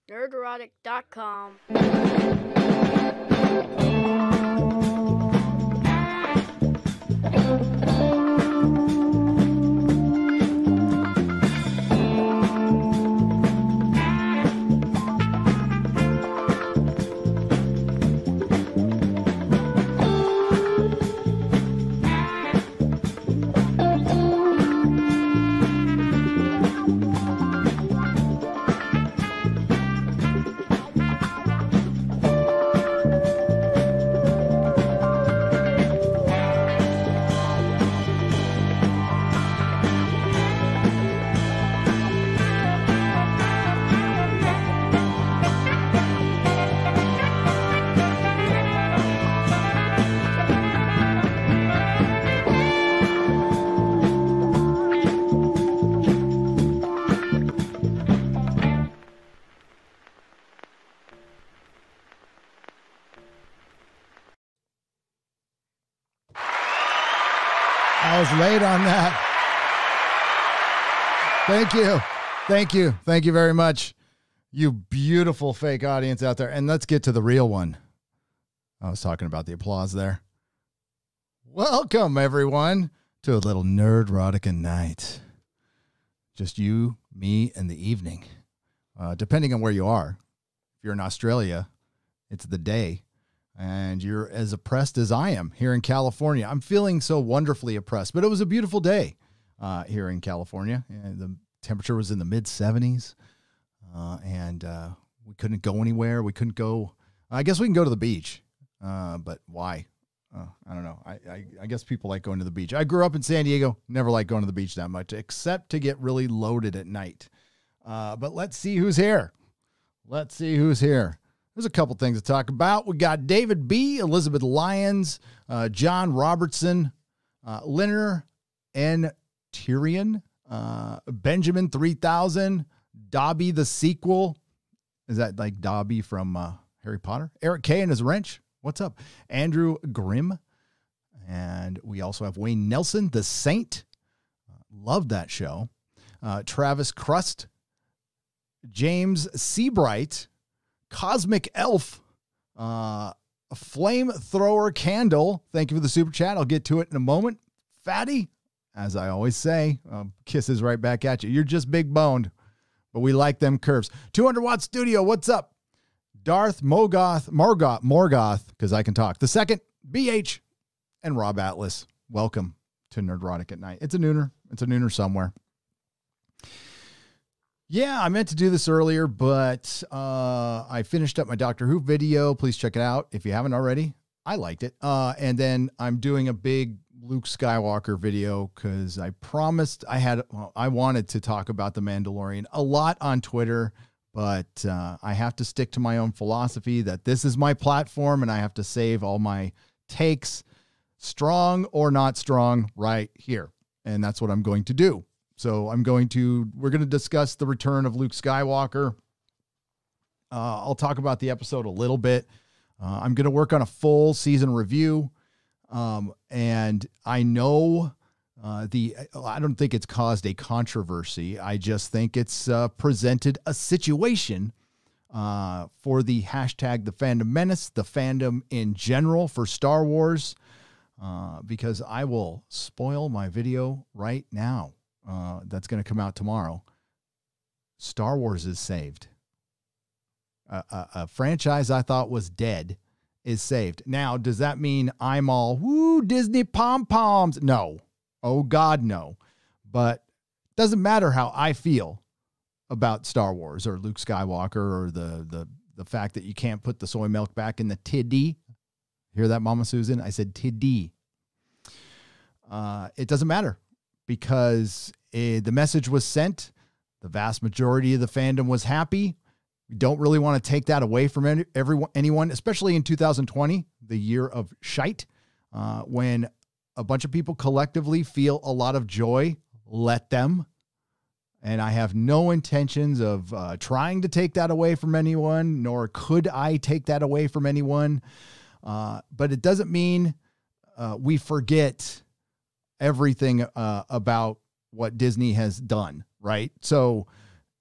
Nerdrotic.com. I was late on that. Thank you. Thank you. Thank you very much, you beautiful fake audience out there. And let's get to the real one. I was talking about the applause there. Welcome, everyone, to a little Nerdrotic night. Just you, me, and the evening. Depending on where you are. If you're in Australia, it's the day. And you're as oppressed as I am here in California. I'm feeling so wonderfully oppressed, but it was a beautiful day here in California. And the temperature was in the mid-70s, and we couldn't go anywhere. We couldn't go. I guess we can go to the beach, but why? I don't know. I guess people like going to the beach. I grew up in San Diego, never liked going to the beach that much, except to get really loaded at night. But let's see who's here. Let's see who's here. There's a couple things to talk about. We got David B., Elizabeth Lyons, John Robertson, Linner N. Tyrion, Benjamin 3000, Dobby the sequel. Is that like Dobby from Harry Potter? Eric K. and his wrench. What's up? Andrew Grimm. And we also have Wayne Nelson, the Saint. Love that show. Travis Crust, James Seabright, Cosmic Elf, a flamethrower candle. Thank you for the super chat. I'll get to it in a moment. Fatty, as I always say, kisses right back at you. You're just big boned, but we like them curves. 200 Watt Studio, what's up? Darth Morgoth, because I can talk. The second, BH, and Rob Atlas. Welcome to Nerdrotic at Night. It's a nooner. It's a nooner somewhere. Yeah, I meant to do this earlier, but I finished up my Doctor Who video. Please check it out if you haven't already. I liked it. And then I'm doing a big Luke Skywalker video because I promised I wanted to talk about The Mandalorian a lot on Twitter, but I have to stick to my own philosophy that this is my platform and I have to save all my takes, strong or not strong, right here. And that's what I'm going to do. So we're going to discuss the return of Luke Skywalker. I'll talk about the episode a little bit. I'm going to work on a full season review. And I know I don't think it's caused a controversy. I just think it's presented a situation for the hashtag The Fandom Menace, the fandom in general for Star Wars, because I will spoil my video right now. That's going to come out tomorrow. Star Wars is saved. A franchise I thought was dead is saved. Now, does that mean I'm all, woo, Disney pom-poms? No. Oh, God, no. But it doesn't matter how I feel about Star Wars or Luke Skywalker or the fact that you can't put the soy milk back in the tiddy. Hear that, Mama Susan? I said tiddy. It doesn't matter. Because the message was sent. The vast majority of the fandom was happy. We don't really want to take that away from anyone, especially in 2020, the year of shite, when a bunch of people collectively feel a lot of joy. Let them. And I have no intentions of trying to take that away from anyone, nor could I take that away from anyone. But it doesn't mean we forget everything about what Disney has done, right? So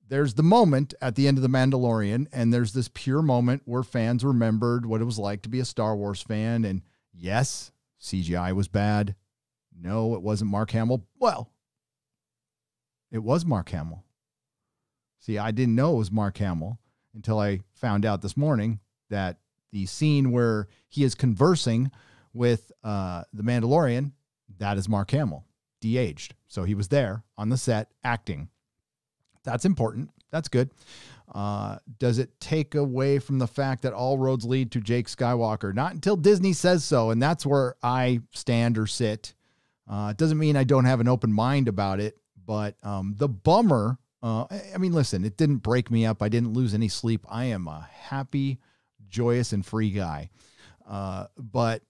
there's the moment at the end of The Mandalorian, and there's this pure moment where fans remembered what it was like to be a Star Wars fan. And yes, CGI was bad. No, it wasn't Mark Hamill. Well, it was Mark Hamill. See, I didn't know it was Mark Hamill until I found out this morning that the scene where he is conversing with the Mandalorian, that is Mark Hamill, de-aged. So he was there on the set acting. That's important. That's good. Does it take away from the fact that all roads lead to Jake Skywalker? Not until Disney says so, and that's where I stand or sit. It doesn't mean I don't have an open mind about it, but the bummer, I mean, listen, it didn't break me up. I didn't lose any sleep. I am a happy, joyous, and free guy. But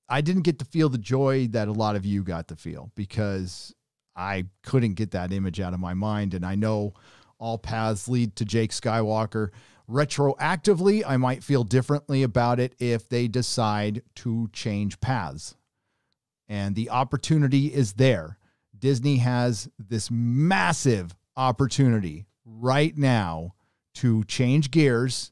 I didn't get to feel the joy that a lot of you got to feel because I couldn't get that image out of my mind. And I know all paths lead to Jake Skywalker. Retroactively, I might feel differently about it if they decide to change paths. And the opportunity is there. Disney has this massive opportunity right now to change gears.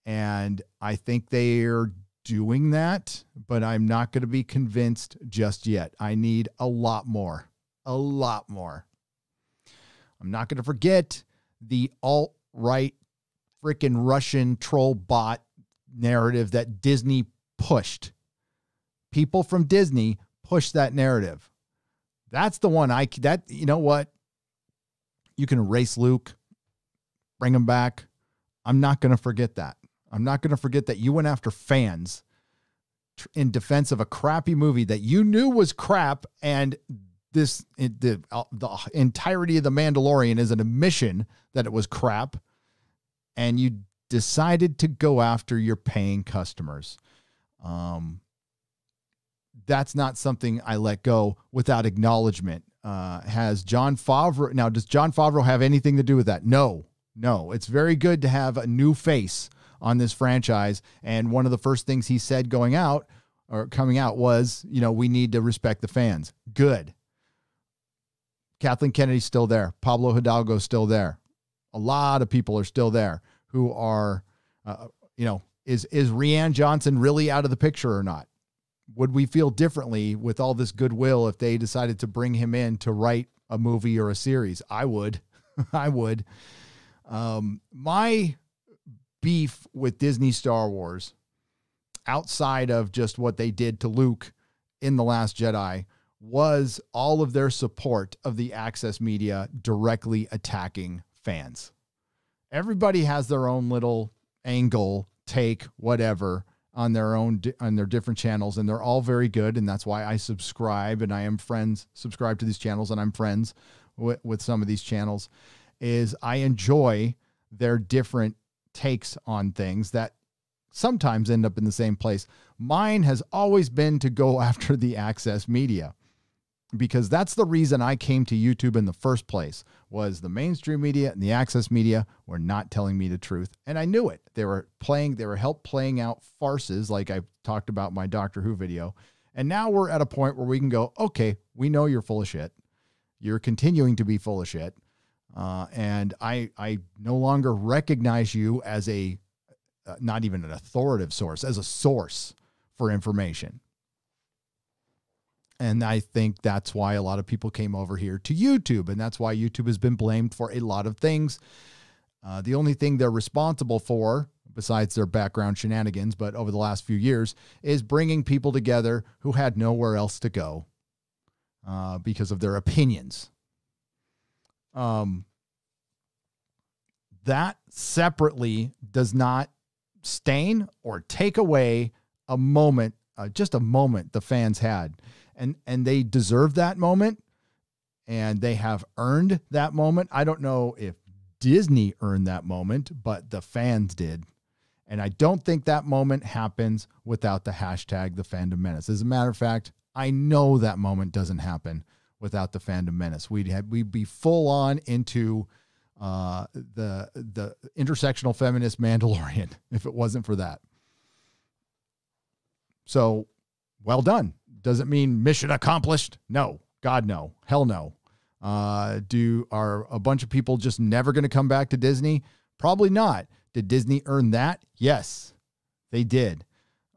And I think they are doing that, but I'm not going to be convinced just yet. I need a lot more. A lot more. I'm not going to forget the alt-right freaking Russian troll bot narrative that Disney pushed. People from Disney pushed that narrative. That's the one you know what? You can erase Luke, bring him back. I'm not going to forget that. I'm not going to forget that you went after fans in defense of a crappy movie that you knew was crap, and the entirety of The Mandalorian is an admission that it was crap, and you decided to go after your paying customers. That's not something I let go without acknowledgement. Has Jon Favreau, now does Jon Favreau have anything to do with that? No. It's very good to have a new face on this franchise. And one of the first things he said coming out was, we need to respect the fans. Good. Kathleen Kennedy's still there. Pablo Hidalgo's still there. A lot of people are still there who are, is Rianne Johnson really out of the picture or not? Would we feel differently with all this goodwill if they decided to bring him in to write a movie or a series? I would. I would. My beef with Disney Star Wars, outside of just what they did to Luke in The Last Jedi, was all of their support of the access media directly attacking fans. Everybody has their own little angle, take, whatever, on their different channels, and they're all very good, and that's why I subscribe, and I am subscribe to these channels, and I'm friends with some of these channels, is I enjoy their different takes on things that sometimes end up in the same place. Mine has always been to go after the access media, because that's the reason I came to YouTube in the first place, was the mainstream media and the access media were not telling me the truth. And I knew it. They were playing out farces, like I talked about in my Doctor Who video. And now we're at a point where we can go, okay, we know you're full of shit. You're continuing to be full of shit. And I no longer recognize you as not even an authoritative source, as a source for information. And I think that's why a lot of people came over here to YouTube, and that's why YouTube has been blamed for a lot of things. The only thing they're responsible for, besides their background shenanigans, but over the last few years, is bringing people together who had nowhere else to go because of their opinions. That separately does not stain or take away a moment, just a moment the fans had. And they deserve that moment, and they have earned that moment. I don't know if Disney earned that moment, but the fans did. And I don't think that moment happens without the hashtag The Fandom Menace. As a matter of fact, I know that moment doesn't happen without the Fandom Menace. We'd be full on into the intersectional feminist Mandalorian if it wasn't for that. So, well done. Does it mean mission accomplished? No. God, no. Hell no. Are a bunch of people just never going to come back to Disney? Probably not. Did Disney earn that? Yes, they did.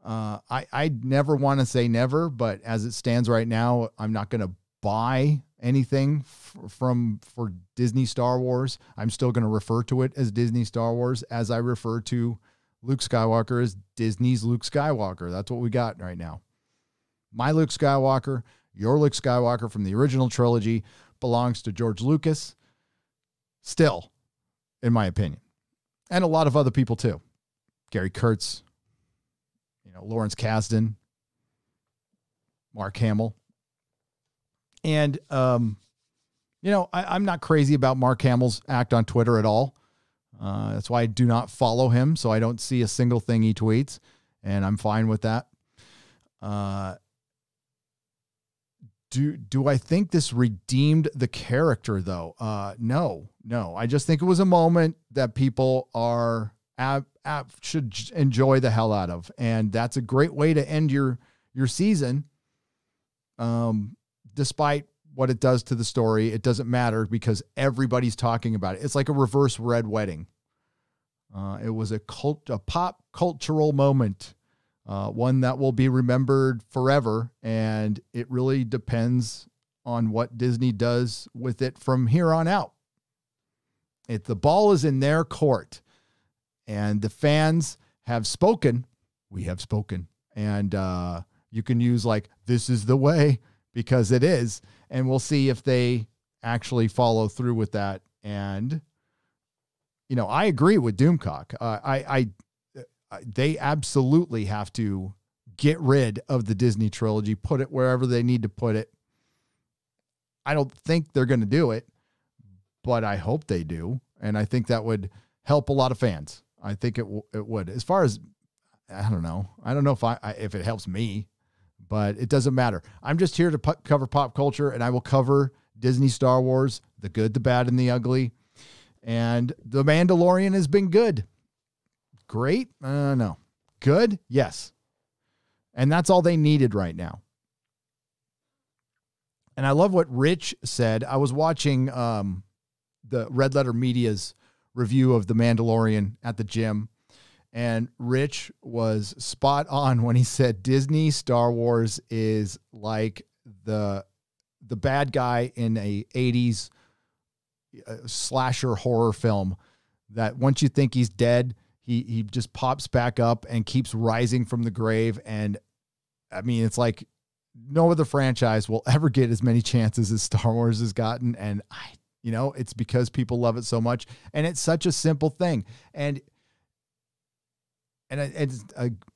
I never want to say never, but as it stands right now, I'm not going to buy anything for Disney Star Wars. I'm still going to refer to it as Disney Star Wars, as I refer to Luke Skywalker as Disney's Luke Skywalker. That's what we got right now. My Luke Skywalker, your Luke Skywalker from the original trilogy, belongs to George Lucas, still, in my opinion. And a lot of other people too. Gary Kurtz, Lawrence Kasdan, Mark Hamill. And, I'm not crazy about Mark Hamill's act on Twitter at all. That's why I do not follow him, so I don't see a single thing he tweets, and I'm fine with that. Do I think this redeemed the character, though? No. I just think it was a moment that people should enjoy the hell out of, and that's a great way to end your season. Despite what it does to the story, it doesn't matter because everybody's talking about it. It's like a reverse red wedding. It was a pop cultural moment. One that will be remembered forever, and it really depends on what Disney does with it from here on out. The ball is in their court, and the fans have spoken. We have spoken, and you can use this is the way, because it is, and we'll see if they actually follow through with that. And I agree with Doomcock. They absolutely have to get rid of the Disney trilogy, put it wherever they need to put it. I don't think they're going to do it, but I hope they do. And I think that would help a lot of fans. I think it would. As far as, I don't know if it helps me, but it doesn't matter. I'm just here to cover pop culture, and I will cover Disney Star Wars, the good, the bad, and the ugly. And The Mandalorian has been good. Great? No. Good? Yes. And that's all they needed right now. And I love what Rich said. I was watching the Red Letter Media's review of The Mandalorian at the gym, and Rich was spot on when he said Disney Star Wars is like the bad guy in a 80s slasher horror film that once you think he's dead, he just pops back up and keeps rising from the grave. And I mean, it's like no other franchise will ever get as many chances as Star Wars has gotten. And it's because people love it so much, and it's such a simple thing. And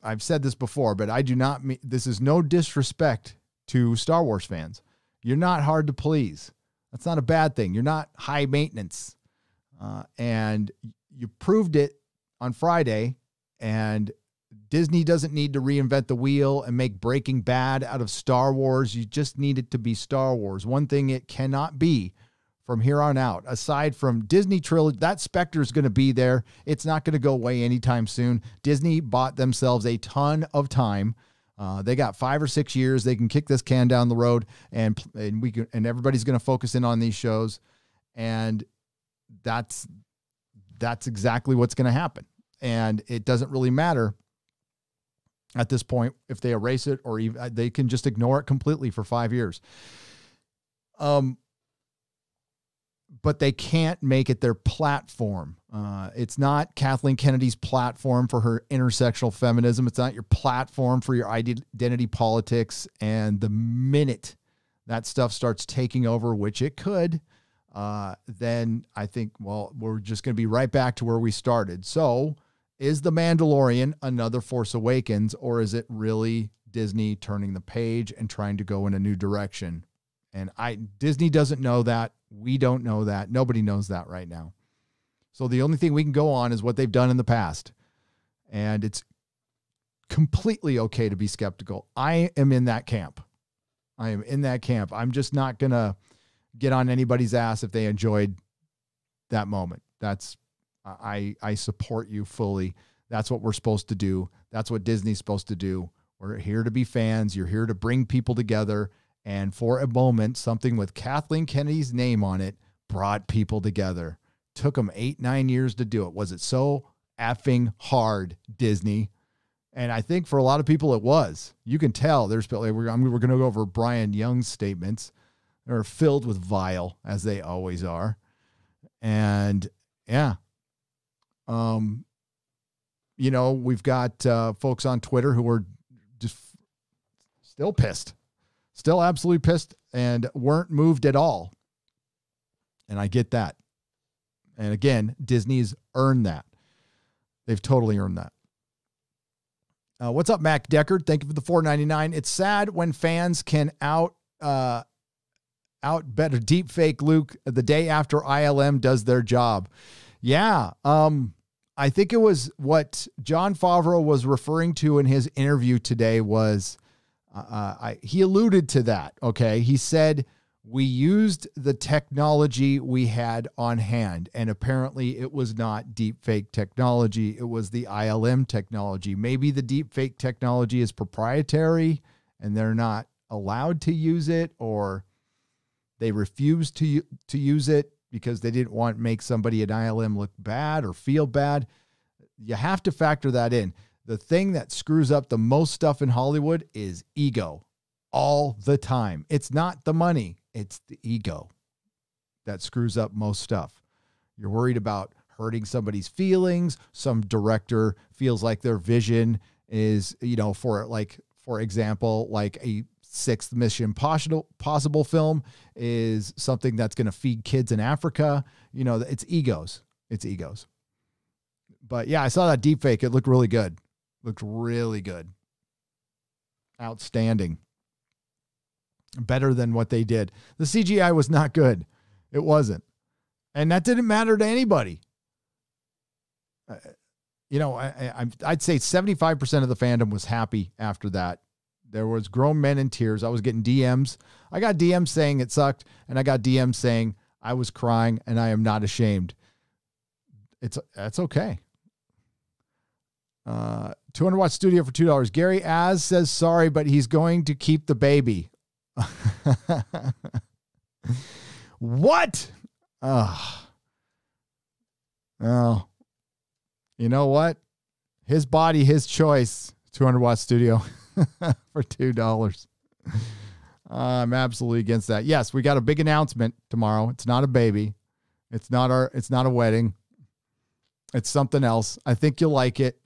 I've said this before, but I do not mean, this is no disrespect to Star Wars fans. You're not hard to please. That's not a bad thing. You're not high maintenance. And you proved it on Friday, and Disney doesn't need to reinvent the wheel and make Breaking Bad out of Star Wars. You just need it to be Star Wars. One thing it cannot be from here on out, aside from Disney trilogy, that specter is going to be there. It's not going to go away anytime soon. Disney bought themselves a ton of time. They got 5 or 6 years. They can kick this can down the road, and everybody's going to focus in on these shows. And that's exactly what's going to happen. And it doesn't really matter at this point if they erase it, or even they can just ignore it completely for 5 years. But they can't make it their platform. It's not Kathleen Kennedy's platform for her intersectional feminism. It's not your platform for your identity politics. And the minute that stuff starts taking over, which it could, then I think, we're just going to be right back to where we started. So is The Mandalorian another Force Awakens, or is it really Disney turning the page and trying to go in a new direction? And Disney doesn't know that. We don't know that. Nobody knows that right now. So the only thing we can go on is what they've done in the past. And it's completely okay to be skeptical. I am in that camp. I'm just not going to get on anybody's ass if they enjoyed that moment. I support you fully. That's what we're supposed to do. That's what Disney's supposed to do. We're here to be fans. You're here to bring people together. And for a moment, something with Kathleen Kennedy's name on it brought people together. Took them 8-9 years to do it. Was it so effing hard, Disney? And I think for a lot of people it was. You can tell. We're going to go over Brian Young's statements. They're filled with vile, as they always are. And yeah, we've got folks on Twitter who are just still pissed, still absolutely pissed, and weren't moved at all. And I get that. And again, Disney's earned that. They've totally earned that. What's up, Mac Deckard? Thank you for the $4.99. It's sad when fans can out better deep fake Luke the day after ILM does their job. Yeah. I think it was what Jon Favreau was referring to in his interview today was, he alluded to that. Okay. He said, we used the technology we had on hand, and apparently it was not deep fake technology. It was the ILM technology. Maybe the deep fake technology is proprietary and they're not allowed to use it, or they refused to use it because they didn't want to make somebody at ILM look bad or feel bad. You have to factor that in. The thing that screws up the most stuff in Hollywood is ego all the time. It's not the money. It's the ego that screws up most stuff. You're worried about hurting somebody's feelings. Some director feels like their vision is, for example, like a Sixth Mission Possible film is something that's going to feed kids in Africa. It's egos. It's egos. But yeah, I saw that deep fake. It looked really good. Looked really good. Outstanding. Better than what they did. The CGI was not good. It wasn't. And that didn't matter to anybody. I'd say 75% of the fandom was happy after that. There was grown men in tears. I was getting DMs. I got DMs saying it sucked, and I got DMs saying I was crying and I am not ashamed. That's okay. 200-watt studio for $2. Gary Az says sorry, but he's going to keep the baby. What? Well, you know what? His body, his choice. 200-watt studio for $2. I'm absolutely against that. Yes, we got a big announcement tomorrow. It's not a baby. It's not a wedding. It's something else. I think you'll like it.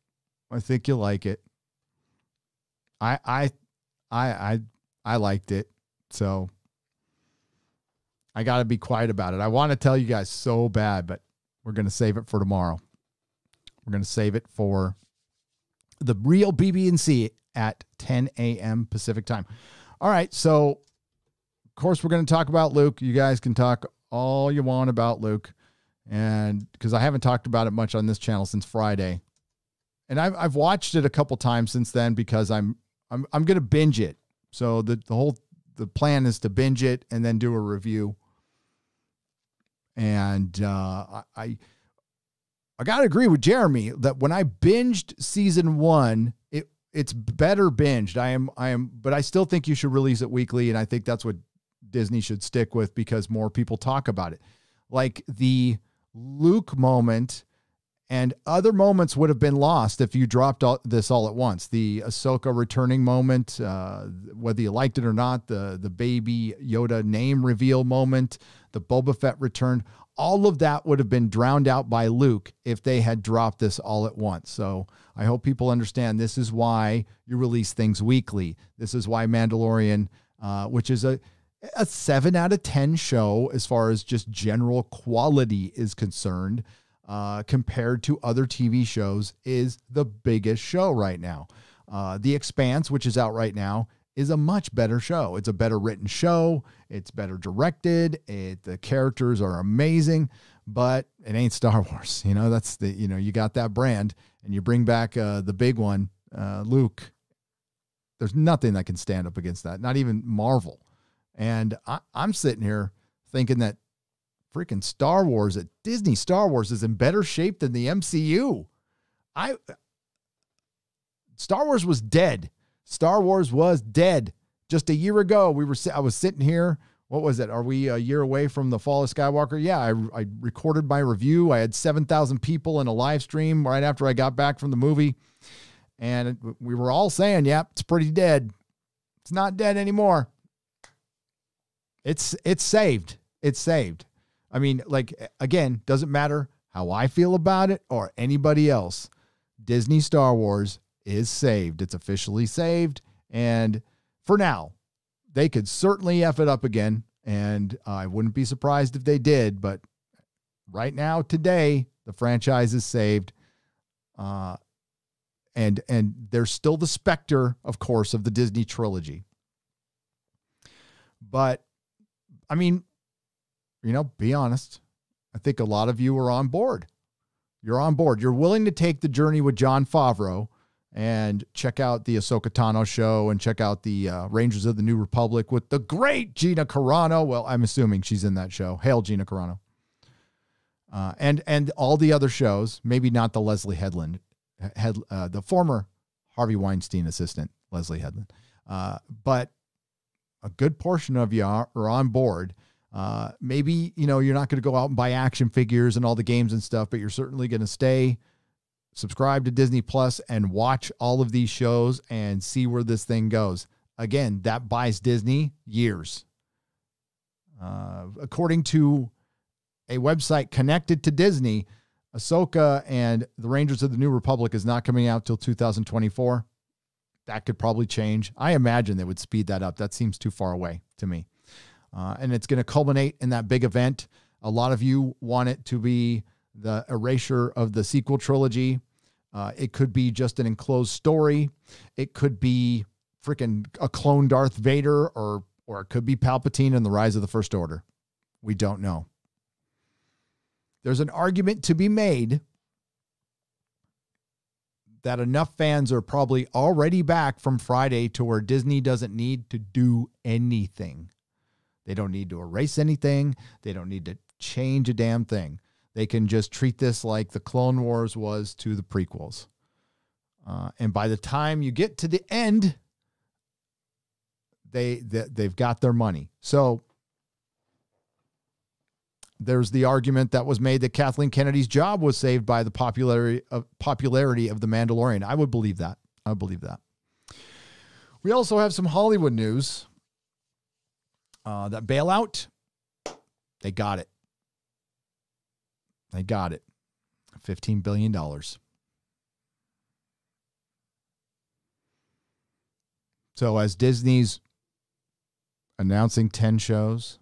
I liked it. So I got to be quiet about it. I want to tell you guys so bad, but we're going to save it for tomorrow. We're going to save it for the real BB&C at 10 a.m. Pacific time. All right. So of course we're going to talk about Luke. You guys can talk all you want about Luke, and because I haven't talked about it much on this channel since Friday, and I've watched it a couple times since then because I'm going to binge it. So the plan is to binge it and then do a review. And I got to agree with Jeremy that when I binged season 1, it's better binged. But I still think you should release it weekly. And I think that's what Disney should stick with because more people talk about it. Like the Luke moment and other moments would have been lost if you dropped this all at once. The Ahsoka returning moment, whether you liked it or not, the baby Yoda name reveal moment, the Boba Fett return, all of that would have been drowned out by Luke if they had dropped this all at once. So I hope people understand this is why you release things weekly. This is why Mandalorian, which is a 7 out of 10 show as far as just general quality is concerned, compared to other TV shows, is the biggest show right now. The Expanse, which is out right now, is a much better show. It's a better written show. It's better directed. The characters are amazing, but it ain't Star Wars. That's you got that brand and you bring back the big one, Luke. There's nothing that can stand up against that. Not even Marvel. And I'm sitting here thinking that freaking Star Wars at Disney Star Wars is in better shape than the MCU. Star Wars was dead. Star Wars was dead Just a year ago, I was sitting here. What was it? Are we a year away from the fall of Skywalker? Yeah, I recorded my review. I had 7,000 people in a live stream right after I got back from the movie. And we were all saying, yep, it's pretty dead. It's not dead anymore. It's saved. It's saved. I mean, like, again, doesn't matter how I feel about it or anybody else. Disney Star Wars is saved. It's officially saved. And for now, they could certainly F it up again. And I wouldn't be surprised if they did. But right now, today, the franchise is saved. And there's still the specter, of course, of the Disney trilogy. But, I mean, you know, be honest. I think a lot of you are on board. You're on board. You're willing to take the journey with Jon Favreau and check out the Ahsoka Tano show and check out the Rangers of the New Republic with the great Gina Carano. Well, I'm assuming she's in that show. Hail Gina Carano. And all the other shows, maybe not the Leslie Headland, the former Harvey Weinstein assistant, Leslie Headland. But a good portion of you are on board. Maybe, you know, you're not going to go out and buy action figures and all the games and stuff, but you're certainly going to stay subscribe to Disney Plus and watch all of these shows and see where this thing goes. Again, that buys Disney years. According to a website connected to Disney, Ahsoka and the Rangers of the New Republic is not coming out till 2024. That could probably change. I imagine they would speed that up. That seems too far away to me. And it's going to culminate in that big event. A lot of you want it to be the erasure of the sequel trilogy. It could be just an enclosed story. It could be freaking a clone Darth Vader, or it could be Palpatine and the Rise of the First Order. We don't know. There's an argument to be made that enough fans are probably already back from Friday to where Disney doesn't need to do anything. They don't need to erase anything. They don't need to change a damn thing. They can just treat this like the Clone Wars was to the prequels. And by the time you get to the end, they've got their money. So there's the argument that was made that Kathleen Kennedy's job was saved by the popularity of The Mandalorian. I would believe that. I would believe that. We also have some Hollywood news. That Bailout, they got it. They got it. $15 billion. So as Disney's announcing 10 shows,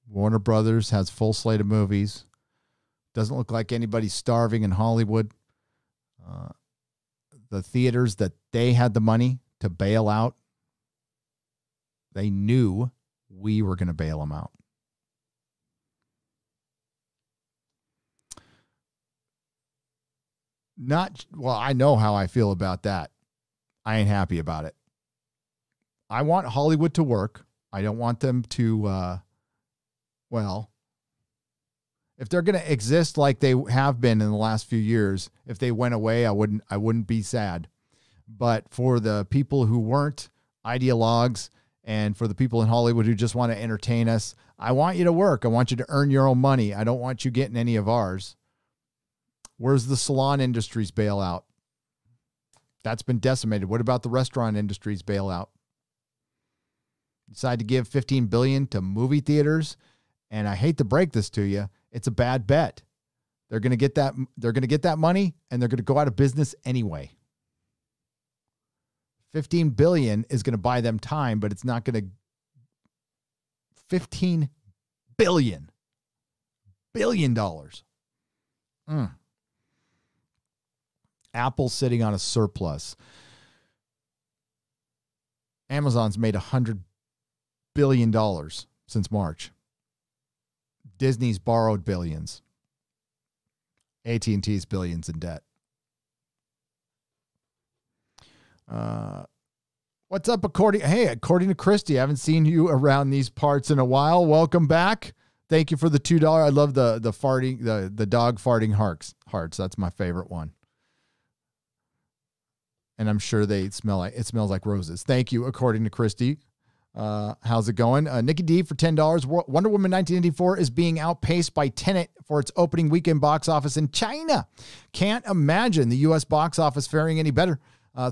Warner Brothers has full slate of movies. Doesn't look like anybody's starving in Hollywood. The theaters that they had the money to bail out, they knew we were going to bail them out. I know how I feel about that. I ain't happy about it. I want Hollywood to work. I don't want them to, if they're going to exist like they have been in the last few years, if they went away, I wouldn't be sad. But for the people who weren't ideologues and for the people in Hollywood who just want to entertain us, I want you to work. I want you to earn your own money. I don't want you getting any of ours. Where's the salon industry's bailout? That's been decimated. What about the restaurant industry's bailout? Decide to give $15 billion to movie theaters, and I hate to break this to you, it's a bad bet. They're going to get that. They're going to get that money, and they're going to go out of business anyway. $15 billion is going to buy them time, but it's not going to. $15 billion. $billion. Apple's sitting on a surplus. Amazon's made $100 billion since March. Disney's borrowed billions. AT&T's billions in debt. What's up, according to Christy? I haven't seen you around these parts in a while. Welcome back. Thank you for the $2. I love the farting, the dog farting hearts. That's my favorite one. And I'm sure it smells like roses. Thank you, according to Christy. How's it going? Nikki D for $10. Wonder Woman 1984 is being outpaced by Tenet for its opening weekend box office in China. Can't imagine the U.S. box office faring any better.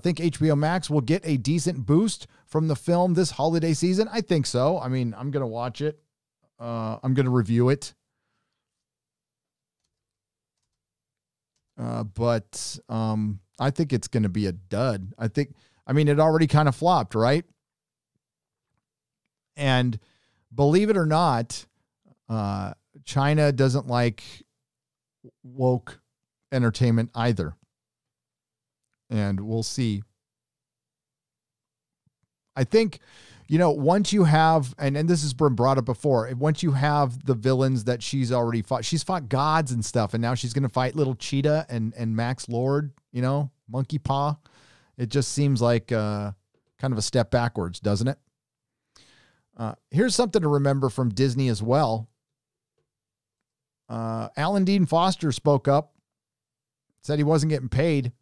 Think HBO Max will get a decent boost from the film this holiday season? I think so. I mean, I'm going to watch it. I'm going to review it. But I think it's going to be a dud. I mean, it already kind of flopped, right? And believe it or not, China doesn't like woke entertainment either. And we'll see. I think, once you have, and this has been brought up before, once you have the villains that she's already fought, she's fought gods and stuff, and now she's going to fight little Cheetah and Max Lord, Monkey Paw. It just seems like kind of a step backwards, doesn't it? Here's something to remember from Disney as well. Alan Dean Foster spoke up, said he wasn't getting paid.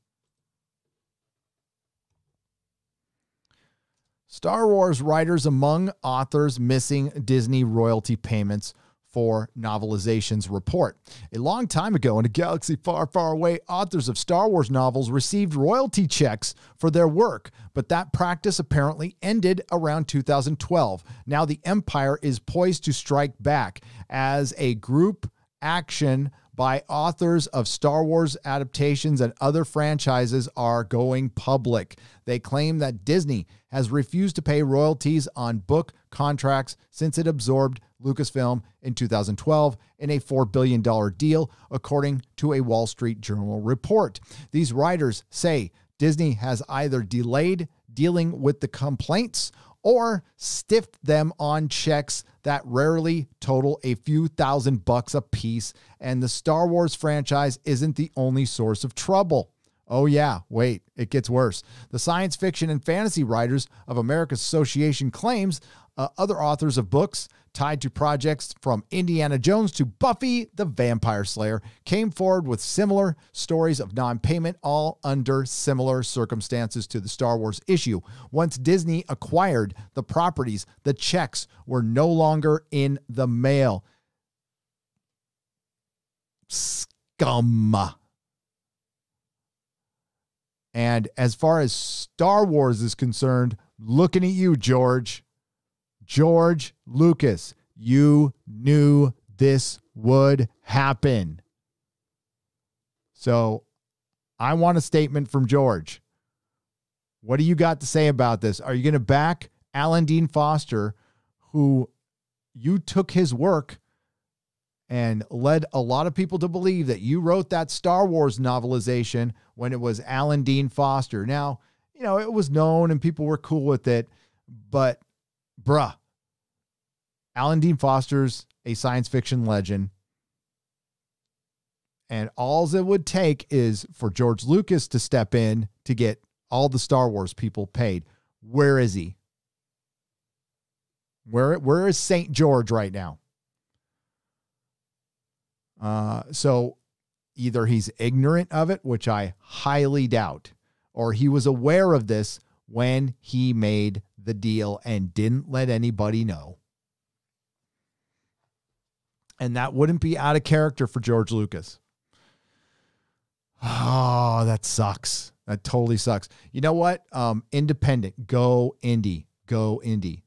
Star Wars writers among authors missing Disney royalty payments for novelizations report. A long time ago in a galaxy far, far away, authors of Star Wars novels received royalty checks for their work, but that practice apparently ended around 2012. Now the Empire is poised to strike back as a group action by authors of Star Wars adaptations and other franchises are going public. They claim that Disney has refused to pay royalties on book contracts since it absorbed Lucasfilm in 2012 in a $4 billion deal, according to a Wall Street Journal report. These writers say Disney has either delayed dealing with the complaints or stiffed them on checks that rarely total a few $1,000s a piece, and the Star Wars franchise isn't the only source of trouble. Oh yeah, wait, it gets worse. The Science Fiction and Fantasy Writers of America's Association claims other authors of books tied to projects from Indiana Jones to Buffy the Vampire Slayer came forward with similar stories of non-payment, all under similar circumstances to the Star Wars issue. Once Disney acquired the properties, the checks were no longer in the mail. Scum. And as far as Star Wars is concerned, looking at you, George Lucas, you knew this would happen. So I want a statement from George. What do you got to say about this? Are you going to back Alan Dean Foster, who you took his work and led a lot of people to believe that you wrote that Star Wars novelization when it was Alan Dean Foster? Now, it was known and people were cool with it, but bruh, Alan Dean Foster's a science fiction legend. And all it would take is for George Lucas to step in to get all the Star Wars people paid. Where is he? Where is St. George right now? So either he's ignorant of it, which I highly doubt, or he was aware of this when he made the deal and didn't let anybody know. And that wouldn't be out of character for George Lucas. Oh, that sucks. That totally sucks. You know what? Independent. Go indie. Go indie.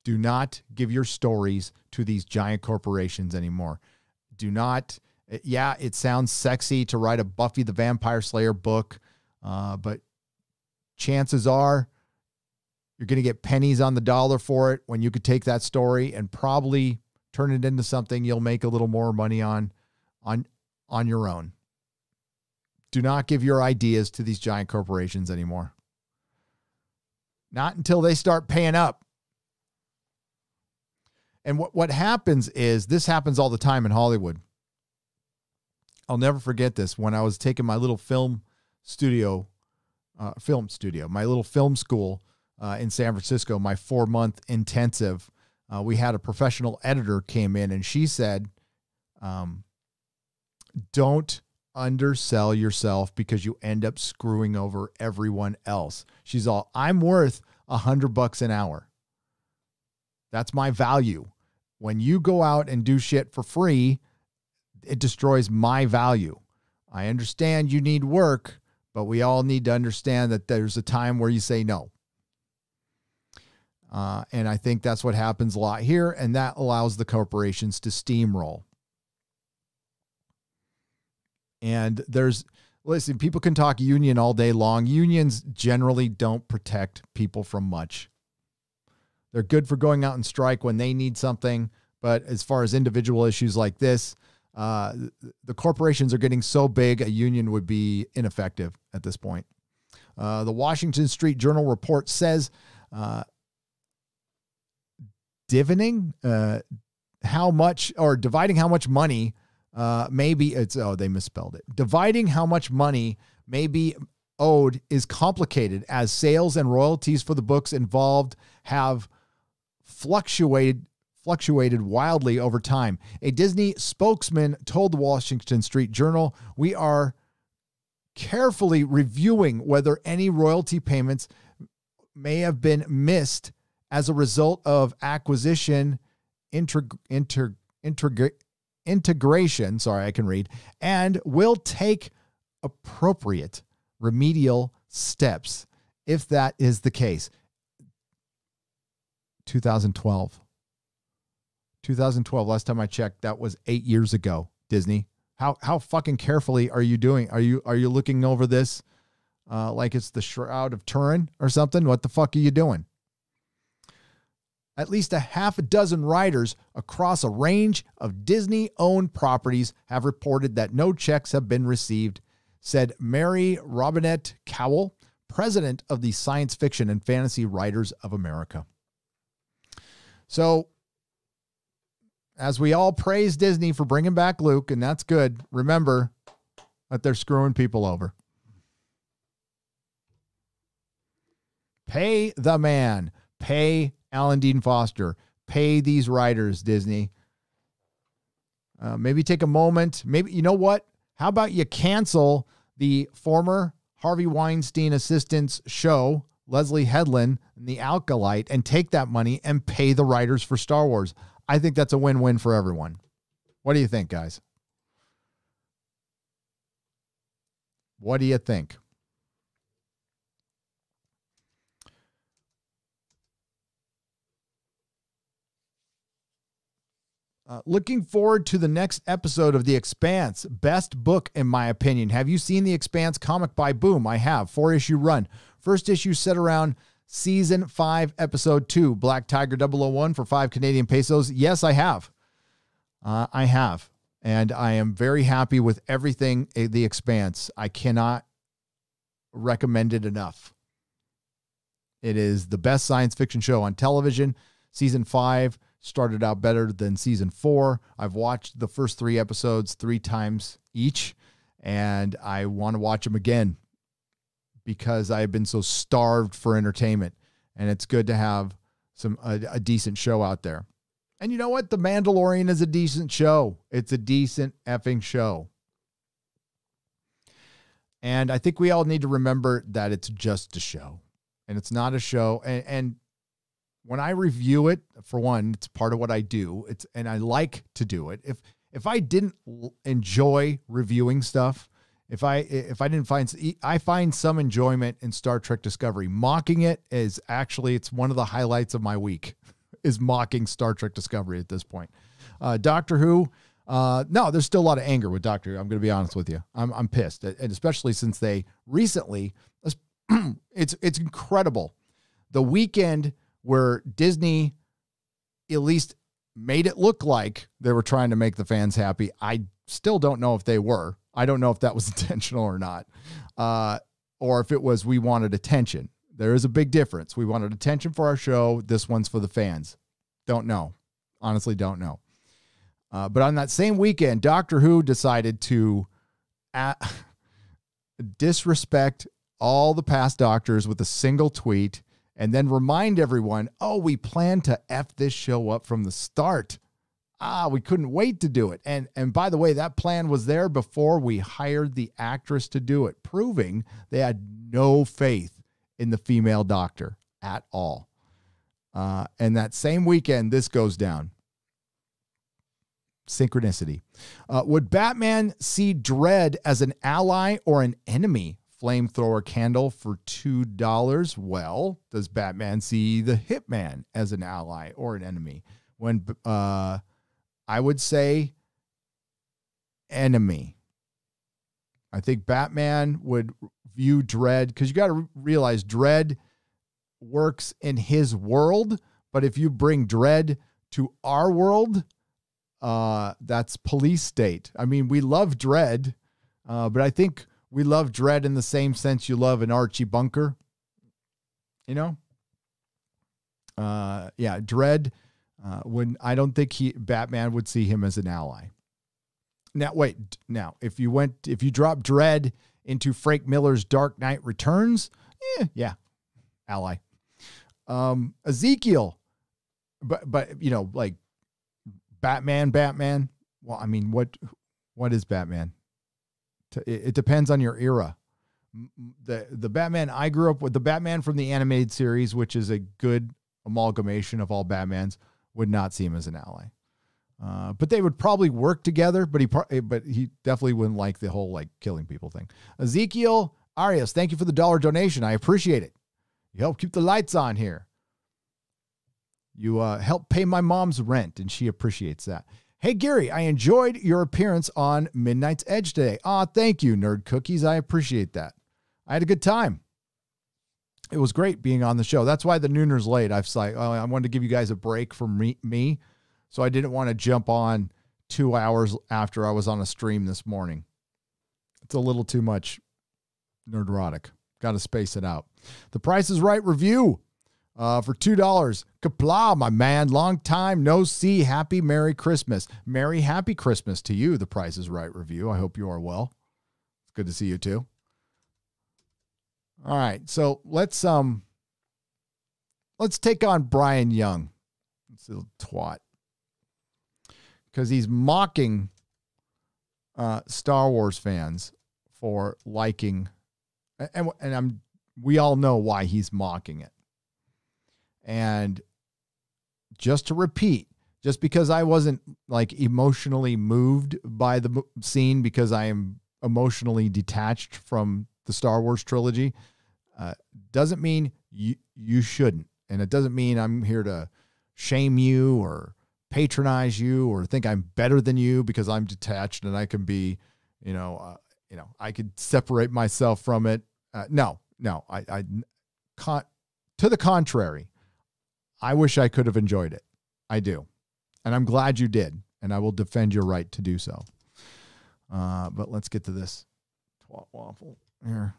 Do not give your stories to these giant corporations anymore. Do not. Yeah, it sounds sexy to write a Buffy the Vampire Slayer book, but chances are you're going to get pennies on the dollar for it when you could take that story and probably turn it into something you'll make a little more money on your own. Do not give your ideas to these giant corporations anymore. Not until they start paying up. And what happens is, this happens all the time in Hollywood. I'll never forget this. When I was taking my little film studio, my little film school in San Francisco, my 4-month intensive, we had a professional editor came in and she said, don't undersell yourself because you end up screwing over everyone else. She's all, I'm worth $100 an hour. That's my value. When you go out and do shit for free, it destroys my value. I understand you need work, but we all need to understand that there's a time where you say no. And I think that's what happens a lot here, and that allows the corporations to steamroll. And listen, people can talk union all day long. Unions generally don't protect people from much. They're good for going out and strike when they need something, but as far as individual issues like this, the corporations are getting so big, a union would be ineffective at this point. The Washington Street Journal report says, dividing how much money they misspelled it. Dividing how much money may be owed is complicated, as sales and royalties for the books involved have fluctuated wildly over time. A Disney spokesman told the Washington Street Journal, "We are carefully reviewing whether any royalty payments may have been missed as a result of acquisition integration, and will take appropriate remedial steps if that is the case." 2012, last time I checked, that was 8 years ago. Disney, how fucking carefully are you doing? Are you looking over this like it's the Shroud of Turin or something? What the fuck are you doing? At least a half a dozen writers across a range of Disney-owned properties have reported that no checks have been received, said Mary Robinette Cowell, president of the Science Fiction and Fantasy Writers of America. So, as we all praise Disney for bringing back Luke, and that's good, remember that they're screwing people over. Pay the man. Pay Alan Dean Foster. Pay these writers, Disney. Maybe take a moment. Maybe, you know what? How about you cancel the former Harvey Weinstein assistant's show, Leslie Headland and the Alkalite, and take that money and pay the writers for Star Wars. I think that's a win-win for everyone. What do you think, guys? What do you think? Looking forward to the next episode of The Expanse. Best book, in my opinion. Have you seen The Expanse comic by Boom? I have. 4-issue run. First issue set around season 5, episode 2. Black Tiger 001 for 5 Canadian pesos. Yes, I have. I have. And I am very happy with everything The Expanse. I cannot recommend it enough. It is the best science fiction show on television. Season 5 started out better than season 4. I've watched the first 3 episodes 3 times each, and I want to watch them again because I've been so starved for entertainment, and it's good to have a decent show out there. And you know what? The Mandalorian is a decent show. It's a decent effing show. And I think we all need to remember that it's just a show, and it's not a show. And when I review it, for one, it's part of what I do. And I like to do it. If I didn't enjoy reviewing stuff, if I didn't find some enjoyment in Star Trek Discovery. Mocking it is actually, it's one of the highlights of my week, is mocking Star Trek Discovery at this point. Doctor Who, no, there's still a lot of anger with Doctor Who. I'm going to be honest with you. I'm pissed, and especially since they recently, it's incredible. The weekend where Disney at least made it look like they were trying to make the fans happy. I still don't know if they were. I don't know if that was intentional or not, or if it was we wanted attention. There is a big difference. We wanted attention for our show. This one's for the fans. Don't know. Honestly, don't know. But on that same weekend, Doctor Who decided to disrespect all the past doctors with a single tweet, and then remind everyone, oh, we planned to F this show up from the start. We couldn't wait to do it. And by the way, that plan was there before we hired the actress to do it, proving they had no faith in the female doctor at all. And that same weekend, this goes down. Synchronicity. Would Batman see Dredd as an ally or an enemy? Flamethrower candle for $2. Well, does Batman see the Hitman as an ally or an enemy? When I would say enemy. I think Batman would view Dredd, because you got to realize Dredd works in his world, but if you bring Dredd to our world, that's police state. I mean, we love Dredd, but I think we love Dredd in the same sense you love an Archie Bunker. You know? Yeah, Dredd, I don't think Batman would see him as an ally. Now, wait. Now, if you drop Dredd into Frank Miller's Dark Knight Returns, yeah, ally. Ezekiel, but you know, like Batman. Well, I mean, what is Batman? It depends on your era. The Batman I grew up with, the Batman from the animated series, which is a good amalgamation of all Batmans, would not see him as an ally. But they would probably work together, but he definitely wouldn't like the whole like killing people thing. Ezekiel Arias, thank you for the $1 donation. I appreciate it. You help keep the lights on here. You help pay my mom's rent, and she appreciates that. Hey, Gary, I enjoyed your appearance on Midnight's Edge today. Thank you, Nerd Cookies. I appreciate that. I had a good time. It was great being on the show. That's why the Nooner's late. I wanted to give you guys a break from me. So I didn't want to jump on 2 hours after I was on a stream this morning. It's a little too much Nerdrotic. Got to space it out. The Price is Right review for $2. Kapla, my man. Long time no see. Happy Merry Christmas. Happy Christmas to you, The Price is Right review. I hope you are well. It's good to see you too. All right, so let's take on Brian Young. This little twat. Because he's mocking Star Wars fans for liking, and we all know why he's mocking it. And just to repeat, just because I wasn't like emotionally moved by the scene because I am emotionally detached from the Star Wars trilogy, doesn't mean you shouldn't. And it doesn't mean I'm here to shame you or patronize you or think I'm better than you because I'm detached and I can be, I could separate myself from it. No, to the contrary, I wish I could have enjoyed it. I do. And I'm glad you did. And I will defend your right to do so. But let's get to this twat waffle here.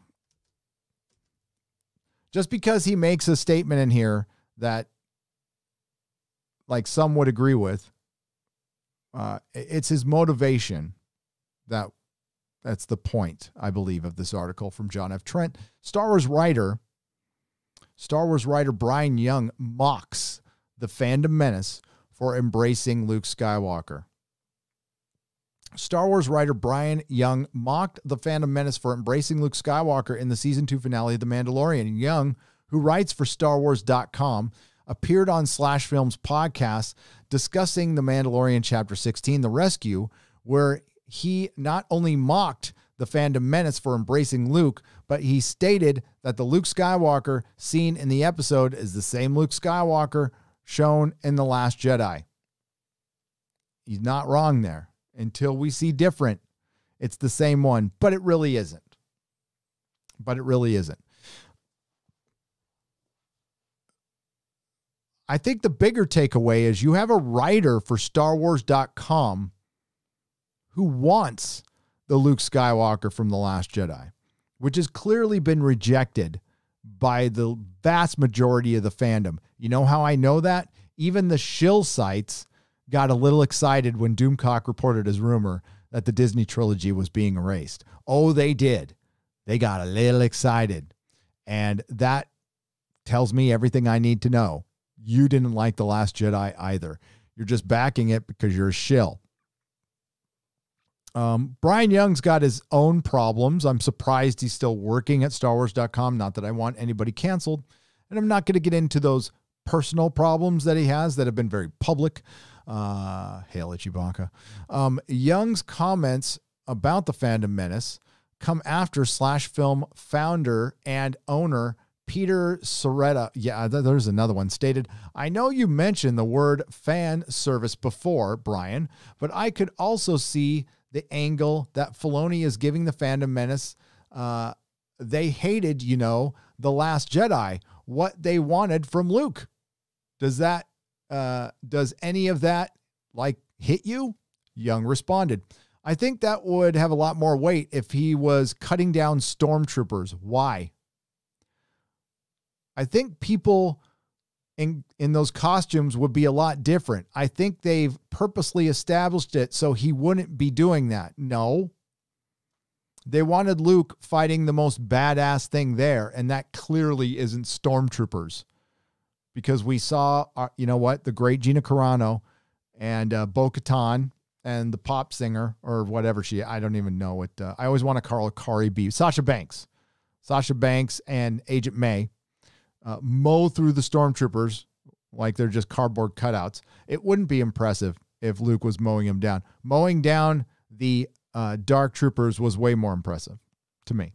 Just because he makes a statement in here that like some would agree with, it's his motivation that's the point, I believe, of this article from John F. Trent. Star Wars writer Brian Young mocks the fandom menace for embracing Luke Skywalker. Star Wars writer Brian Young mocked the fandom menace for embracing Luke Skywalker in the season 2 finale of The Mandalorian. Young, who writes for StarWars.com, appeared on Slash Films podcast discussing The Mandalorian Chapter 16, The Rescue, where he not only mocked the fandom menace for embracing Luke, but he stated that the Luke Skywalker seen in the episode is the same Luke Skywalker shown in The Last Jedi. He's not wrong there. Until we see different, it's the same one, but it really isn't. I think the bigger takeaway is you have a writer for StarWars.com who wants the Luke Skywalker from The Last Jedi, which has clearly been rejected by the vast majority of the fandom. You know how I know that? Even the shill sites got a little excited when Doomcock reported his rumor that the Disney trilogy was being erased. Oh, they did. They got a little excited. And that tells me everything I need to know. You didn't like The Last Jedi either. You're just backing it because you're a shill. Brian Young's got his own problems. I'm surprised he's still working at StarWars.com. Not that I want anybody canceled. And I'm not going to get into those personal problems that he has that have been very public. Hail Chewbacca. Young's comments about the Phantom Menace come after Slash Film founder and owner Peter Soretta, there's another one, stated, "I know you mentioned the word fan service before, Brian, but I could also see the angle that Filoni is giving the Phantom Menace. They hated, The Last Jedi, what they wanted from Luke. Does any of that hit you?" Young responded, "I think that would have a lot more weight if he was cutting down stormtroopers. Why? I think people in those costumes would be a lot different. I think they've purposely established it so he wouldn't be doing that. No. They wanted Luke fighting the most badass thing there, and that clearly isn't stormtroopers. Because we saw, the great Gina Carano and Bo-Katan and the pop singer or whatever I don't even know what, I always want to call her Kari B. Sasha Banks and Agent May mow through the stormtroopers like they're just cardboard cutouts. It wouldn't be impressive if Luke was mowing them down. Mowing down the dark troopers was way more impressive to me.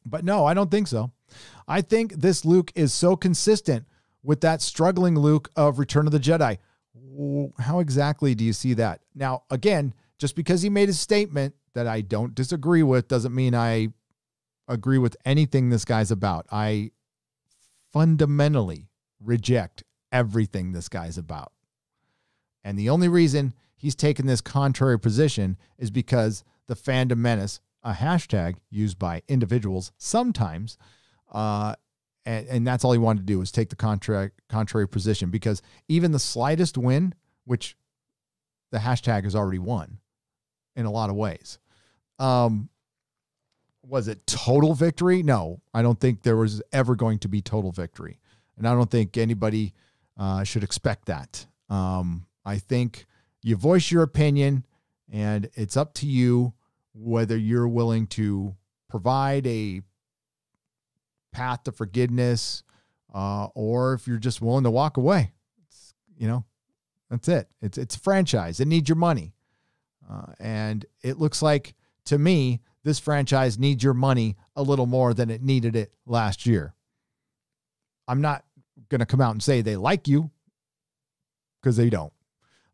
But no, I don't think so. I think this Luke is so consistent with that struggling Luke of Return of the Jedi. How exactly do you see that? Now, again, just because he made a statement that I don't disagree with doesn't mean I agree with anything this guy's about. I fundamentally reject everything this guy's about. And the only reason he's taken this contrary position is because the Phantom Menace, a hashtag used by individuals sometimes, and that's all he wanted to do was take the contrary position, because even the slightest win, which the hashtag has already won in a lot of ways. Was it total victory? No, I don't think there was ever going to be total victory. And I don't think anybody should expect that. I think you voice your opinion, and it's up to you whether you're willing to provide a path to forgiveness, or if you're just willing to walk away. That's it. It's a franchise. It needs your money. And it looks like, to me, this franchise needs your money a little more than it needed it last year. I'm not going to come out and say they like you, because they don't.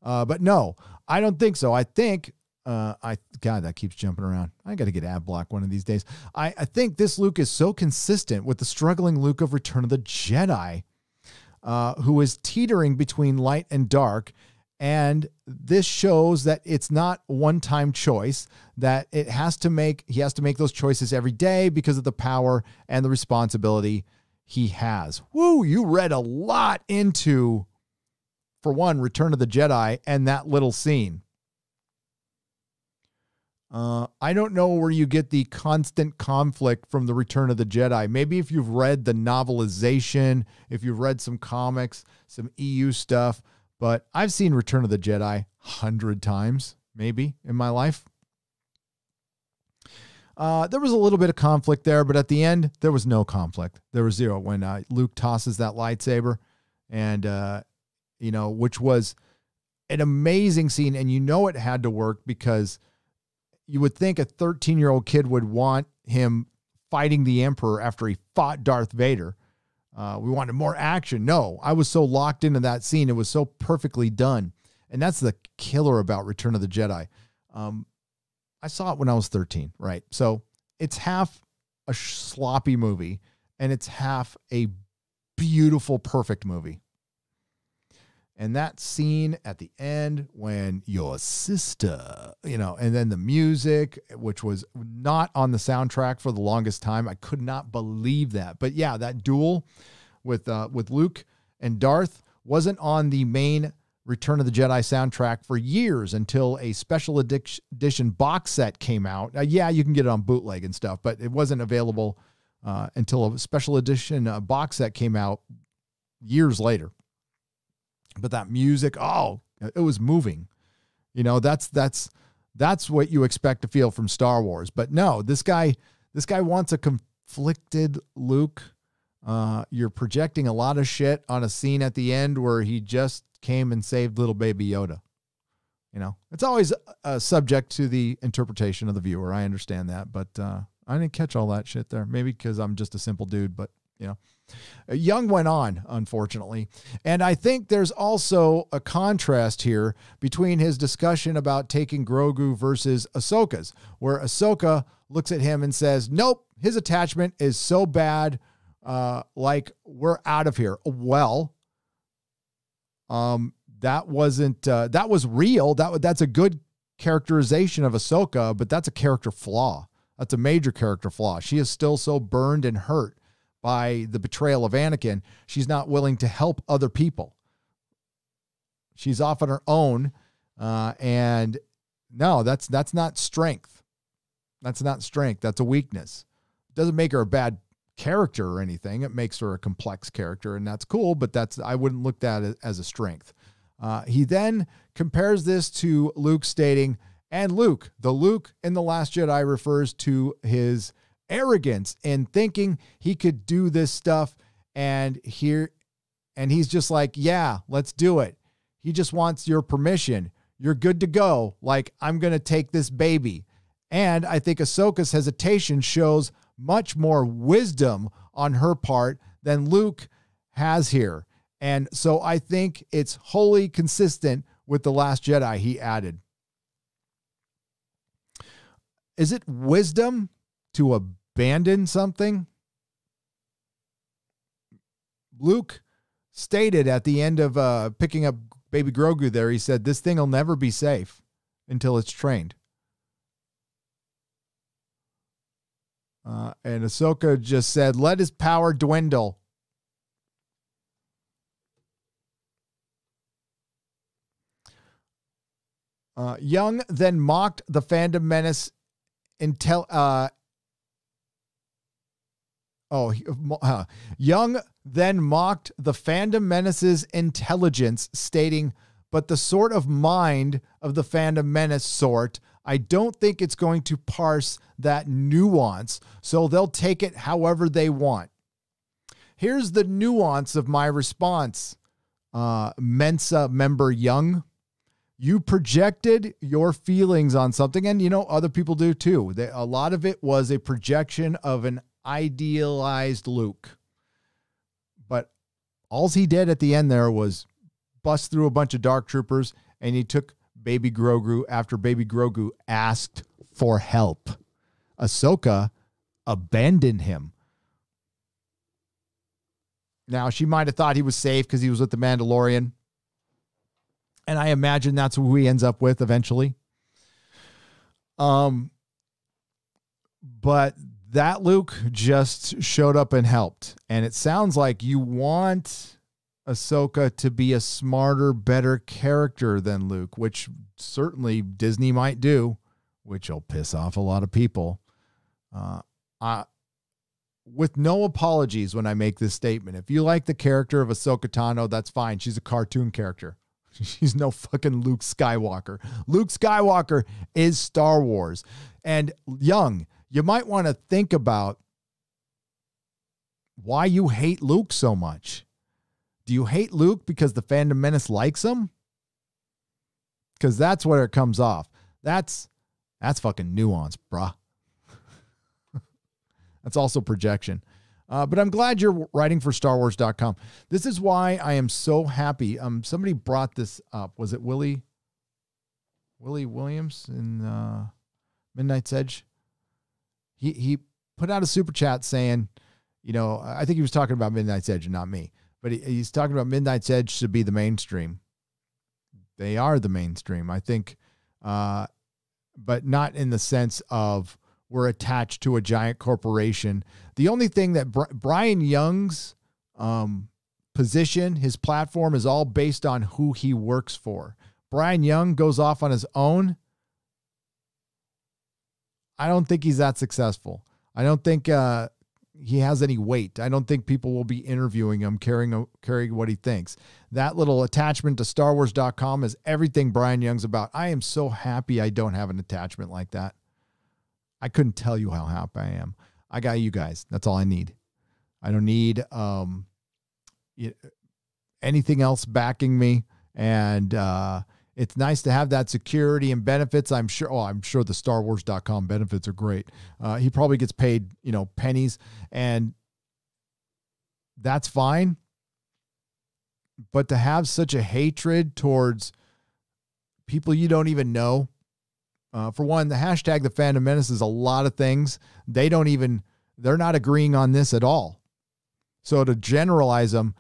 But no, I don't think so. I think, God, that keeps jumping around. I got to get ad block one of these days. I think this Luke is so consistent with the struggling Luke of Return of the Jedi, who is teetering between light and dark. And this shows that it's not a one-time choice, that he has to make those choices every day because of the power and the responsibility he has. Woo, you read a lot into, for one, Return of the Jedi and that little scene. I don't know where you get the constant conflict from the Return of the Jedi. Maybe if you've read the novelization, if you've read some comics, some EU stuff, but I've seen Return of the Jedi 100 times, maybe, in my life. There was a little bit of conflict there, but at the end, there was no conflict. There was zero when Luke tosses that lightsaber, and, which was an amazing scene. And it had to work, because you would think a 13-year-old kid would want him fighting the Emperor after he fought Darth Vader. We wanted more action. No, I was so locked into that scene. It was so perfectly done. And that's the killer about Return of the Jedi. I saw it when I was 13, right? So it's half a sloppy movie, and it's half a beautiful, perfect movie. And that scene at the end when your sister, and then the music, which was not on the soundtrack for the longest time. I could not believe that. But yeah, that duel with Luke and Darth wasn't on the main Return of the Jedi soundtrack for years, until a special edition box set came out. Yeah, you can get it on bootleg and stuff, but it wasn't available until a special edition box set came out years later. But that music, it was moving. That's what you expect to feel from Star Wars. But no, this guy wants a conflicted Luke. You're projecting a lot of shit on a scene at the end where he just came and saved little baby Yoda. You know, it's always subject to the interpretation of the viewer. I understand that, but I didn't catch all that shit there. Maybe because I'm just a simple dude, but you know. Young went on, unfortunately. And I think there's also a contrast here between his discussion about taking Grogu versus Ahsoka's, where Ahsoka looks at him and says, nope, his attachment is so bad, like we're out of here. Well, that was real. That's a good characterization of Ahsoka, but that's a character flaw. That's a major character flaw. She is still so burned and hurt by the betrayal of Anakin, she's not willing to help other people. She's off on her own, and no, that's not strength. That's not strength. That's a weakness. It doesn't make her a bad character or anything. It makes her a complex character, and that's cool, but I wouldn't look at it as a strength. He then compares this to Luke stating, and Luke, the Luke in The Last Jedi refers to his arrogance in thinking he could do this stuff, and he's just like, yeah, let's do it. He just wants your permission. You're good to go. Like, I'm going to take this baby. And I think Ahsoka's hesitation shows much more wisdom on her part than Luke has here. And so I think it's wholly consistent with The Last Jedi, he added. Is it wisdom to abandon something? Luke stated at the end of picking up baby Grogu there, he said, this thing will never be safe until it's trained. And Ahsoka just said, let his power dwindle. Young then mocked the Phantom Menace Young then mocked the Phantom Menace's intelligence, stating, but the sort of mind of the Phantom Menace sort, I don't think it's going to parse that nuance, so they'll take it however they want. Here's the nuance of my response, Mensa member Young. You projected your feelings on something, and, you know, other people do too. A lot of it was a projection of an idealized Luke. But all he did at the end there was bust through a bunch of dark troopers, and he took baby Grogu after baby Grogu asked for help. Ahsoka abandoned him. Now, she might have thought he was safe because he was with the Mandalorian. And I imagine that's who he ends up with eventually. But that Luke just showed up and helped. And it sounds like you want Ahsoka to be a smarter, better character than Luke, which certainly Disney might do, which will piss off a lot of people. With no apologies when I make this statement. If you like the character of Ahsoka Tano, that's fine. She's a cartoon character. She's no fucking Luke Skywalker. Luke Skywalker is Star Wars. And Young, you might want to think about why you hate Luke so much. Do you hate Luke because the Phantom Menace likes him? Because that's where it comes off. That's fucking nuance, bruh. That's also projection. But I'm glad you're writing for StarWars.com. This is why I am so happy. Somebody brought this up. Was it Willie Williams in Midnight's Edge? He put out a super chat saying, you know, I think he was talking about Midnight's Edge and not me, but he's talking about Midnight's Edge should be the mainstream. They are the mainstream, I think, but not in the sense of we're attached to a giant corporation. The only thing that Brian Young's position, his platform is all based on who he works for. Brian Young goes off on his own. I don't think he's that successful. I don't think he has any weight. I don't think people will be interviewing him, carrying what he thinks. That little attachment to StarWars.com is everything Brian Young's about. I am so happy I don't have an attachment like that. I couldn't tell you how happy I am. I got you guys. That's all I need. I don't need anything else backing me. And it's nice to have that security and benefits. I'm sure the StarWars.com benefits are great. He probably gets paid, pennies, and that's fine. But to have such a hatred towards people you don't even know, for one, the hashtag The Fandom Menace is a lot of things. They're not agreeing on this at all. So to generalize them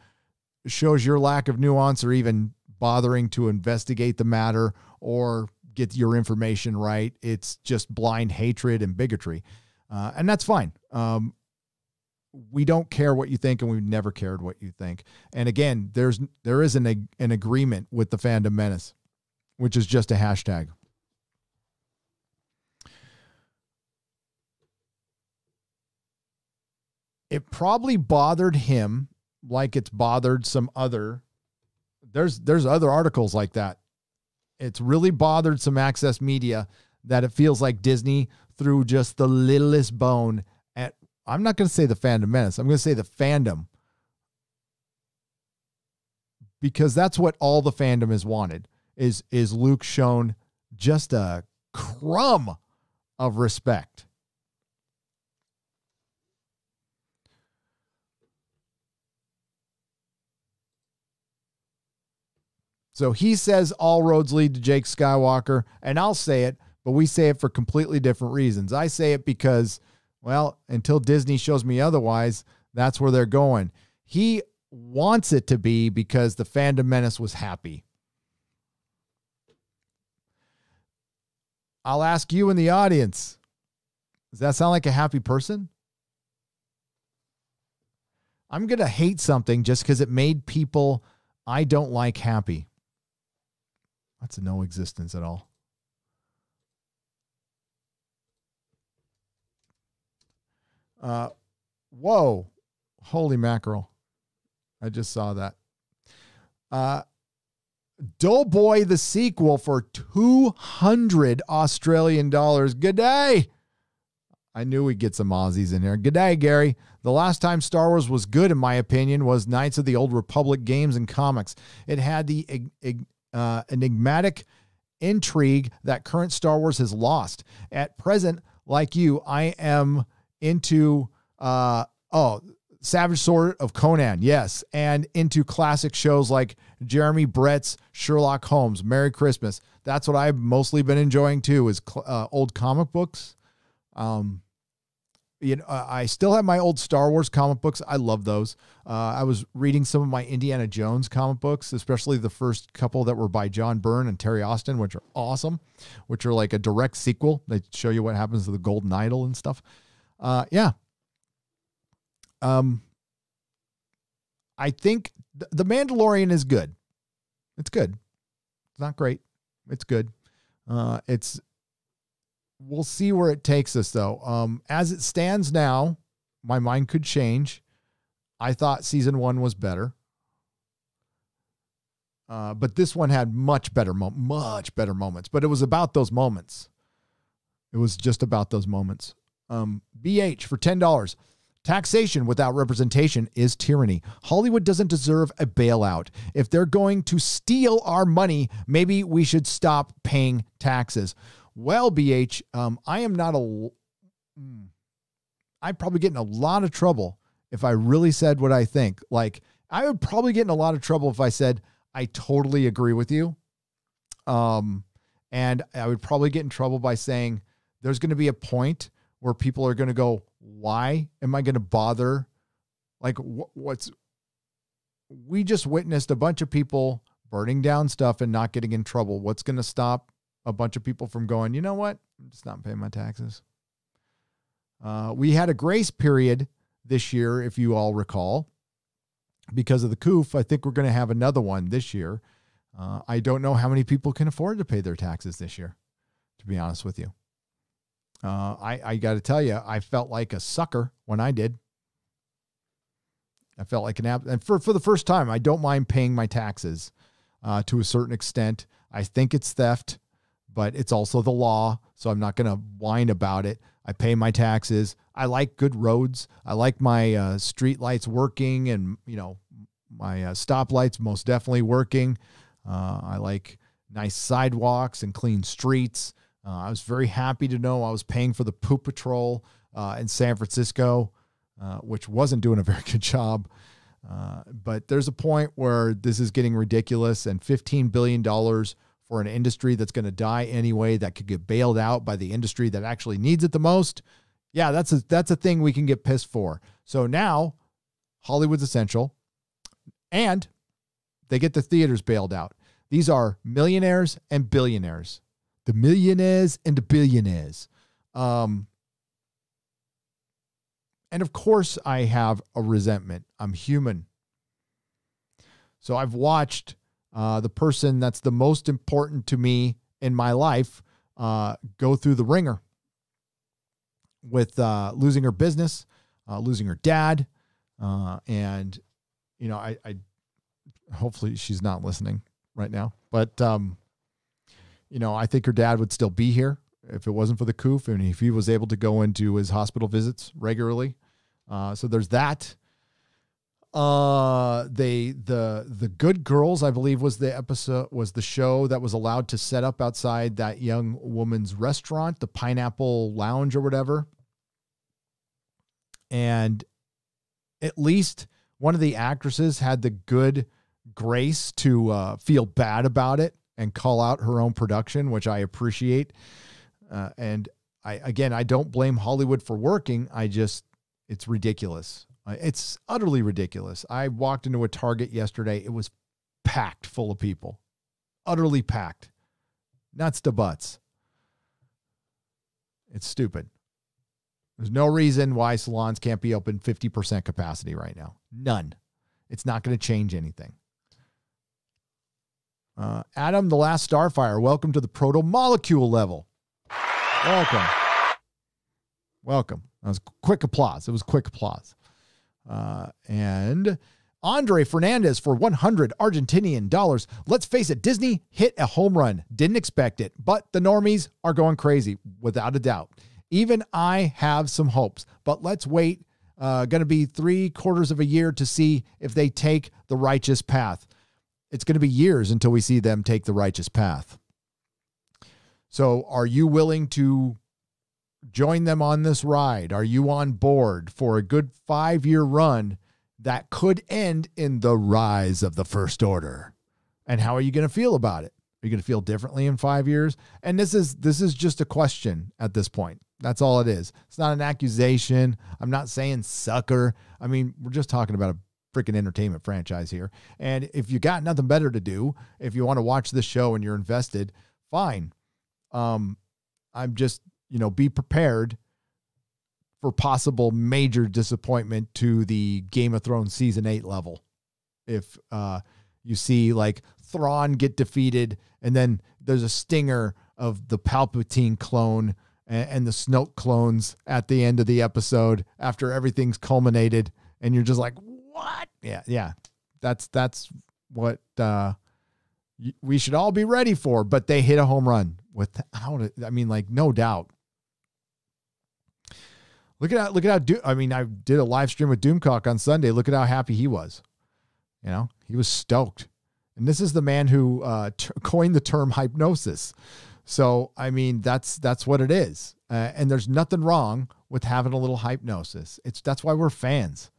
shows your lack of nuance or even bothering to investigate the matter or get your information right. It's just blind hatred and bigotry. And that's fine. We don't care what you think, and we've never cared what you think. And again, there is an agreement with the Fandom Menace, which is just a hashtag. It probably bothered him like it's bothered some other. There's other articles like that. It's really bothered some Access Media that it feels like Disney threw just the littlest bone at, I'm not going to say the Fandom Menace. I'm going to say the fandom, because that's what all the fandom has wanted is Luke shown just a crumb of respect. So he says all roads lead to Jake Skywalker, and I'll say it, but we say it for completely different reasons. I say it because, well, until Disney shows me otherwise, that's where they're going. He wants it to be because the Fandom Menace was happy. I'll ask you in the audience, does that sound like a happy person? I'm going to hate something just because it made people I don't like happy. That's no existence at all. Whoa. Holy mackerel. I just saw that. Doughboy the sequel for 200 Australian dollars. Good day. I knew we'd get some Aussies in here. Good day, Gary. The last time Star Wars was good, in my opinion, was Knights of the Old Republic games and comics. It had the enigmatic intrigue that current Star Wars has lost. At present, like you, I am into Savage Sword of Conan, yes, and into classic shows like Jeremy Brett's Sherlock Holmes. Merry Christmas. That's what I've mostly been enjoying too, is old comic books. I still have my old Star Wars comic books. I love those. I was reading some of my Indiana Jones comic books, especially the first couple that were by John Byrne and Terry Austin, which are awesome, which are like a direct sequel. They show you what happens to the Golden Idol and stuff. Yeah. I think The Mandalorian is good. It's good. It's not great. It's good. We'll see where it takes us, though. As it stands now, my mind could change. I thought season 1 was better. But this one had much better moments. But it was about those moments. It was just about those moments. BH for $10. Taxation without representation is tyranny. Hollywood doesn't deserve a bailout. If they're going to steal our money, maybe we should stop paying taxes. Well, BH, I'd probably get in a lot of trouble if I really said what I think. Like, I would probably get in a lot of trouble if I said, I totally agree with you. And I would probably get in trouble by saying there's going to be a point where people are going to go, why am I going to bother? Like, we just witnessed a bunch of people burning down stuff and not getting in trouble. What's going to stop a bunch of people from going, you know what? I'm just not paying my taxes. We had a grace period this year, if you all recall, because of the COOF. I think we're going to have another one this year. I don't know how many people can afford to pay their taxes this year, to be honest with you. I got to tell you, I felt like a sucker when I did. I felt like and for the first time, I don't mind paying my taxes to a certain extent. I think it's theft, but it's also the law, so I'm not going to whine about it. I pay my taxes. I like good roads. I like my street lights working, and my stoplights most definitely working. I like nice sidewalks and clean streets. I was very happy to know I was paying for the poop patrol in San Francisco, which wasn't doing a very good job. But there's a point where this is getting ridiculous, and $15 billion for an industry that's going to die anyway, that could get bailed out by the industry that actually needs it the most. Yeah, that's a thing we can get pissed for. So now Hollywood's essential, and they get the theaters bailed out. These are millionaires and billionaires. The millionaires and the billionaires. And of course I have a resentment. I'm human. So I've watched the person that's the most important to me in my life go through the ringer with losing her business, losing her dad. And, I hopefully she's not listening right now, but, I think her dad would still be here if it wasn't for the coof, and if he was able to go into his hospital visits regularly. So there's that. The Good Girls, I believe, was the show that was allowed to set up outside that young woman's restaurant, the Pineapple Lounge or whatever. And at least one of the actresses had the good grace to feel bad about it and call out her own production, which I appreciate. And I don't blame Hollywood for working. It's ridiculous. It's utterly ridiculous. I walked into a Target yesterday. It was packed full of people, utterly packed, nuts to butts. It's stupid. There's no reason why salons can't be open 50% capacity right now. None. It's not going to change anything. Adam, the last Starfire, welcome to the proto-molecule level. Welcome. That was quick applause. It was quick applause. And Andre Fernandez for 100 Argentinian dollars. Let's face it, Disney hit a home run. Didn't expect it, but the normies are going crazy, without a doubt. Even I have some hopes, but let's wait. Going to be 3/4 of a year to see if they take the righteous path. It's going to be years until we see them take the righteous path. So are you willing to join them on this ride? Are you on board for a good 5-year run that could end in the rise of the First Order? And how are you going to feel about it? Are you going to feel differently in 5 years? And this is just a question at this point. That's all it is. It's not an accusation. I'm not saying sucker. I mean, we're just talking about a freaking entertainment franchise here. And if you got nothing better to do, if you want to watch this show and you're invested, fine. I'm just, be prepared for possible major disappointment to the Game of Thrones season 8 level. If you see like Thrawn get defeated, and then there's a stinger of the Palpatine clone and the Snoke clones at the end of the episode after everything's culminated, and you're just like, what? Yeah. That's what we should all be ready for. But they hit a home run without it. I mean, like, no doubt. Look at how I did a live stream with Doomcock on Sunday. Look at how happy he was. He was stoked. And this is the man who coined the term hypnosis. So, I mean, that's what it is. And there's nothing wrong with having a little hypnosis. That's why we're fans.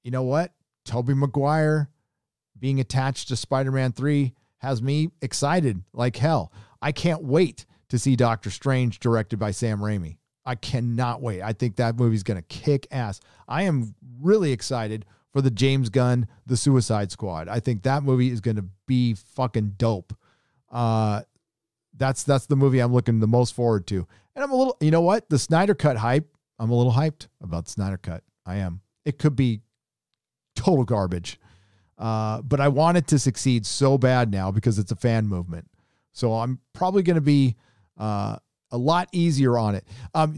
You know what? Tobey Maguire being attached to Spider-Man 3 has me excited like hell. I can't wait to see Doctor Strange directed by Sam Raimi. I cannot wait. I think that movie's going to kick ass. I am really excited for the James Gunn, The Suicide Squad. I think that movie is going to be fucking dope. That's the movie I'm looking the most forward to. And I'm a little, you know what? The Snyder Cut hype. I'm a little hyped about the Snyder Cut. I am. It could be total garbage. But I want it to succeed so bad now because it's a fan movement. So I'm probably going to be a lot easier on it.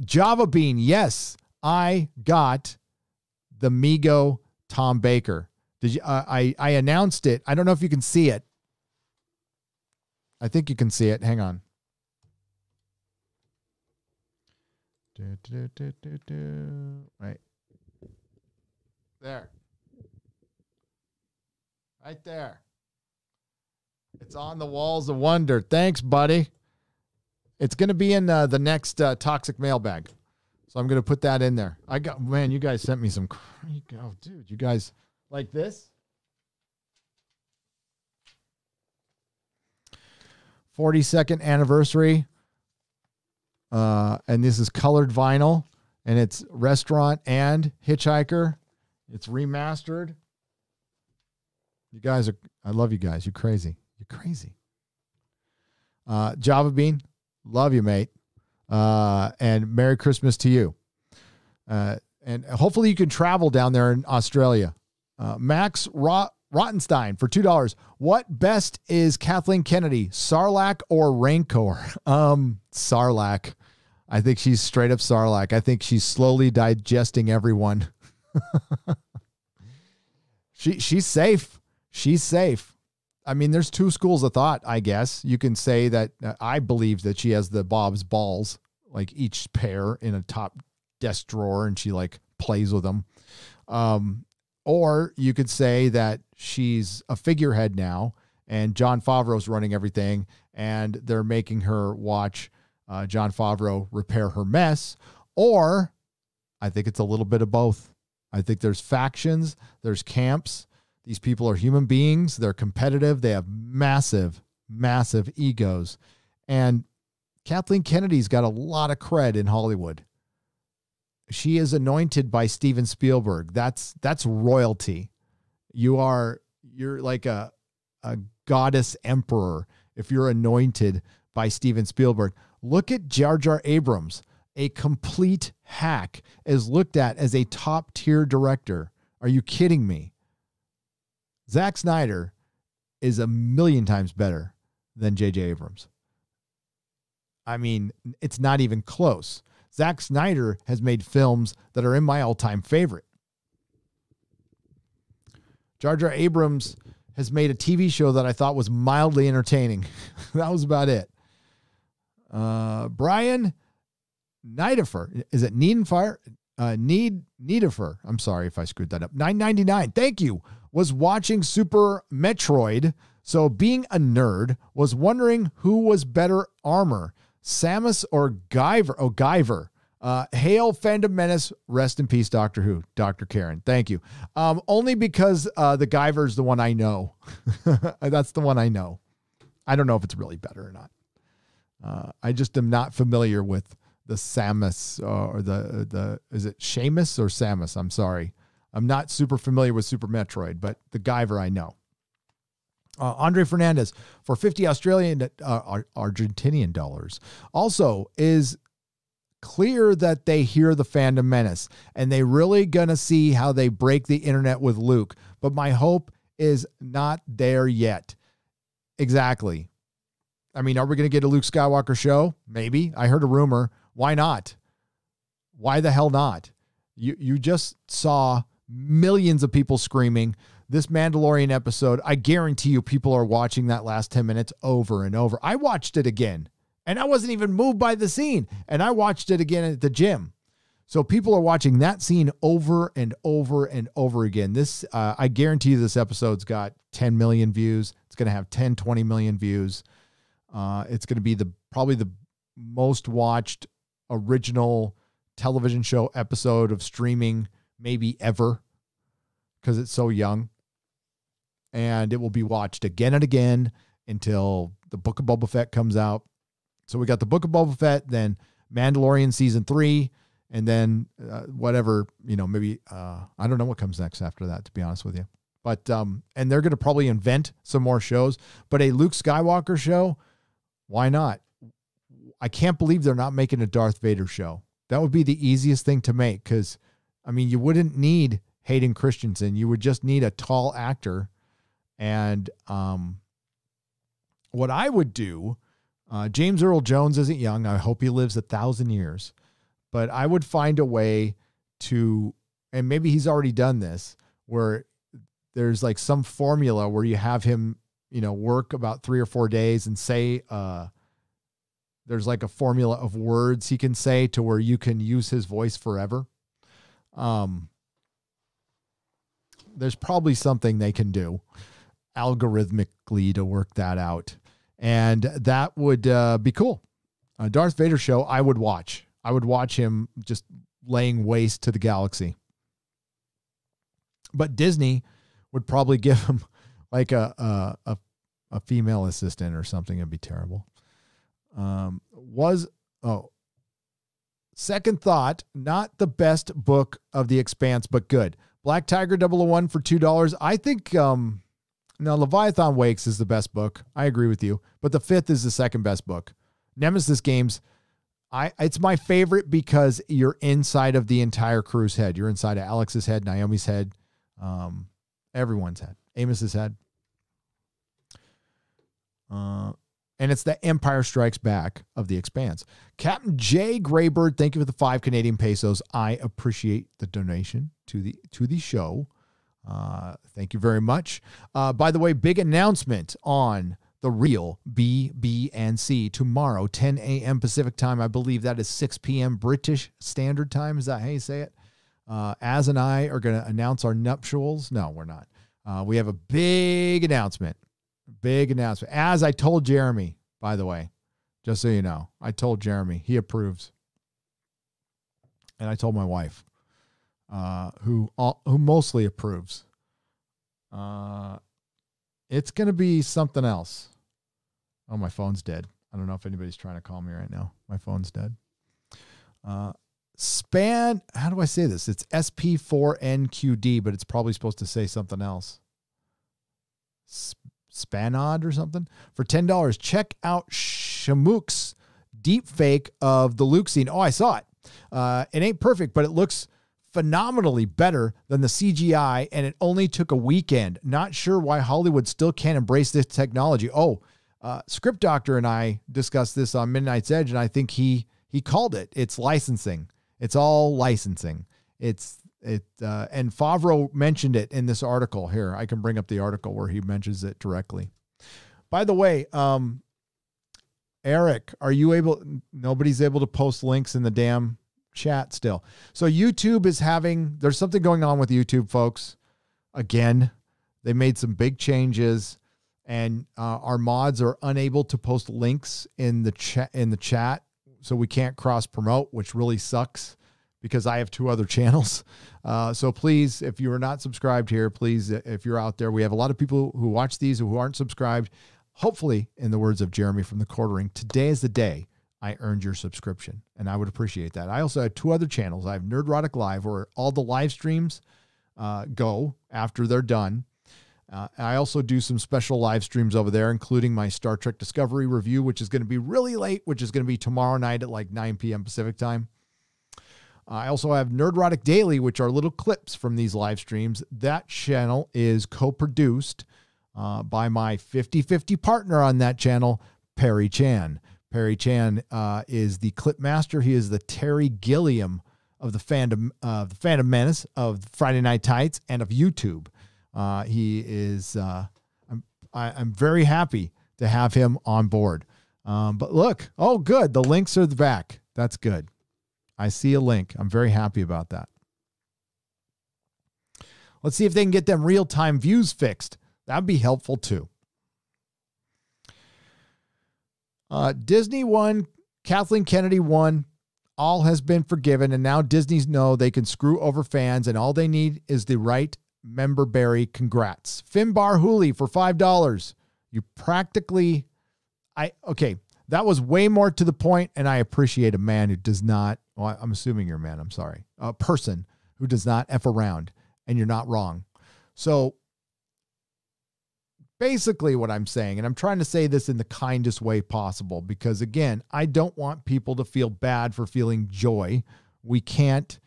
Java Bean. Yes, I got the Mego Tom Baker. Did you? I announced it. I don't know if you can see it. I think you can see it. Hang on. Right. There. Right there. It's on the walls of wonder. Thanks, buddy. It's going to be in the next toxic mailbag. So I'm going to put that in there. Man, you guys sent me some. Oh, dude, you guys like this? 42nd anniversary. And this is colored vinyl, and it's Restaurant and Hitchhiker. It's remastered. You guys I love you guys. You're crazy. You're crazy. Java Bean, love you, mate. And Merry Christmas to you. And hopefully you can travel down there in Australia. Max Rottenstein for $2. What best is Kathleen Kennedy, Sarlacc or Rancor? Sarlacc. I think she's straight up Sarlacc. I think she's slowly digesting everyone. She's safe. She's safe. I mean, there's two schools of thought, I guess. You can say that I believe that she has the Bob's balls, like each pair in a top desk drawer, and she like plays with them. Or you could say that she's a figurehead now, and Jon Favreau's running everything, and they're making her watch Jon Favreau repair her mess. Or I think it's a little bit of both. I think there's factions, there's camps. These people are human beings. They're competitive. They have massive, massive egos. And Kathleen Kennedy's got a lot of cred in Hollywood. She is anointed by Steven Spielberg. That's royalty. You're like a goddess emperor if you're anointed by Steven Spielberg. Look at Jar Jar Abrams, a complete hack, is looked at as a top tier director. Are you kidding me? Zack Snyder is a million times better than J.J. Abrams. I mean, it's not even close. Zack Snyder has made films that are in my all-time favorite. Jar Jar Abrams has made a TV show that I thought was mildly entertaining. That was about it. Brian Niedifer. Is it Niedenfire? Niedifer. I'm sorry if I screwed that up. $9.99. Thank you. Was watching Super Metroid, so being a nerd, was wondering who was better armor, Samus or Guyver. Oh, Guyver. Hail Fandom Menace. Rest in peace, Doctor Who. Dr. Karen. Thank you. Only because the Guyver is the one I know. That's the one I know. I don't know if it's really better or not. I just am not familiar with the Samus or the is it Seamus or Samus? I'm sorry. I'm not super familiar with Super Metroid, but the Guyver I know. Andre Fernandez for 50 Argentinian dollars. Also, is clear that they hear the Fandom Menace and they really gonna see how they break the internet with Luke. But my hope is not there yet. Exactly. I mean, are we going to get a Luke Skywalker show? Maybe. I heard a rumor. Why not? Why the hell not? You just saw millions of people screaming. This Mandalorian episode, I guarantee you people are watching that last 10 minutes over and over. I watched it again, and I wasn't even moved by the scene, and I watched it again at the gym. So people are watching that scene over and over and over again. This, I guarantee you this episode's got 10 million views. It's going to have 10, 20 million views. It's going to be probably the most watched original television show episode of streaming maybe ever, because it's so young. And it will be watched again and again until the Book of Boba Fett comes out. So we got the Book of Boba Fett, then Mandalorian season 3, and then whatever, maybe I don't know what comes next after that, to be honest with you. But and they're going to probably invent some more shows, but a Luke Skywalker show, why not? I can't believe they're not making a Darth Vader show. That would be the easiest thing to make, because, I mean, you wouldn't need Hayden Christensen. You would just need a tall actor. And what I would do, James Earl Jones isn't young. I hope he lives 1,000 years. But I would find a way to, and maybe he's already done this, where there's like some formula where you have him, work about 3 or 4 days and say, there's like a formula of words he can say to where you can use his voice forever. There's probably something they can do algorithmically to work that out. And that would be cool. Darth Vader show, I would watch. I would watch him just laying waste to the galaxy. But Disney would probably give him like a female assistant or something. It'd be terrible. Second thought, not the best book of The Expanse, but good. Black Tiger 001 for $2. I think, no, Leviathan Wakes is the best book. I agree with you. But the fifth is the second best book. Nemesis Games, it's my favorite because you're inside of the entire crew's head. You're inside of Alex's head, Naomi's head, everyone's head, Amos's head. And it's the Empire Strikes Back of The Expanse. Captain J. Graybird, thank you for the 5 Canadian pesos. I appreciate the donation to the show. Thank you very much. By the way, big announcement on The Real BB&C tomorrow, 10 a.m. Pacific time. I believe that is 6 p.m. British Standard Time. Is that how you say it? Az and I are going to announce our nuptials. No, we're not. We have a big announcement. Big announcement. As I told Jeremy, by the way, just so you know, I told Jeremy, he approves. And I told my wife, who mostly approves. It's going to be something else. Oh, my phone's dead. I don't know if anybody's trying to call me right now. My phone's dead. How do I say this? It's SP4NQD, but it's probably supposed to say something else. Spanod or something for $10. Check out Shamook's deep fake of the Luke scene. Oh, I saw it. It ain't perfect, but it looks phenomenally better than the CGI, and it only took a weekend. Not sure why Hollywood still can't embrace this technology. Script Doctor and I discussed this on Midnight's Edge, and I think he called it. It's licensing. It's all licensing. And Favreau mentioned it in this article here. I can bring up the article where he mentions it directly. By the way, Eric, nobody's able to post links in the damn chat still. So YouTube is there's something going on with YouTube, folks. Again, they made some big changes, and our mods are unable to post links in the chat. So we can't cross promote, which really sucks, because I have 2 other channels. So please, if you are not subscribed here, please, if you're out there, we have a lot of people who watch these who aren't subscribed. Hopefully, in the words of Jeremy from the Quartering, today is the day I earned your subscription, and I would appreciate that. I also have 2 other channels. I have Nerdrotic Live, where all the live streams go after they're done. I also do some special live streams over there, including my Star Trek Discovery review, which is going to be really late, which is going to be tomorrow night at like 9 p.m. Pacific time. I also have Nerdrotic Daily, which are little clips from these live streams. That channel is co-produced by my 50-50 partner on that channel, Perry Chan. Perry Chan is the clip master. He is the Terry Gilliam of the Phantom Menace, of Friday Night Tights, and of YouTube. He is. I'm very happy to have him on board. But look, oh, good. The links are back. That's good. I see a link. I'm very happy about that. Let's see if they can get them real-time views fixed. That'd be helpful too. Disney won. Kathleen Kennedy won. All has been forgiven. And now Disney's know they can screw over fans, and all they need is the right member berry. Congrats. Finbar Hooley for $5. You practically, okay. That was way more to the point, and I appreciate a man who does not, well, I'm assuming you're a man, I'm sorry, a person who does not F around, and you're not wrong. So basically what I'm saying, and I'm trying to say this in the kindest way possible, because again, I don't want people to feel bad for feeling joy. I can't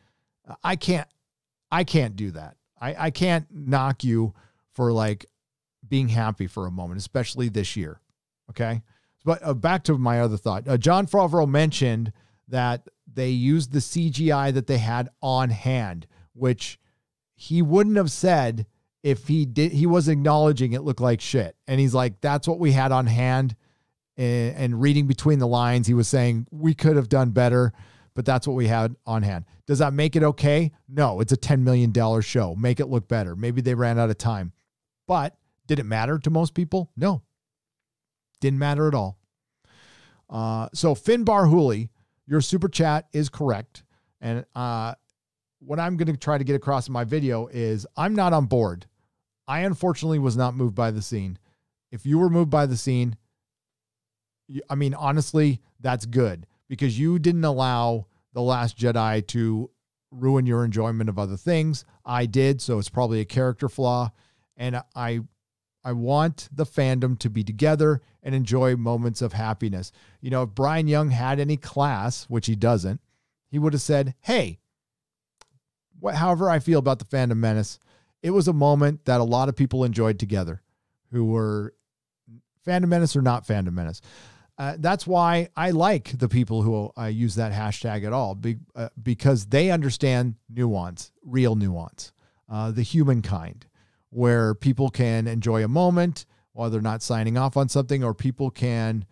do that. I can't knock you for like being happy for a moment, especially this year. Okay. But back to my other thought. John Favreau mentioned that they used the CGI that they had on hand, which he wouldn't have said if he was acknowledging it looked like shit. And he's like, that's what we had on hand. And reading between the lines, he was saying we could have done better, but that's what we had on hand. Does that make it okay? No, it's a $10 million show. Make it look better. Maybe they ran out of time. But did it matter to most people? No. Didn't matter at all. So Finbar Hooley, your super chat is correct. And what I'm going to try to get across in my video is I'm not on board. I unfortunately was not moved by the scene. If you were moved by the scene, I mean, honestly, that's good because you didn't allow The Last Jedi to ruin your enjoyment of other things. I did, so it's probably a character flaw. And I want the fandom to be together and enjoy moments of happiness. You know, if Brian Young had any class, which he doesn't, he would have said, hey, however I feel about the Phantom Menace, it was a moment that a lot of people enjoyed together who were Phantom Menace or not Phantom Menace. That's why I like the people who use that hashtag at all, because they understand nuance, real nuance, the humankind, where people can enjoy a moment while they're not signing off on something, or people can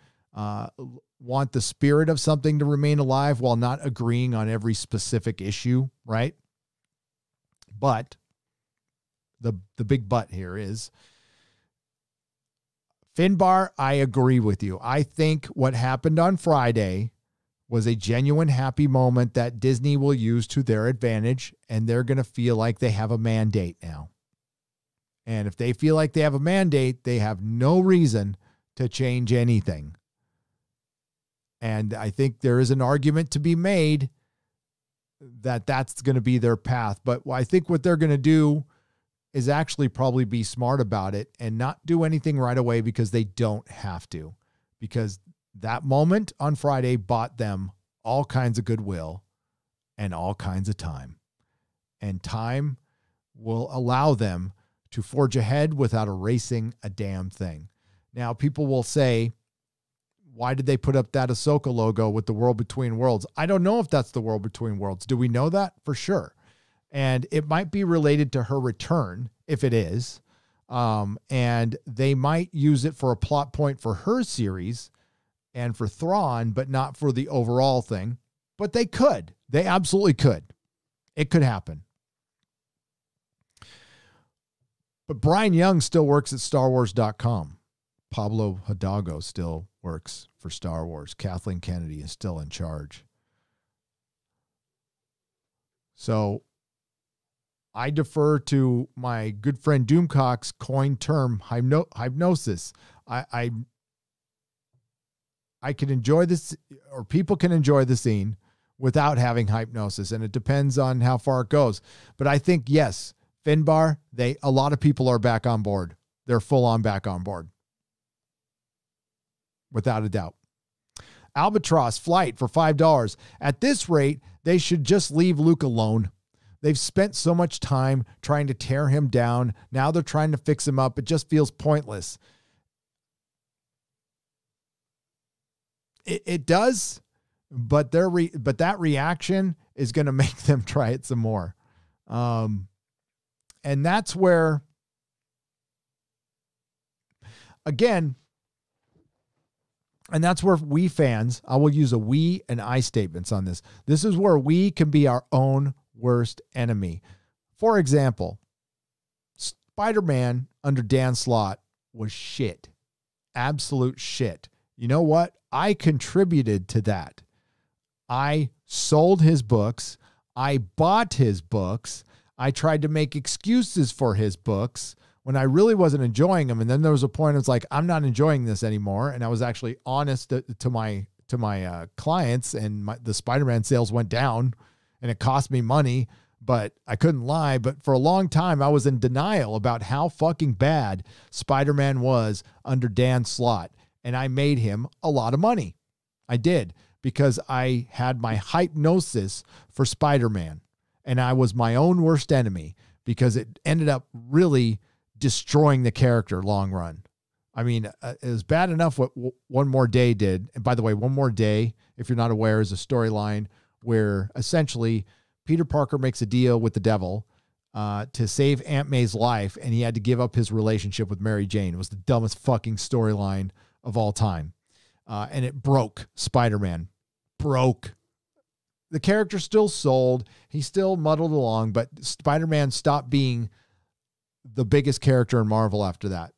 want the spirit of something to remain alive while not agreeing on every specific issue, right? But the big but here is, Finbar, I agree with you. I think what happened on Friday was a genuine happy moment that Disney will use to their advantage, and they're going to feel like they have a mandate now. And if they feel like they have a mandate, they have no reason to change anything. And I think there is an argument to be made that that's going to be their path. But I think what they're going to do is actually probably be smart about it and not do anything right away because they don't have to. Because that moment on Friday bought them all kinds of goodwill and all kinds of time. And time will allow them to forge ahead without erasing a damn thing. Now, people will say, why did they put up that Ahsoka logo with the World Between Worlds? I don't know if that's the World Between Worlds. Do we know that? For sure. And it might be related to her return, if it is. And they might use it for a plot point for her series and for Thrawn, but not for the overall thing. But they could. They absolutely could. It could happen. But Brian Young still works at StarWars.com. Pablo Hidalgo still works for Star Wars. Kathleen Kennedy is still in charge. So I defer to my good friend Doomcock's coined term, hypnosis. I can enjoy this, or people can enjoy the scene without having hypnosis, and it depends on how far it goes. But I think, yes, Finbar, a lot of people are back on board. They're full on back on board. Without a doubt. Albatross Flight for $5. At this rate, they should just leave Luke alone. They've spent so much time trying to tear him down. Now they're trying to fix him up. It just feels pointless. It does, but that reaction is going to make them try it some more. And that's where, again, and that's where we fans, I will use a we and I statements on this. This is where we can be our own worst enemy. For example, Spider-Man under Dan Slott was shit. Absolute shit. You know what? I contributed to that. I sold his books. I bought his books. I tried to make excuses for his books when I really wasn't enjoying them. And then there was a point, it's like, I'm not enjoying this anymore. And I was actually honest to my clients, and the Spider-Man sales went down and it cost me money, but I couldn't lie. But for a long time, I was in denial about how fucking bad Spider-Man was under Dan Slott. And I made him a lot of money. I did, because I had my hypnosis for Spider-Man, and I was my own worst enemy because it ended up really destroying the character long run. I mean, it was bad enough what One More Day did. And by the way, One More Day, if you're not aware, is a storyline where essentially Peter Parker makes a deal with the devil to save Aunt May's life, and he had to give up his relationship with Mary Jane. It was the dumbest fucking storyline of all time. And it broke Spider-Man. Broke. The character still sold. He still muddled along, but Spider-Man stopped being the biggest character in Marvel after that.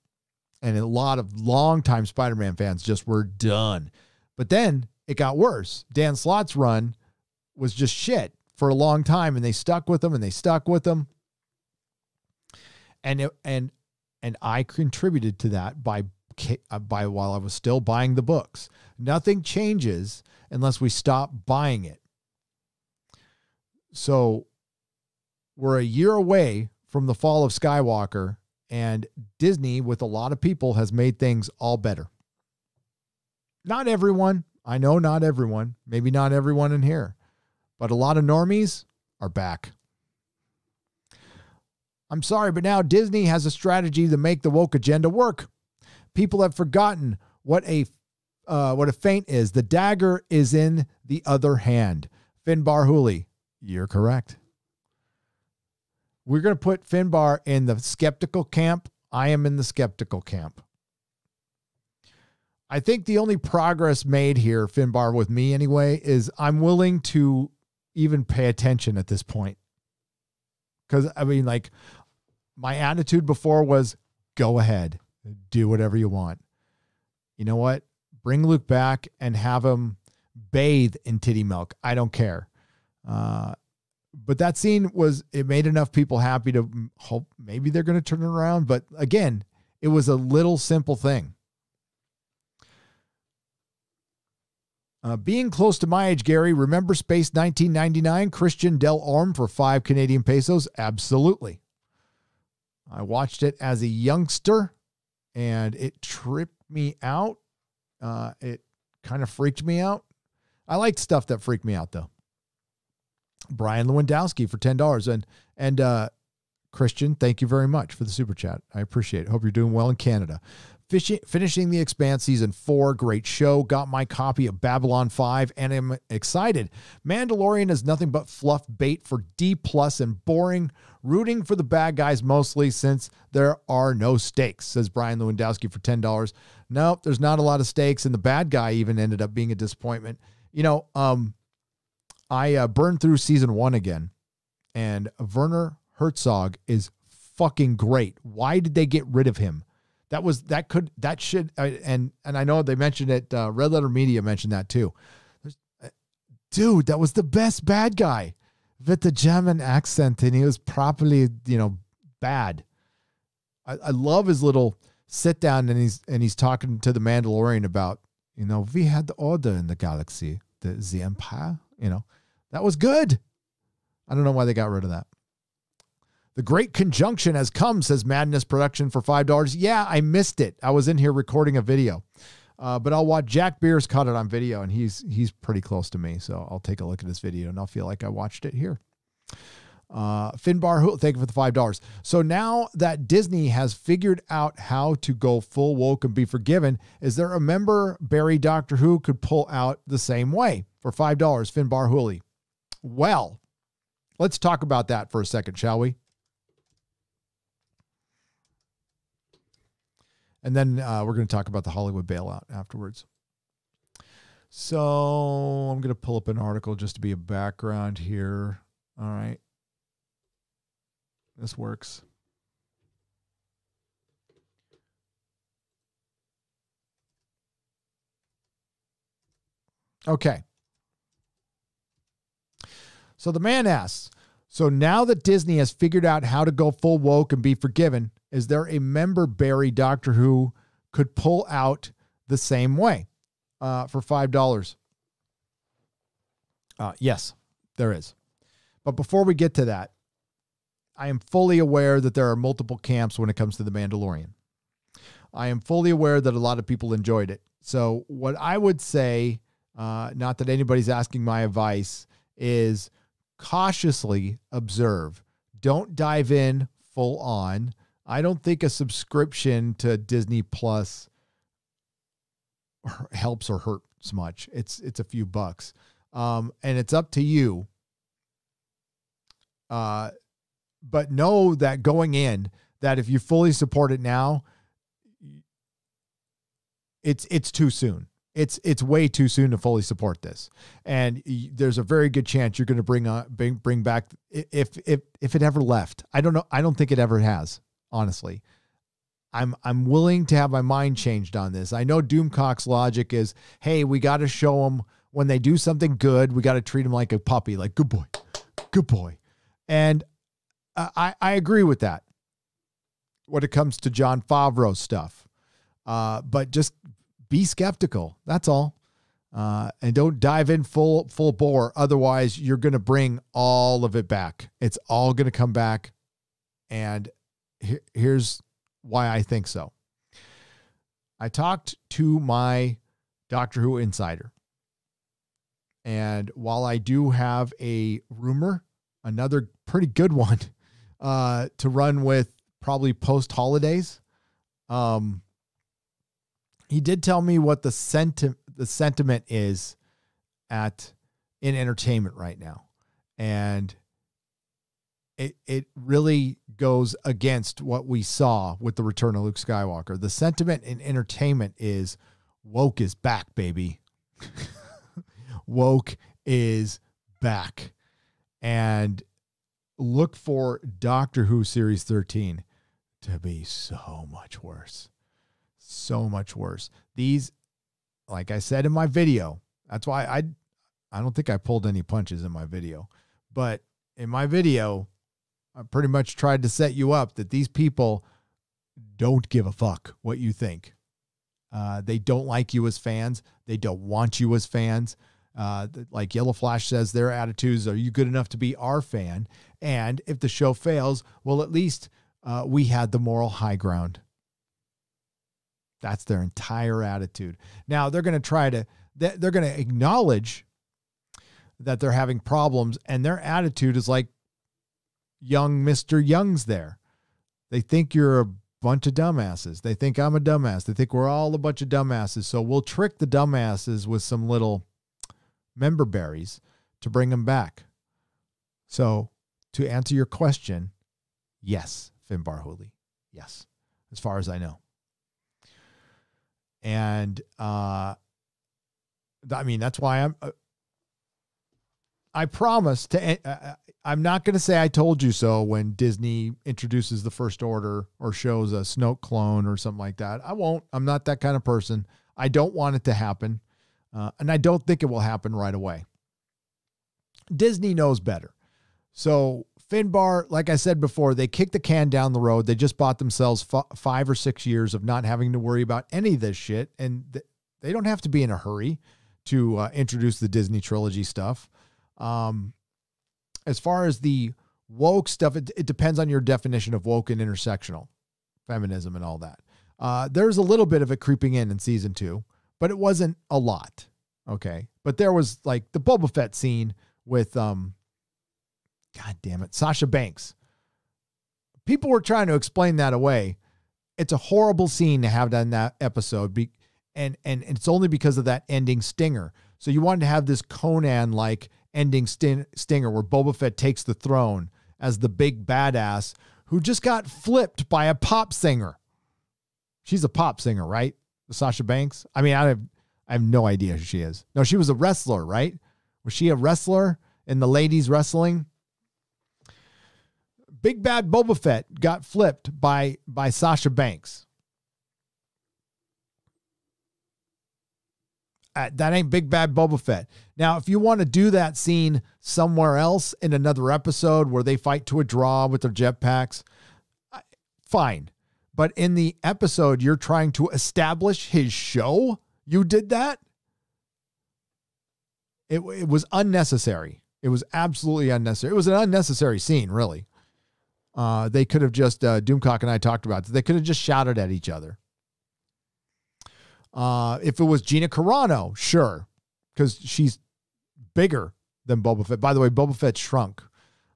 And a lot of longtime Spider-Man fans just were done. But then it got worse. Dan Slott's run was just shit for a long time, and they stuck with him, and they stuck with him. And I contributed to that by while I was still buying the books. Nothing changes unless we stop buying it. So we're a year away from the fall of Skywalker, and Disney, with a lot of people, has made things all better. Not everyone. I know not everyone. Maybe not everyone in here. But a lot of normies are back. I'm sorry, but now Disney has a strategy to make the woke agenda work. People have forgotten what a feint is. The dagger is in the other hand. Finbar Hooley, you're correct. We're going to put Finbar in the skeptical camp. I am in the skeptical camp. I think the only progress made here, Finbar, with me anyway, is I'm willing to even pay attention at this point. Because, I mean, like, my attitude before was, go ahead, do whatever you want. You know what? Bring Luke back and have him bathe in titty milk. I don't care. But that scene it made enough people happy to hope maybe they're going to turn it around. But again, it was a little simple thing. Being close to my age, Gary, remember Space 1999, Christian Del Orme for 5 Canadian pesos? Absolutely. I watched it as a youngster, and it tripped me out. It kind of freaked me out. I liked stuff that freaked me out, though. Brian Lewandowski for $10. And Christian, thank you very much for the super chat. I appreciate it. Hope you're doing well in Canada. Finishing The Expanse Season 4, great show. Got my copy of Babylon 5, and I'm excited. Mandalorian is nothing but fluff bait for D+ and boring. Rooting for the bad guys mostly since there are no stakes, says Brian Lewandowski for $10. Nope, there's not a lot of stakes, and the bad guy even ended up being a disappointment. You know, I burned through Season 1 again, and Werner Herzog is fucking great. Why did they get rid of him? That should, and I know they mentioned it. Red Letter Media mentioned that too. Dude, that was the best bad guy with the German accent, and he was properly, bad. I love his little sit down, and he's talking to the Mandalorian about, we had the order in the galaxy, the Empire. That was good. I don't know why they got rid of that. The Great Conjunction has come, says Madness Production for $5. Yeah, I missed it. I was in here recording a video. But I'll watch. Jack Beers caught it on video, and he's pretty close to me, so I'll take a look at this video, and I'll feel like I watched it here. Finbar, thank you for the $5. So now that Disney has figured out how to go full woke and be forgiven, is there a member Barry Doctor Who could pull out the same way? For $5, Finbar Hooley. Well, let's talk about that for a second, shall we? And then we're going to talk about the Hollywood bailout afterwards. So I'm going to pull up an article just to be a background here. All right. This works. Okay. So the man asks, so now that Disney has figured out how to go full woke and be forgiven, is there a member Barry Doctor Who could pull out the same way for $5? Yes, there is. But before we get to that, I am fully aware that there are multiple camps when it comes to The Mandalorian. I am fully aware that a lot of people enjoyed it. So what I would say, not that anybody's asking my advice, is cautiously observe. Don't dive in full on. I don't think a subscription to Disney Plus helps or hurts much. It's a few bucks. And it's up to you but know that going in, that if you fully support it now, it's too soon. It's way too soon to fully support this. And there's a very good chance you're going to bring back, if it ever left. I don't know. I don't think it ever has, honestly. I'm willing to have my mind changed on this. I know Doomcock's logic is, hey, we got to show them when they do something good, we got to treat them like a puppy, like good boy, good boy. And I agree with that when it comes to Jon Favreau stuff. But just be skeptical. That's all. And don't dive in full bore. Otherwise, you're going to bring all of it back. It's all going to come back. And here's why I think so. I talked to my Doctor Who insider. And while I do have a rumor, another pretty good one, to run with probably post holidays, he did tell me what the sentiment is in entertainment right now. And it really goes against what we saw with the return of Luke Skywalker. The sentiment in entertainment is woke is back, baby. Woke is back. And look for Doctor Who Series 13 to be so much worse. So much worse. These, like I said in my video, that's why I don't think I pulled any punches in my video. But in my video, I pretty much tried to set you up that these people don't give a fuck what you think. They don't like you as fans. They don't want you as fans. Like Yellow Flash says, their attitudes, are you good enough to be our fan? And if the show fails, well, at least we had the moral high ground. That's their entire attitude. Now they're going to they're going to acknowledge that they're having problems, and their attitude is like young Mr. Young's there. They think you're a bunch of dumbasses. They think I'm a dumbass. They think we're all a bunch of dumbasses. So we'll trick the dumbasses with some little member berries to bring them back. So to answer your question, yes, Finbar Hooley. Yes, as far as I know. And I mean, that's why I promise to, I'm not going to say I told you so when Disney introduces the First Order or shows a Snoke clone or something like that. I won't. I'm not that kind of person. I don't want it to happen. And I don't think it will happen right away. Disney knows better. So Finbar, like I said before, they kicked the can down the road. They just bought themselves 5 or 6 years of not having to worry about any of this shit. And they don't have to be in a hurry to introduce the Disney trilogy stuff. As far as the woke stuff, it depends on your definition of woke and intersectional feminism and all that. There's a little bit of it creeping in season 2, but it wasn't a lot. Okay. But there was like the Boba Fett scene with, God damn it, Sasha Banks. People were trying to explain that away. It's a horrible scene to have done that episode. And it's only because of that ending stinger. So you wanted to have this Conan-like ending stinger where Boba Fett takes the throne as the big badass who just got flipped by a pop singer. She's a pop singer, right? Sasha Banks. I mean, I have no idea who she is. No, she was a wrestler, right? Was she a wrestler in the ladies wrestling? Big bad Boba Fett got flipped by Sasha Banks. That ain't big bad Boba Fett. Now, if you want to do that scene somewhere else in another episode where they fight to a draw with their jetpacks, fine. But in the episode, you're trying to establish his show. You did that. It was unnecessary. It was absolutely unnecessary. It was an unnecessary scene, really. They could have just, Doomcock and I talked about it. They could have just shouted at each other. If it was Gina Carano, sure, because she's bigger than Boba Fett. By the way, Boba Fett shrunk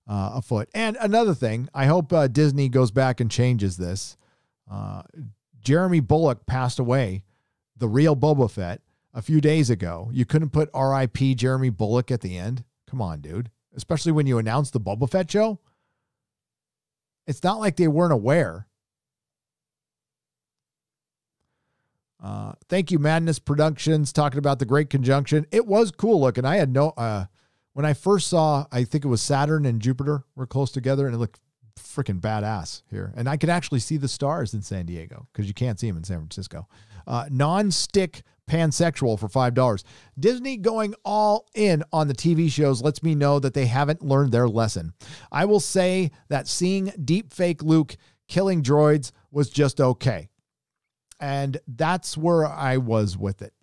a foot. And another thing, I hope Disney goes back and changes this. Jeremy Bulloch passed away, the real Boba Fett, a few days ago. You couldn't put R.I.P. Jeremy Bulloch at the end? Come on, dude. Especially when you announced the Boba Fett show. It's not like they weren't aware. Thank you, Madness Productions, talking about the Great Conjunction. It was cool looking. I had no, when I first saw, I think it was Saturn and Jupiter were close together, and it looked freaking badass here. And I could actually see the stars in San Diego because you can't see them in San Francisco. Non-stick pansexual for $5. Disney going all in on the TV shows lets me know that they haven't learned their lesson. I will say that seeing deep fake Luke killing droids was just okay. And that's where I was with it.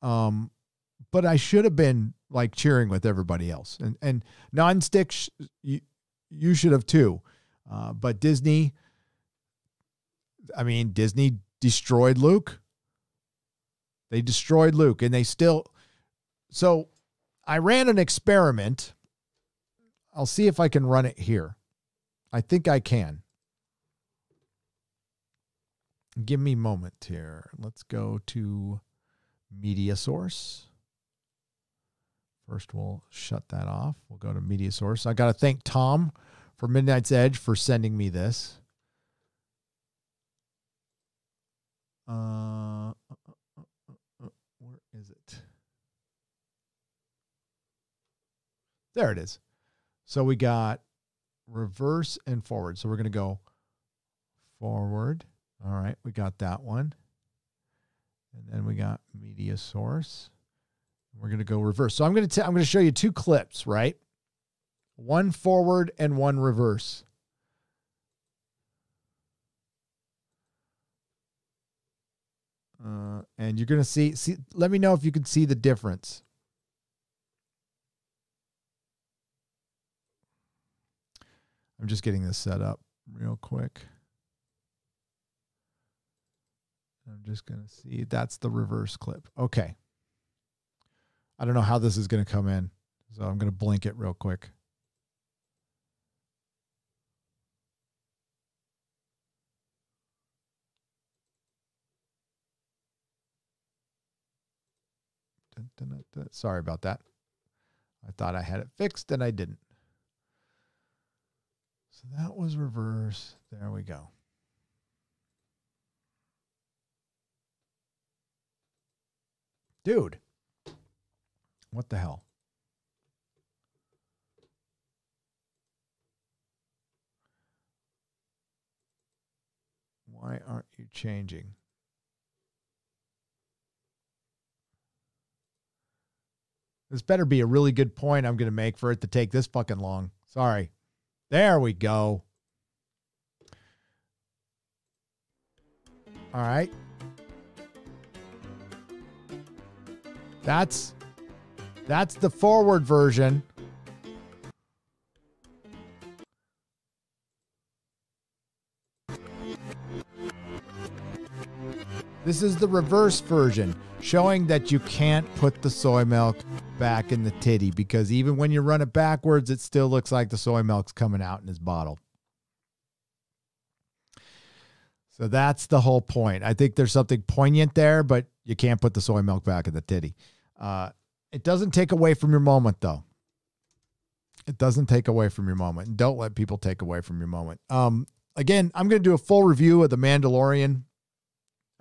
But I should have been like cheering with everybody else. And non-stick, you should have too. But Disney destroyed Luke. They destroyed Luke, and they still. So I ran an experiment. I'll see if I can run it here. I think I can. Give me a moment here. Let's go to media source. First, we'll shut that off. We'll go to media source. I got to thank Tom for Midnight's Edge for sending me this. Where is it? There it is. So we got reverse and forward. So we're going to go forward. All right, we got that one. And then we got media source. We're going to go reverse. So I'm going to show you two clips, right? One forward and one reverse. And you're going to see, let me know if you can see the difference. I'm just getting this set up real quick. I'm just going to see. That's the reverse clip. Okay. I don't know how this is going to come in, so I'm going to blink it real quick. Sorry about that. I thought I had it fixed, and I didn't. So that was reverse. There we go. Dude, what the hell? Why aren't you changing? This better be a really good point I'm going to make for it to take this fucking long. Sorry. There we go. All right. That's the forward version. This is the reverse version, showing that you can't put the soy milk back in the titty because even when you run it backwards, it still looks like the soy milk's coming out in his bottle. So that's the whole point. I think there's something poignant there, but you can't put the soy milk back in the titty. It doesn't take away from your moment, though. It doesn't take away from your moment. Don't let people take away from your moment. Again, I'm going to do a full review of The Mandalorian.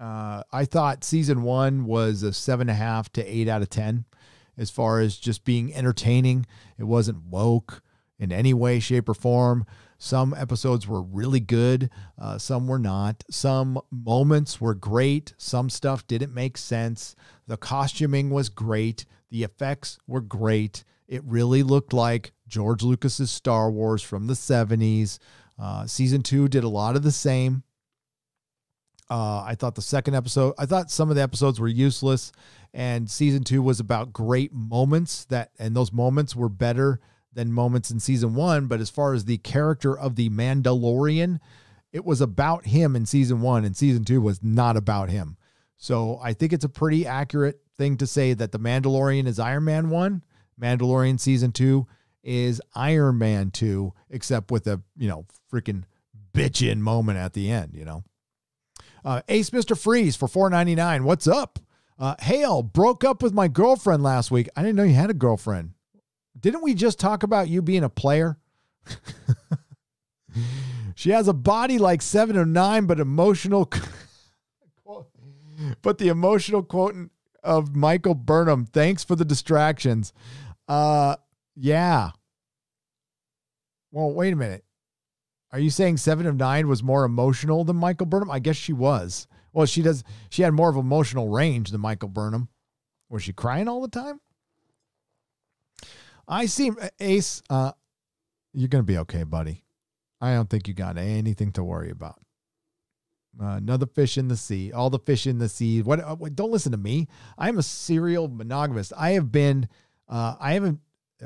I thought season 1 was a 7.5 to 8 out of 10 as far as just being entertaining. It wasn't woke in any way, shape, or form. Some episodes were really good. Some were not. Some moments were great. Some stuff didn't make sense. The costuming was great. The effects were great. It really looked like George Lucas's Star Wars from the 70s. Season 2 did a lot of the same. I thought the second episode, I thought some of the episodes were useless, and season 2 was about great moments and those moments were better than moments in season 1. But as far as the character of the Mandalorian, it was about him in season 1, and season 2 was not about him. So I think it's a pretty accurate thing to say that the Mandalorian is Iron Man 1, Mandalorian season 2 is Iron Man 2, except with a, freaking bitchin' moment at the end, Ace Mr. Freeze for $4.99. What's up? Hale, broke up with my girlfriend last week. I didn't know you had a girlfriend. Didn't we just talk about you being a player? She has a body like 7 or 9, but emotional. But the emotional quotient of Michael Burnham. Thanks for the distractions. Yeah. Well, wait a minute. Are you saying 7 of 9 was more emotional than Michael Burnham? I guess she was. Well, she had more of emotional range than Michael Burnham. Was she crying all the time? I see, Ace, you're going to be okay, buddy. I don't think you got anything to worry about. Another fish in the sea, all the fish in the sea. What? Don't listen to me. I'm a serial monogamist. I've been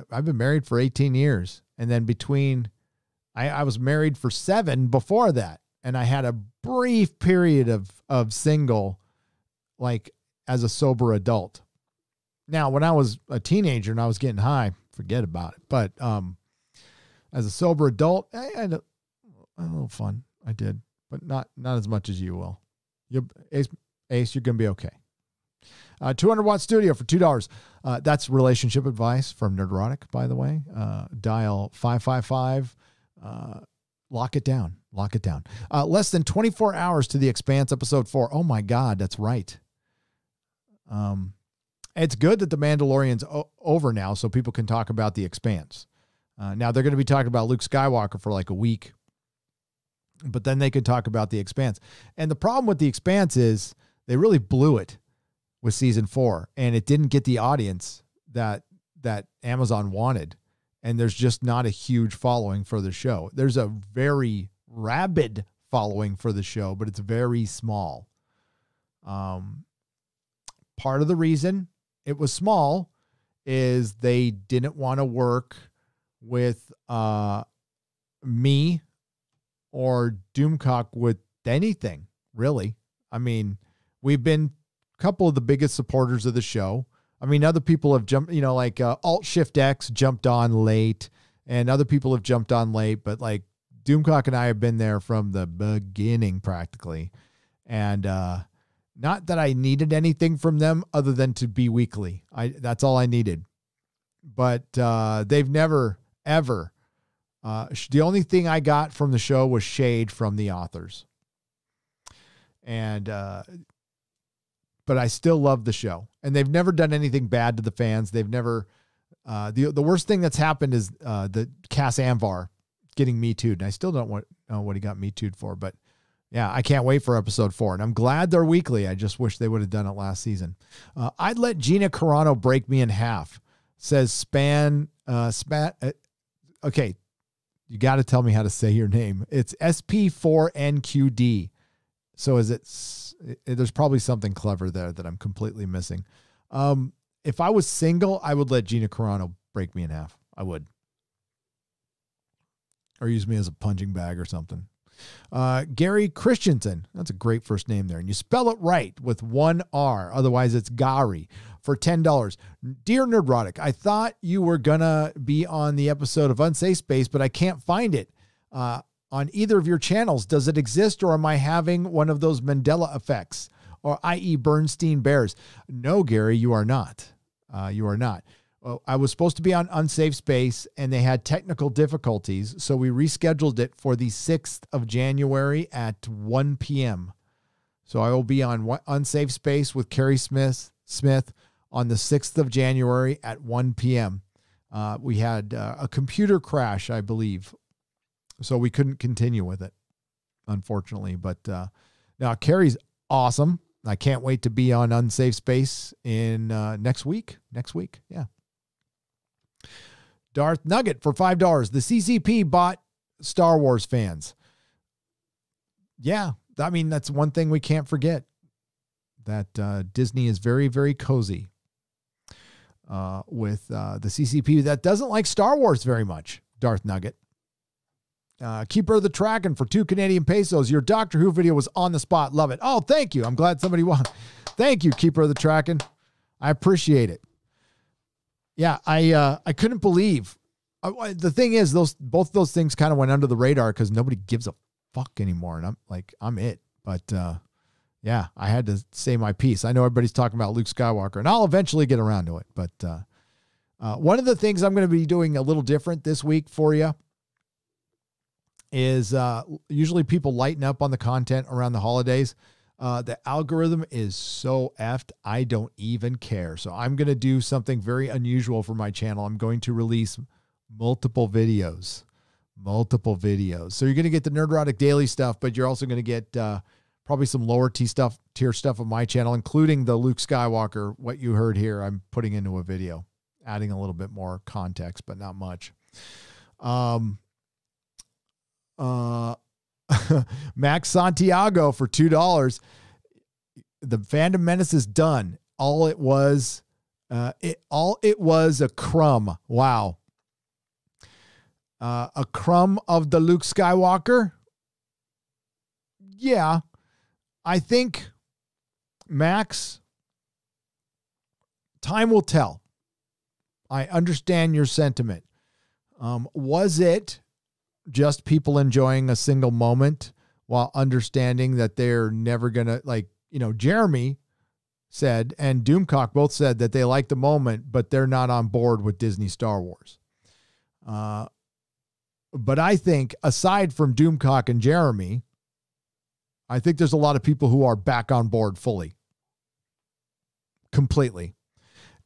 married for 18 years. And then I was married for 7 before that. And I had a brief period of single, like as a sober adult. Now, when I was a teenager and I was getting high, forget about it. But as a sober adult, I had a little fun. I did, but not as much as you will. Ace, you're going to be okay. 200-watt studio for $2. That's relationship advice from Nerdrotic, by the way. Dial 555. Lock it down. Lock it down. Less than 24 hours to The Expanse, episode 4. Oh, my God, that's right. It's good that The Mandalorian's over now so people can talk about The Expanse. Now, they're going to be talking about Luke Skywalker for like a week, but then they could talk about The Expanse. And the problem with The Expanse is they really blew it with season 4, and it didn't get the audience that Amazon wanted. And there's just not a huge following for the show. There's a very rabid following for the show, but it's very small. Part of the reason it was small is they didn't want to work with me or Doomcock with anything, really. I mean, we've been a couple of the biggest supporters of the show. I mean, other people have jumped, like Alt Shift X jumped on late, and other people have jumped on late, but like Doomcock and I have been there from the beginning practically. And not that I needed anything from them other than to be weekly. That's all I needed. But they've never, ever, the only thing I got from the show was shade from the authors. And, but I still love the show, and they've never done anything bad to the fans. They've never, the worst thing that's happened is the Cass Anvar getting Me Too'd. And I still don't know what he got Me Too'd for, but yeah, I can't wait for episode 4, and I'm glad they're weekly. I just wish they would have done it last season. I'd let Gina Carano break me in half, says okay. You got to tell me how to say your name. It's SP4NQD. So there's probably something clever there that I'm completely missing. If I was single, I would let Gina Carano break me in half. I would. Or use me as a punching bag or something. Gary Christensen. That's a great first name there. And you spell it right with 1 R. Otherwise, it's Gary for $10. Dear Nerdrotic, I thought you were going to be on the episode of Unsafe Space, but I can't find it on either of your channels. Does it exist, or am I having one of those Mandela effects, or i.e. Bernstein Bears? No, Gary, you are not. You are not. I was supposed to be on Unsafe Space, and they had technical difficulties, so we rescheduled it for the 6th of January at 1 p.m. So I will be on Unsafe Space with Carrie Smith on the 6th of January at 1 p.m. We had a computer crash, I believe, so we couldn't continue with it, unfortunately. But now Carrie's awesome. I can't wait to be on Unsafe Space in next week. Yeah. Darth Nugget for $5. The CCP bought Star Wars fans. Yeah, I mean, that's one thing we can't forget, that Disney is very, very cozy with the CCP that doesn't like Star Wars very much. Darth Nugget. Keeper of the Dragon for 2 Canadian pesos. Your Doctor Who video was on the spot. Love it. Oh, thank you. I'm glad somebody won. Thank you, Keeper of the Dragon. I appreciate it. Yeah, I couldn't believe. The thing is, both those things kind of went under the radar because nobody gives a fuck anymore, and I'm it. But yeah, I had to say my piece. I know everybody's talking about Luke Skywalker, and I'll eventually get around to it. But one of the things I'm going to be doing a little different this week for you is usually people lighten up on the content around the holidays. The algorithm is so effed, I don't even care. So I'm going to do something very unusual for my channel. I'm going to release multiple videos. So you're going to get the Nerdrotic daily stuff, but you're also going to get probably some lower tier stuff on my channel, including the Luke Skywalker. What you heard here, I'm putting into a video, adding a little bit more context, but not much. Max Santiago for $2. The Fandom Menace is done. All it was a crumb. Wow. A crumb of the Luke Skywalker. Yeah. I think, Max, time will tell. I understand your sentiment. Was it just people enjoying a single moment while understanding that they're never going to, Jeremy said, and Doomcock both said that they like the moment, but they're not on board with Disney Star Wars. But I think aside from Doomcock and Jeremy, I think there's a lot of people who are back on board fully, completely.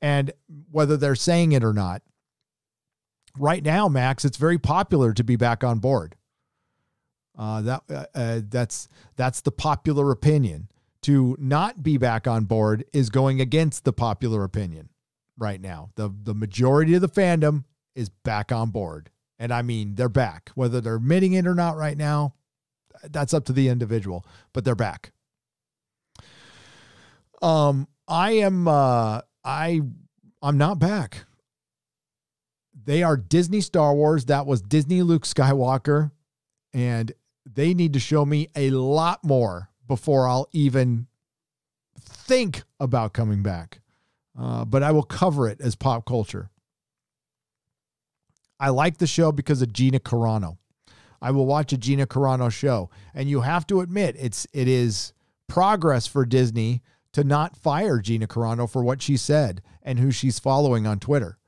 And whether they're saying it or not, right now, Max, it's very popular to be back on board. That's the popular opinion. To not be back on board is going against the popular opinion right now. The majority of the fandom is back on board. And I mean, they're back. Whether they're admitting it or not right now, that's up to the individual, but they're back. I'm not back. They are Disney Star Wars. That was Disney Luke Skywalker. And they need to show me a lot more before I'll even think about coming back. But I will cover it as pop culture. I like the show because of Gina Carano. I will watch a Gina Carano show. And you have to admit, it is progress for Disney to not fire Gina Carano for what she said and who she's following on Twitter.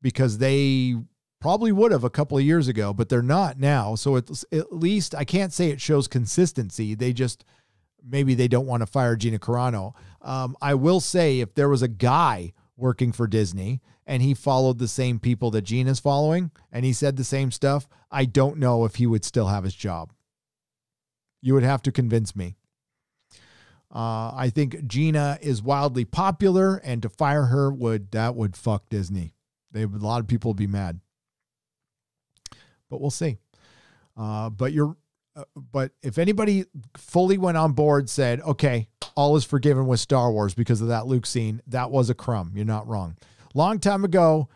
Because they probably would have a couple of years ago, but they're not now. So it's, at least I can't say it shows consistency. Maybe they don't want to fire Gina Carano. I will say if there was a guy working for Disney and he followed the same people that Gina's following and he said the same stuff, I don't know if he would still have his job. You would have to convince me. I think Gina is wildly popular, and to fire her would fuck Disney. A lot of people would be mad, but we'll see. But if anybody fully went on board, said, okay, all is forgiven with Star Wars because of that Luke scene, that was a crumb. You're not wrong. Long time ago,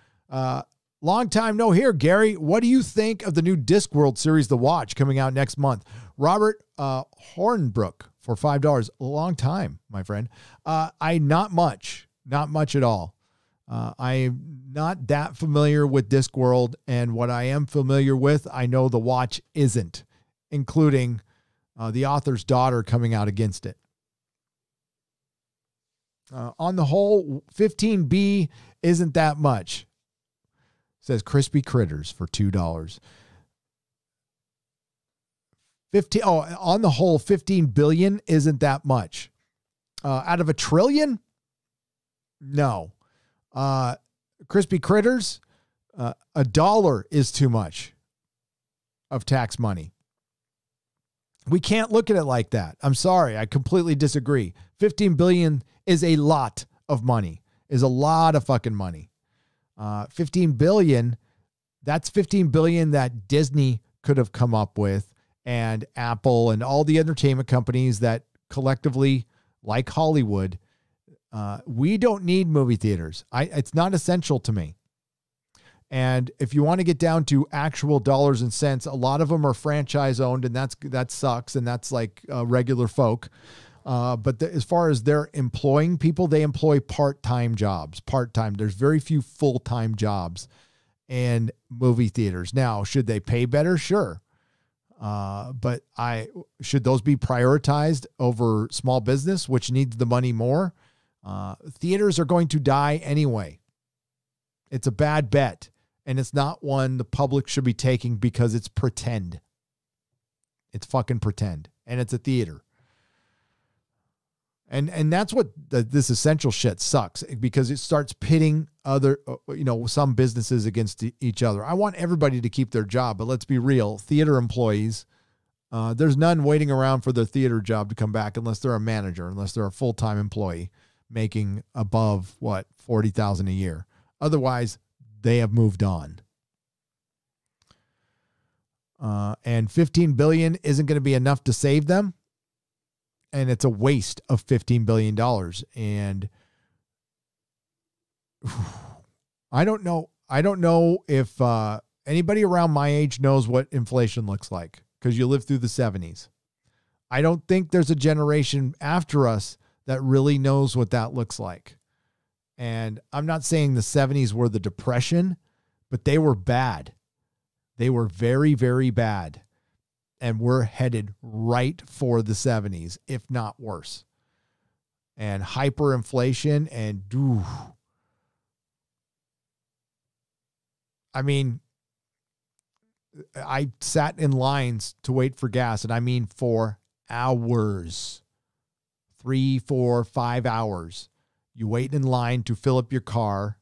long time no here, Gary. What do you think of the new Discworld series, The Watch, coming out next month? Robert Hornbrook for $5. A long time, my friend. Not much at all. I'm not that familiar with Discworld, and what I am familiar with, I know The Watch isn't, including the author's daughter coming out against it. On the whole, 15B isn't that much. Says Crispy Critters for $2. On the whole, 15 billion isn't that much. Out of $1 trillion? No. Crispy Critters, $1 is too much of tax money. We can't look at it like that. I'm sorry. I completely disagree. 15 billion is a lot of money, is a lot of fucking money. 15 billion, that's 15 billion that Disney could have come up with, and Apple and all the entertainment companies that collectively, like Hollywood, we don't need movie theaters. It's not essential to me. And if you want to get down to actual dollars and cents, a lot of them are franchise owned, and that sucks. And that's like regular folk. But as far as they're employing people, they employ part-time jobs. Part-time. There's very few full-time jobs in movie theaters. Now, should they pay better? Sure. But should those be prioritized over small business, which needs the money more? Theaters are going to die anyway. It's a bad bet, and it's not one the public should be taking because it's pretend. It's fucking pretend. And it's a theater. And that's what this essential shit sucks, because it starts pitting other, some businesses against each other. I want everybody to keep their job, but let's be real. Theater employees, there's none waiting around for their theater job to come back unless they're a manager, unless they're a full-time employee making above $40,000 a year. Otherwise, they have moved on. And $15 billion isn't going to be enough to save them. And it's a waste of $15 billion. And I don't know if anybody around my age knows what inflation looks like, because you lived through the 70s. I don't think there's a generation after us that really knows what that looks like. And I'm not saying the 70s were the Depression, but they were bad. They were very, very bad. And we're headed right for the 70s, if not worse. And hyperinflation and I mean, I sat in lines to wait for gas, and I mean for hours. 3, 4, 5 hours. You wait in line to fill up your car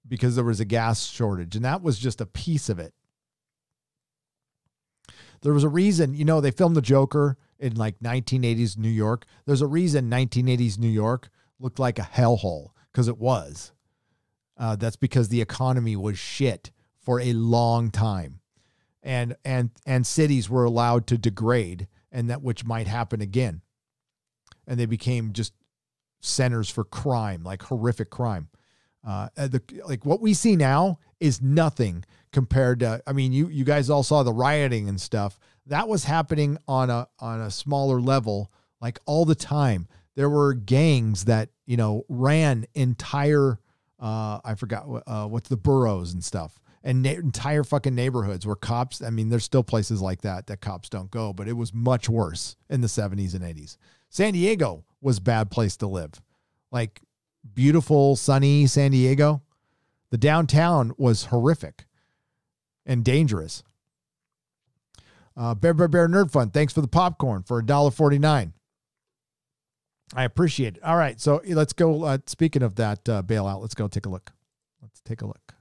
because there was a gas shortage. And that was just a piece of it. There was a reason, they filmed the Joker in 1980s New York. There's a reason 1980s New York looked like a hellhole, because it was. That's because the economy was shit for a long time. And cities were allowed to degrade, and that which might happen again. And they became just centers for crime, like horrific crime. What we see now is nothing compared to, you guys all saw the rioting and stuff. That was happening on a smaller level, like all the time. There were gangs that, ran entire, I forgot what's the boroughs and stuff, and entire fucking neighborhoods where cops, there's still places like that cops don't go, but it was much worse in the 70s and 80s. San Diego was a bad place to live. Like beautiful, sunny San Diego. The downtown was horrific and dangerous. Bear Nerd Fun, thanks for the popcorn for $1.49. I appreciate it. All right, so let's go. Speaking of that bailout, let's go take a look. Let's take a look.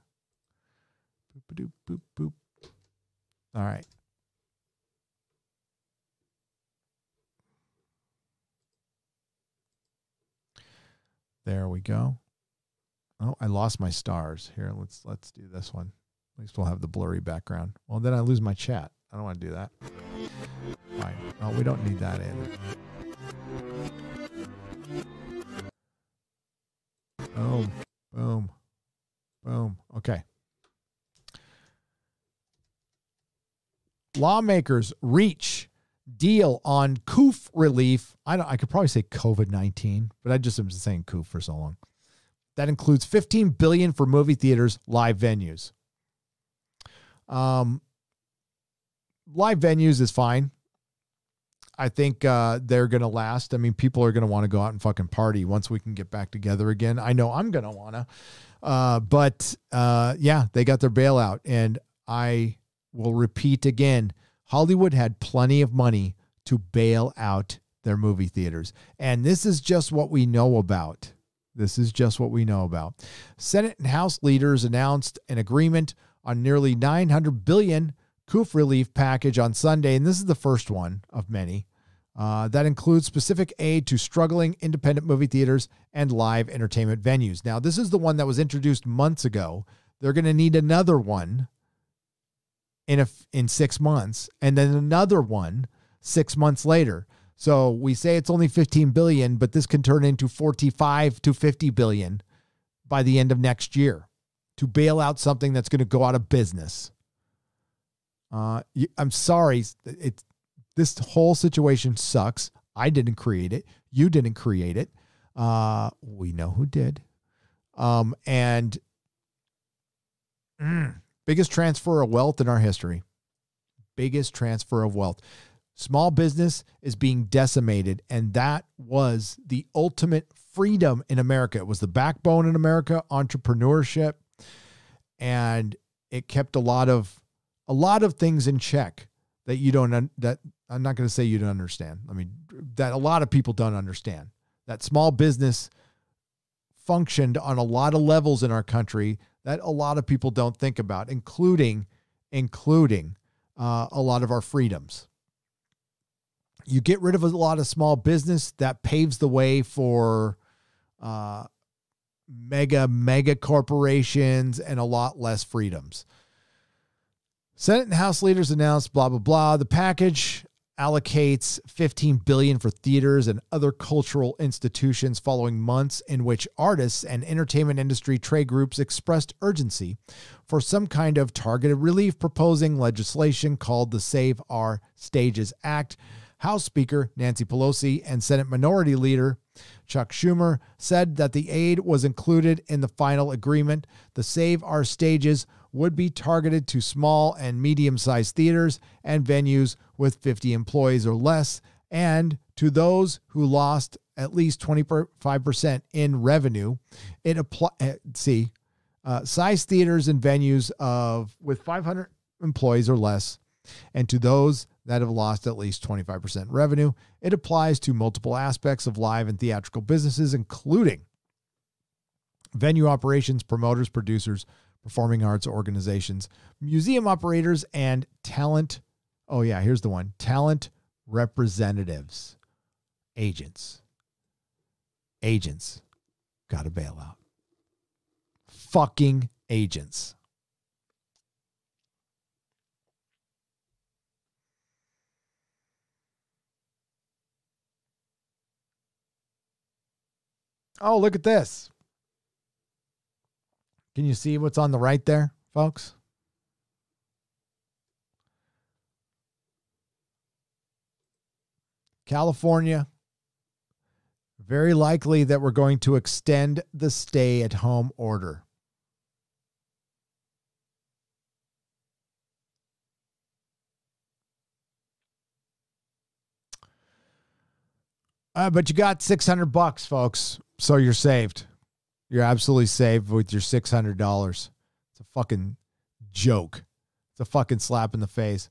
Boop, boop, boop. All right. There we go. Oh, I lost my stars. Here, let's do this one. At least we'll have the blurry background. Well, then I lose my chat. I don't want to do that. Fine. Oh, we don't need that in. Boom, boom, boom. Okay. Lawmakers reach deal on COOF relief. I could probably say COVID-19, but I just am saying COOF for so long. That includes $15 billion for movie theaters, live venues. Live venues is fine. I think they're going to last. People are going to want to go out and fucking party once we can get back together again. I know I'm going to want to. But they got their bailout. And I will repeat again, Hollywood had plenty of money to bail out their movie theaters. And this is just what we know about. Senate and House leaders announced an agreement on nearly $900 billion COOF relief package on Sunday. And this is the first one of many. That includes specific aid to struggling independent movie theaters and live entertainment venues. Now, this is the one that was introduced months ago. They're going to need another one in 6 months, and then another one 6 months later. So we say it's only $15 billion, but this can turn into $45 to $50 billion by the end of next year to bail out something that's going to go out of business. I'm sorry. This whole situation sucks. I didn't create it. You didn't create it. We know who did. Biggest transfer of wealth in our history. Biggest transfer of wealth. Small business is being decimated, and that was the ultimate freedom in America. It was the backbone in America, entrepreneurship, and it kept a lot of things in check that you don't, that I'm not going to say you don't understand. I mean, that a lot of people don't understand that small business functioned on a lot of levels in our country that a lot of people don't think about, including a lot of our freedoms. You get rid of a lot of small business, that paves the way for mega corporations and a lot less freedoms. Senate and House leaders announced blah, blah, blah. The package allocates $15 billion for theaters and other cultural institutions following months in which artists and entertainment industry trade groups expressed urgency for some kind of targeted relief, proposing legislation called the Save Our Stages Act. House Speaker Nancy Pelosi and Senate Minority Leader Chuck Schumer said that the aid was included in the final agreement. The Save Our Stages would be targeted to small and medium-sized theaters and venues with 50 employees or less, and to those who lost at least 25% in revenue. It size theaters and venues with 500 employees or less, and to those that have lost at least 25% revenue. It applies to multiple aspects of live and theatrical businesses, including venue operations, promoters, producers, performing arts organizations, museum operators, and talent. Oh yeah, here's the one. Talent representatives. Agents. Got to bail out. Fucking agents. Oh, look at this. Can you see what's on the right there, folks? California. Very likely that we're going to extend the stay-at-home order. But you got $600, folks. So you're saved. You're absolutely saved with your $600. It's a fucking joke. It's a fucking slap in the face.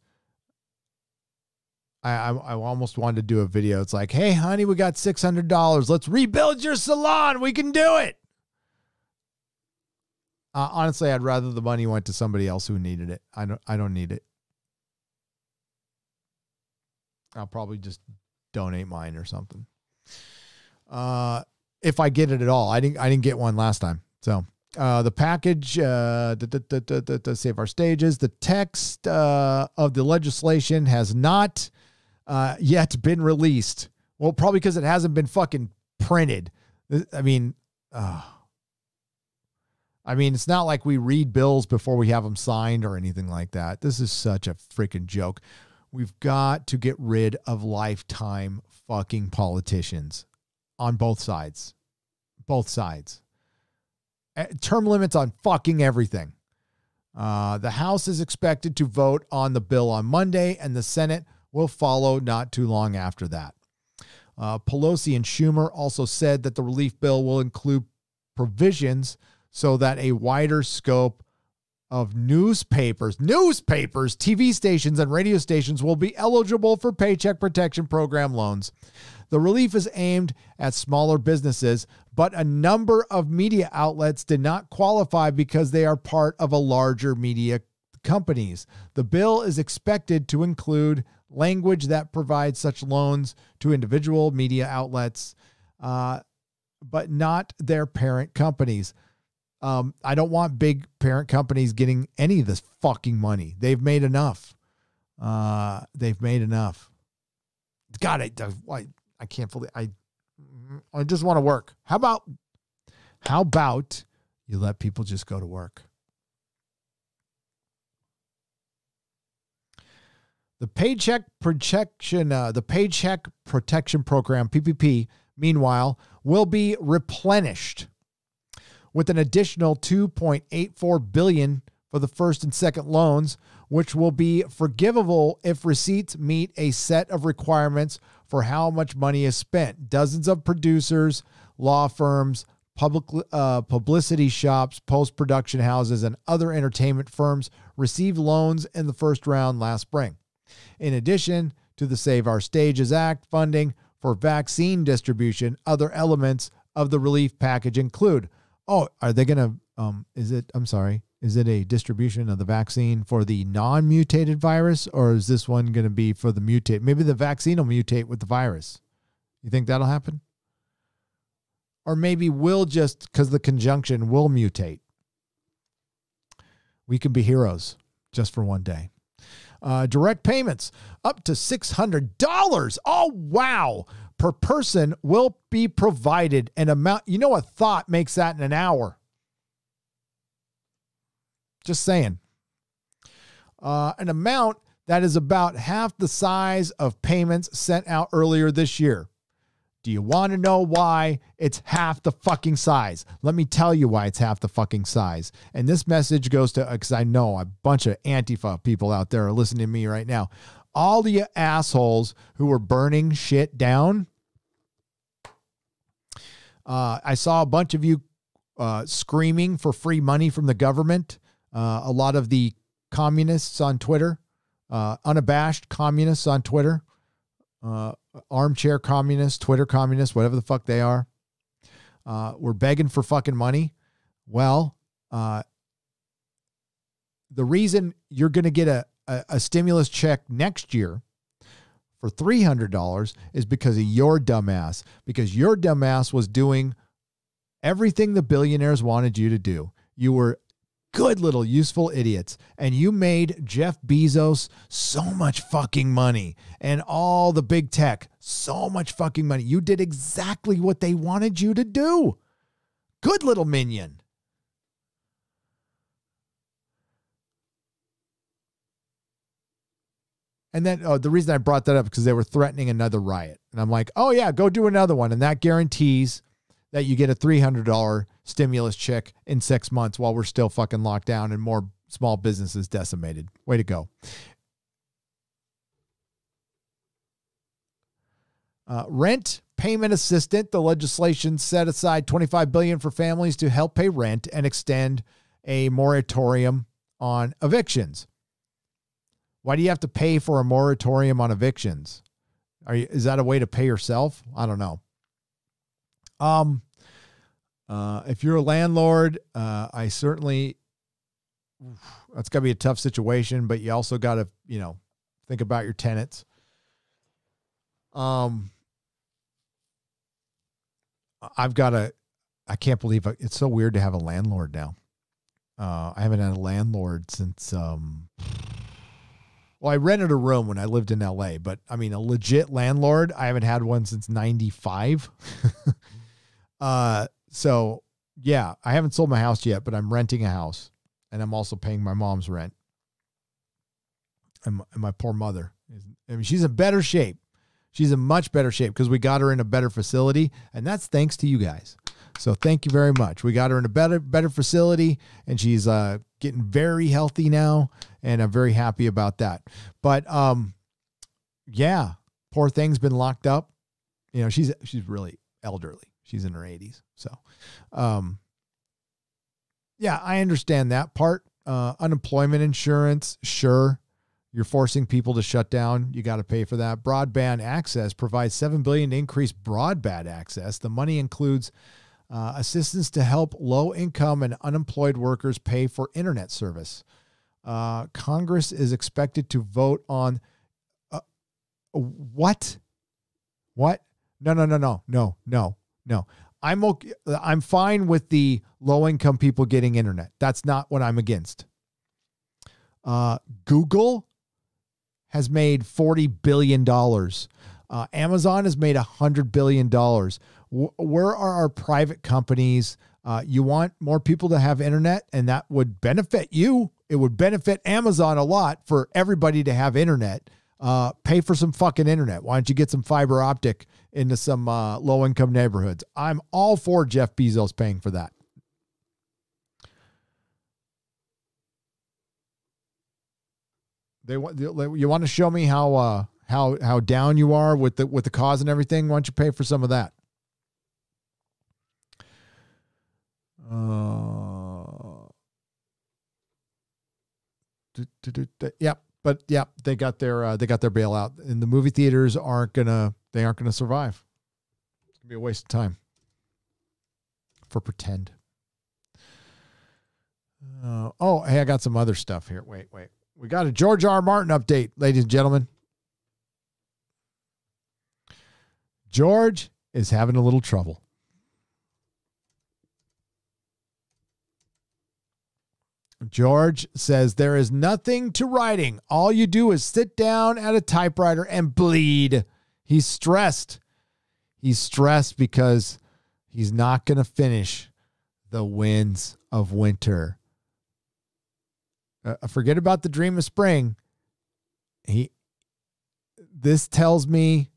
I almost wanted to do a video. It's like, hey, honey, we got $600. Let's rebuild your salon. We can do it. Honestly, I'd rather the money went to somebody else who needed it. I don't need it. I'll probably just donate mine or something. If I get it at all. I didn't get one last time. So the package, to Save Our Stages, the text of the legislation has not yet been released. Well, probably because it hasn't been fucking printed. I mean, it's not like we read bills before we have them signed or anything like that. This is such a freaking joke. We've got to get rid of lifetime fucking politicians on both sides. Both sides. Term limits on fucking everything. The House is expected to vote on the bill on Monday, and the Senate will follow not too long after that. Pelosi and Schumer also said that the relief bill will include provisions so that a wider scope of newspapers, TV stations, and radio stations will be eligible for Paycheck Protection Program loans. The relief is aimed at smaller businesses, but a number of media outlets did not qualify because they are part of a larger media companies. The bill is expected to include language that provides such loans to individual media outlets, but not their parent companies. I don't want big parent companies getting any of this fucking money. They've made enough. God, I can't believe I just want to work. How about you let people just go to work? The Paycheck Protection Program, PPP, meanwhile, will be replenished with an additional $2.84 billion for the first and second loans, which will be forgivable if receipts meet a set of requirements for how much money is spent. Dozens of producers, law firms, publicity shops, post-production houses, and other entertainment firms received loans in the first round last spring. In addition to the Save Our Stages Act funding for vaccine distribution, other elements of the relief package include, are they going to, is it a distribution of the vaccine for the non-mutated virus, or is this one going to be for the mutate? Maybe the vaccine will mutate with the virus. You think that'll happen? Or maybe we'll just, because the conjunction will mutate. We can be heroes just for one day. Direct payments up to $600. Oh, wow. Per person will be provided an amount. You know, a thought makes that in an hour. Just saying. An amount that is about half the size of payments sent out earlier this year. Do you want to know why it's half the fucking size? Let me tell you why it's half the fucking size. And this message goes to, because I know a bunch of Antifa people out there are listening to me right now. All the assholes who are burning shit down. I saw a bunch of you screaming for free money from the government. A lot of the communists on Twitter, unabashed communists on Twitter, armchair communists, Twitter communists, whatever the fuck they are, we're begging for fucking money. Well, the reason you're going to get a stimulus check next year for $300 is because of your dumbass, because your dumbass was doing everything the billionaires wanted you to do. You were good little useful idiots. And you made Jeff Bezos so much fucking money and all the big tech so much fucking money. You did exactly what they wanted you to do. Good little minion. And then the reason I brought that up because they were threatening another riot. And I'm like, oh yeah, go do another one. And that guarantees that you get a $300 stimulus check in 6 months while we're still fucking locked down and more small businesses decimated. Way to go. Rent payment assistant. The legislation set aside $25 billion for families to help pay rent and extend a moratorium on evictions. Why do you have to pay for a moratorium on evictions? Is that a way to pay yourself? I don't know. If you're a landlord, I certainly, that's gotta be a tough situation, but you also got to, think about your tenants. I can't believe it's so weird to have a landlord now. I haven't had a landlord since, well, I rented a room when I lived in LA, but I mean, a legit landlord, I haven't had one since 95. So yeah, I haven't sold my house yet, but I'm renting a house and I'm also paying my mom's rent. And my poor mother, she's in better shape. She's in much better shape because we got her in a better facility, and that's thanks to you guys. So thank you very much. We got her in a better facility, and she's getting very healthy now, and I'm very happy about that. But yeah, poor thing's been locked up. She's really elderly. She's in her 80s. So, yeah, I understand that part. Unemployment insurance, sure. You're forcing people to shut down. You got to pay for that. Broadband access provides $7 billion to increase broadband access. The money includes assistance to help low-income and unemployed workers pay for internet service. Congress is expected to vote on what? What? No. I'm okay. I'm fine with the low-income people getting internet. That's not what I'm against. Google has made $40 billion. Amazon has made $100 billion. Where are our private companies? You want more people to have internet, and that would benefit you. It would benefit Amazon a lot for everybody to have internet. Pay for some fucking internet. Why don't you get some fiber optic into some low-income neighborhoods? I'm all for Jeff Bezos paying for that. You want to show me how down you are with the cause and everything? Why don't you pay for some of that? Yep. But yeah, they got their bailout, and the movie theaters aren't gonna survive. It's gonna be a waste of time for pretend. Oh, hey, I got some other stuff here. Wait. We got a George R. R. Martin update, ladies and gentlemen. George is having a little trouble. George says there is nothing to writing. All you do is sit down at a typewriter and bleed. He's stressed. He's stressed because he's not going to finish The Winds of Winter. Forget about The Dream of Spring. This tells me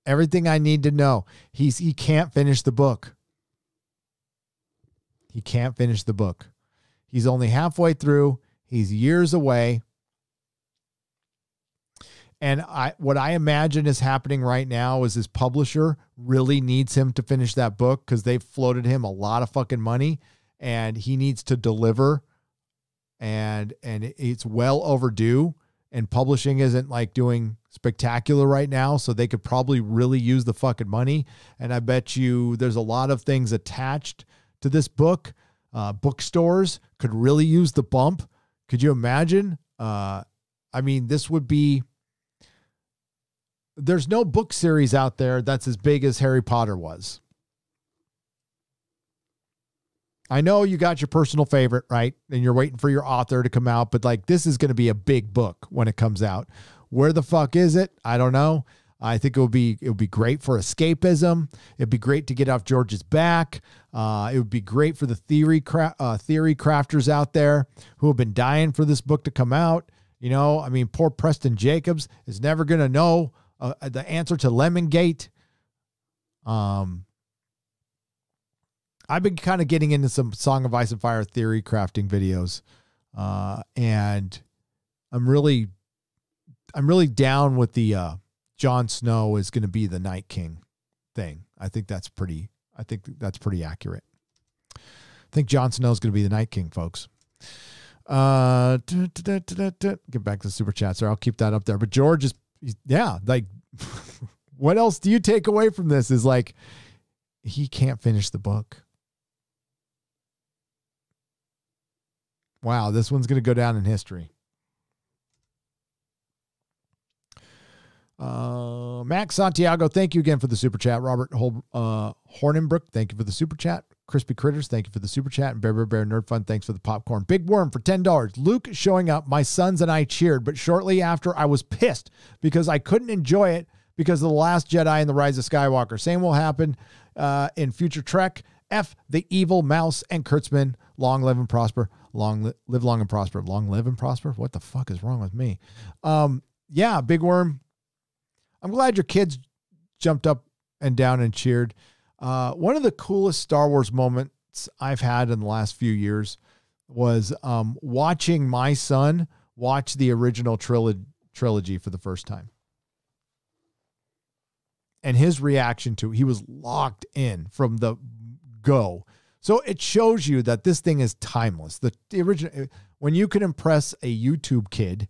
everything I need to know. He can't finish the book. He can't finish the book. He's only halfway through. He's years away. And what I imagine is happening right now is his publisher really needs him to finish that book because they've floated him a lot of fucking money and he needs to deliver. And it's well overdue. And publishing isn't like doing spectacular right now. So they could probably really use the fucking money. And I bet you there's a lot of things attached to this book. Bookstores could really use the bump. Could you imagine? This would be, there's no book series out there that's as big as Harry Potter was. I know you got your personal favorite, right? And you're waiting for your author to come out, but like this is going to be a big book when it comes out. Where the fuck is it? I don't know. I think it would be great for escapism. It'd be great to get off George's back. It would be great for the theory crafters out there who have been dying for this book to come out. Poor Preston Jacobs is never going to know the answer to Lemongate. I've been kind of getting into some Song of Ice and Fire theory crafting videos. And I'm really down with the Jon Snow is going to be the Night King thing. I think that's pretty accurate. I think Jon Snow is going to be the Night King, folks. Get back to the super chat, sir. I'll keep that up there. But George is, like, what else do you take away from this is like, he can't finish the book. Wow, this one's going to go down in history. Max Santiago, thank you again for the super chat. Robert Hornenbrook, thank you for the super chat. Crispy Critters, thank you for the super chat. And Bear Nerd Fun, thanks for the popcorn. Big Worm for $10. Luke showing up. My sons and I cheered, but shortly after I was pissed because I couldn't enjoy it because of The Last Jedi and The Rise of Skywalker. Same will happen in future Trek. F the evil mouse and Kurtzman. Long live and prosper. Live long and prosper. Long live and prosper. What the fuck is wrong with me? Big Worm. I'm glad your kids jumped up and down and cheered. One of the coolest Star Wars moments I've had in the last few years was watching my son watch the original trilogy for the first time. And his reaction to it, he was locked in from the go. So it shows you that this thing is timeless. The original, when you can impress a YouTube kid,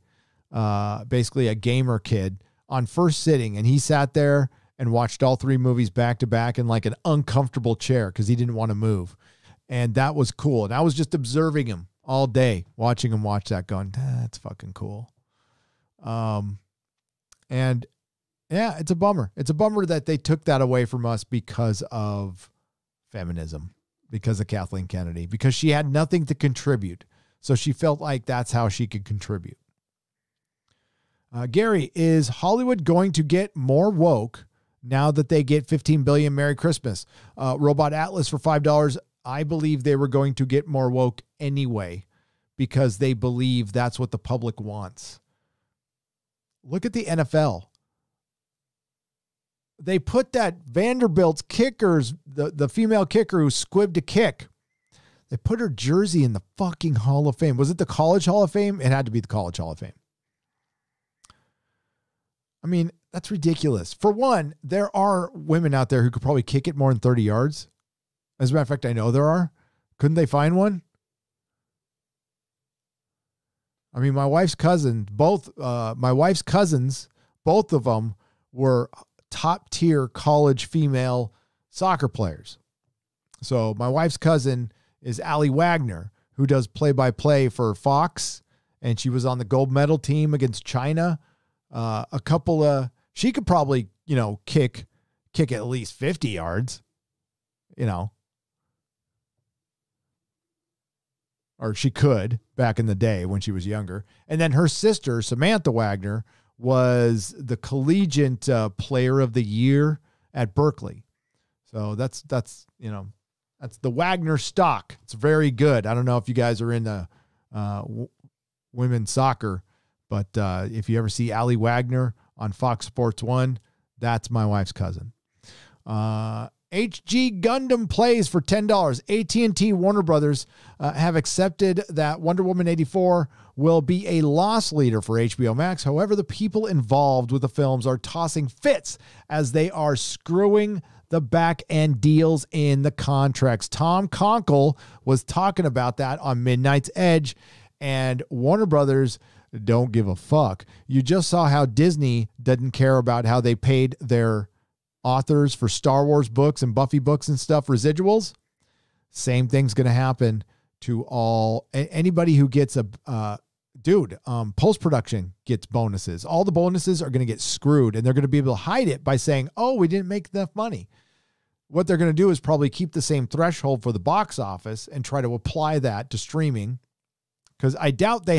basically a gamer kid, on first sitting, and he sat there and watched all three movies back to back in like an uncomfortable chair because he didn't want to move. And that was cool. And I was just observing him all day, watching him watch that, going, that's fucking cool. And yeah, it's a bummer. It's a bummer that they took that away from us because of feminism, because of Kathleen Kennedy, because she had nothing to contribute. So she felt like that's how she could contribute. Gary, is Hollywood going to get more woke now that they get 15 billion Merry Christmas? Robot Atlas for $5. I believe they were going to get more woke anyway because they believe that's what the public wants. Look at the NFL. They put that Vanderbilt's kickers, the female kicker who squibbed a kick, they put her jersey in the fucking Hall of Fame. Was it the College Hall of Fame? It had to be the College Hall of Fame. I mean, that's ridiculous. For one, there are women out there who could probably kick it more than 30 yards. As a matter of fact, I know there are. Couldn't they find one? I mean, my wife's cousins, both of them were top tier college female soccer players. So my wife's cousin is Allie Wagner, who does play-by-play for Fox, and she was on the gold medal team against China. She could probably, kick at least 50 yards, or she could back in the day when she was younger. And then her sister, Samantha Wagner, was the collegiate player of the year at Berkeley. So that's the Wagner stock. It's very good. I don't know if you guys are into women's soccer, but if you ever see Allie Wagner on Fox Sports 1, that's my wife's cousin. HG Gundam plays for $10. AT&T Warner Brothers have accepted that Wonder Woman 84 will be a loss leader for HBO Max. However, the people involved with the films are tossing fits as they are screwing the back end deals in the contracts. Tom Conkle was talking about that on Midnight's Edge, and Warner Brothers don't give a fuck. You just saw how Disney doesn't care about how they paid their authors for Star Wars books and Buffy books and stuff, residuals. Same thing's going to happen to anybody who gets post-production gets bonuses. All the bonuses are going to get screwed, and they're going to be able to hide it by saying, oh, we didn't make enough money. What they're going to do is probably keep the same threshold for the box office and try to apply that to streaming. Because I doubt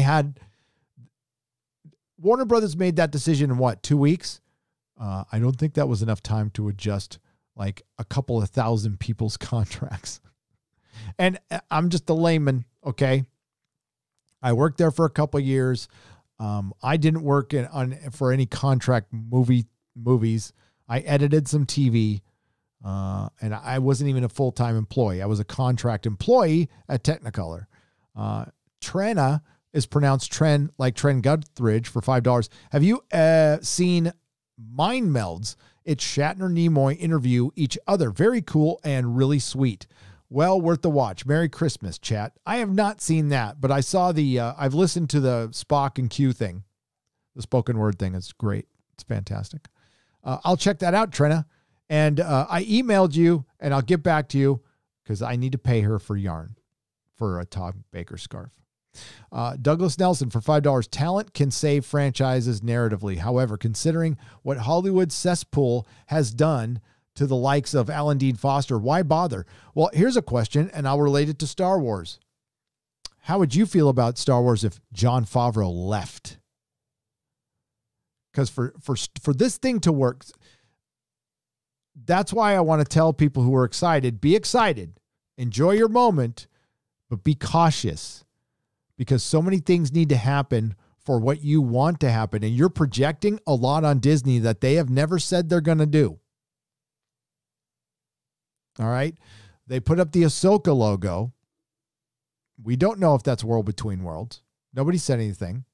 Warner Brothers made that decision in 2 weeks? I don't think that was enough time to adjust like a couple of thousand people's contracts. And I'm just a layman, okay? I worked there for a couple of years. I didn't work for any contract movies. I edited some TV, and I wasn't even a full-time employee. I was a contract employee at Technicolor. Trenna is pronounced Tren, like Tren Guthridge, for $5. Have you seen Mind Melds? It's Shatner and Nimoy interview each other. Very cool and really sweet. Well worth the watch. Merry Christmas, chat. I have not seen that, but I saw I've listened to the Spock and Q thing. The spoken word thing is great. It's fantastic. I'll check that out, Trenna. And I emailed you, and I'll get back to you because I need to pay her for yarn for a Todd Baker scarf. Douglas Nelson for $5. Talent can save franchises narratively. However, considering what Hollywood's cesspool has done to the likes of Alan Dean Foster, why bother? Well, here's a question, and I'll relate it to Star Wars. How would you feel about Star Wars if Jon Favreau left? Because for this thing to work, that's why I want to tell people who are excited, be excited, enjoy your moment, but be cautious. Because so many things need to happen for what you want to happen. And you're projecting a lot on Disney that they have never said they're going to do. All right. They put up the Ahsoka logo. We don't know if that's World Between Worlds. Nobody said anything.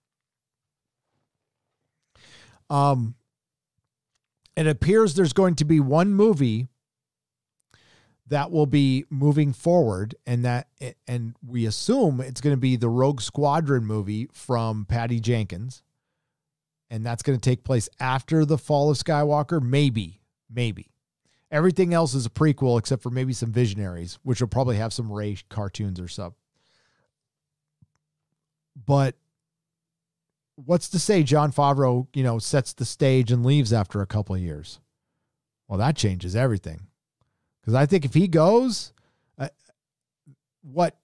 It appears there's going to be one movie that will be moving forward, and we assume it's going to be the Rogue Squadron movie from Patty Jenkins, and that's going to take place after the Fall of Skywalker. Maybe. Everything else is a prequel except for maybe some Visionaries, which will probably have some Rey cartoons or something. But what's to say Jon Favreau, sets the stage and leaves after a couple of years? Well, that changes everything. Because I think if he goes, what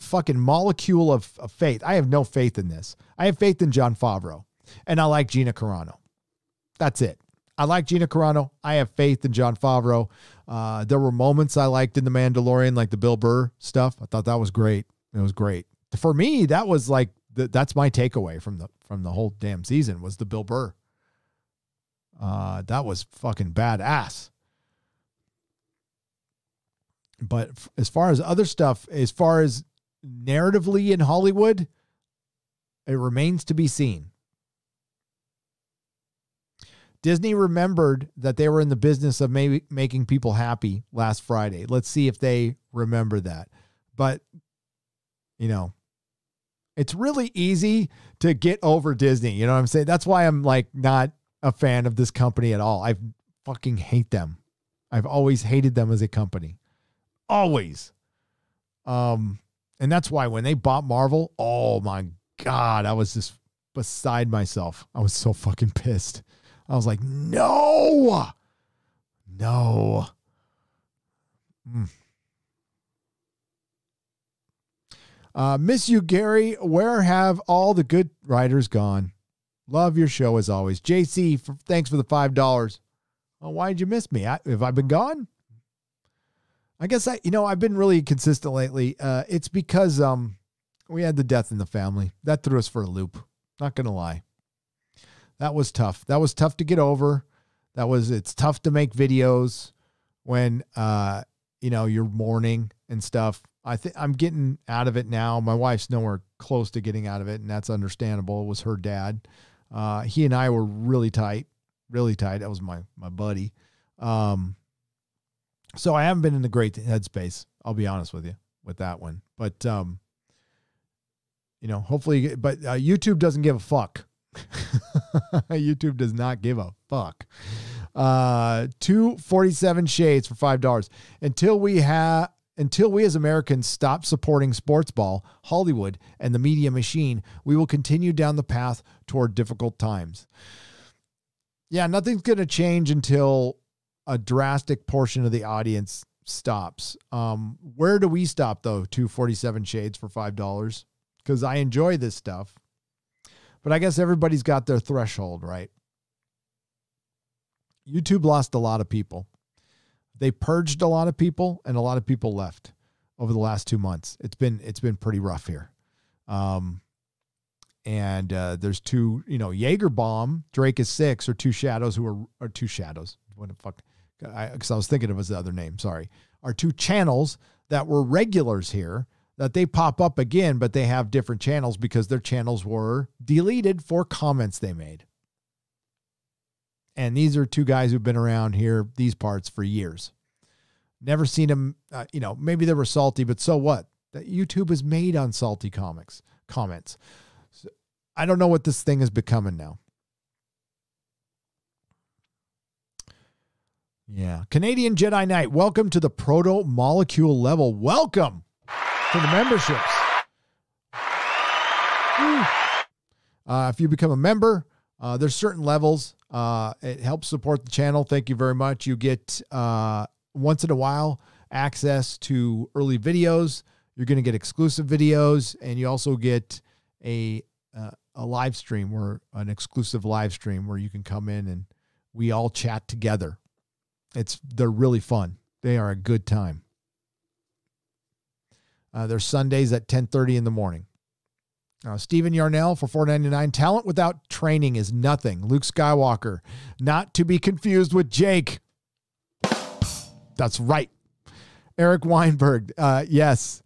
fucking molecule of faith? I have no faith in this. I have faith in Jon Favreau, and I like Gina Carano. That's it. I like Gina Carano. I have faith in Jon Favreau. There were moments I liked in The Mandalorian, like the Bill Burr stuff. I thought that was great. It was great. For me, that was like, that's my takeaway from the whole damn season was the Bill Burr. That was fucking badass. But as far as other stuff, as far as narratively in Hollywood, it remains to be seen. Disney remembered that they were in the business of maybe making people happy last Friday. Let's see if they remember that. But, It's really easy to get over Disney. You know what I'm saying? That's why I'm like not a fan of this company at all. I fucking hate them. I've always hated them as a company. Always. And that's why when they bought Marvel, oh my God, I was just beside myself. I was so fucking pissed. I was like, no. Miss you, Gary. Where have all the good writers gone? Love your show as always. JC, thanks for the $5. Oh, why did you miss me? Have I been gone? I guess I've been really consistent lately. It's because we had the death in the family. That threw us for a loop. Not going to lie. That was tough. That was tough to get over. It's tough to make videos when, you're mourning and stuff. I'm getting out of it now. My wife's nowhere close to getting out of it, and that's understandable. It was her dad. He and I were really tight. That was my buddy. So I haven't been in a great headspace. I'll be honest with you with that one. But, hopefully, but YouTube doesn't give a fuck. YouTube does not give a fuck. 247 shades for $5. Until we as Americans stop supporting sports ball, Hollywood, and the media machine, we will continue down the path toward difficult times. Yeah, nothing's going to change until a drastic portion of the audience stops. Where do we stop, though? 247 shades for $5? Because I enjoy this stuff. But I guess everybody's got their threshold, right? YouTube lost a lot of people. They purged a lot of people, and a lot of people left over the last 2 months. It's been pretty rough here. And there's two, Jaeger Bomb, Drake is 6, or Two Shadows, are Two Shadows. What the fuck? Because I was thinking of his other name. Sorry. Are two channels that were regulars here that they pop up again, but they have different channels because their channels were deleted for comments they made. And these are two guys who've been around here, these parts, for years. Never seen them, maybe they were salty, but so what? That YouTube is made on salty comments. So I don't know what this thing is becoming now. Yeah. Canadian Jedi Knight, welcome to the proto molecule level. Welcome to the memberships. If you become a member, there's certain levels. It helps support the channel. Thank you very much. You get once in a while access to early videos. You're going to get exclusive videos, and you also get a live stream, an exclusive live stream where you can come in and we all chat together. They're really fun. They are a good time. They're Sundays at 10:30 in the morning. Stephen Yarnell for $4.99. Talent without training is nothing. Luke Skywalker, not to be confused with Jake. That's right. Eric Weinberg. Yes.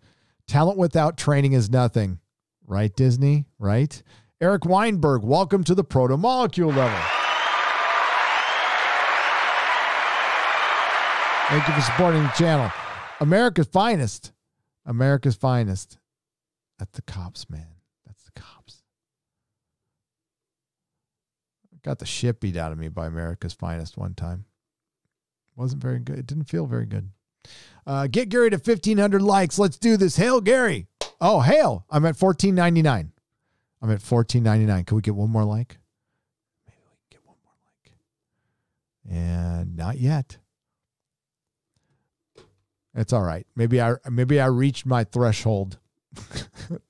Talent without training is nothing. Right, Disney? Right? Eric Weinberg, welcome to the proto molecule level. Thank you for supporting the channel. America's finest. America's finest. That's the cops, man. That's the cops. Got the shit beat out of me by America's finest one time. Wasn't very good. It didn't feel very good. Get Gary to 1,500 likes. Let's do this. Hail, Gary. Oh, hail. I'm at 14.99. I'm at 14.99. Can we get one more like? Maybe we can get one more like. And not yet. It's all right. Maybe I reached my threshold.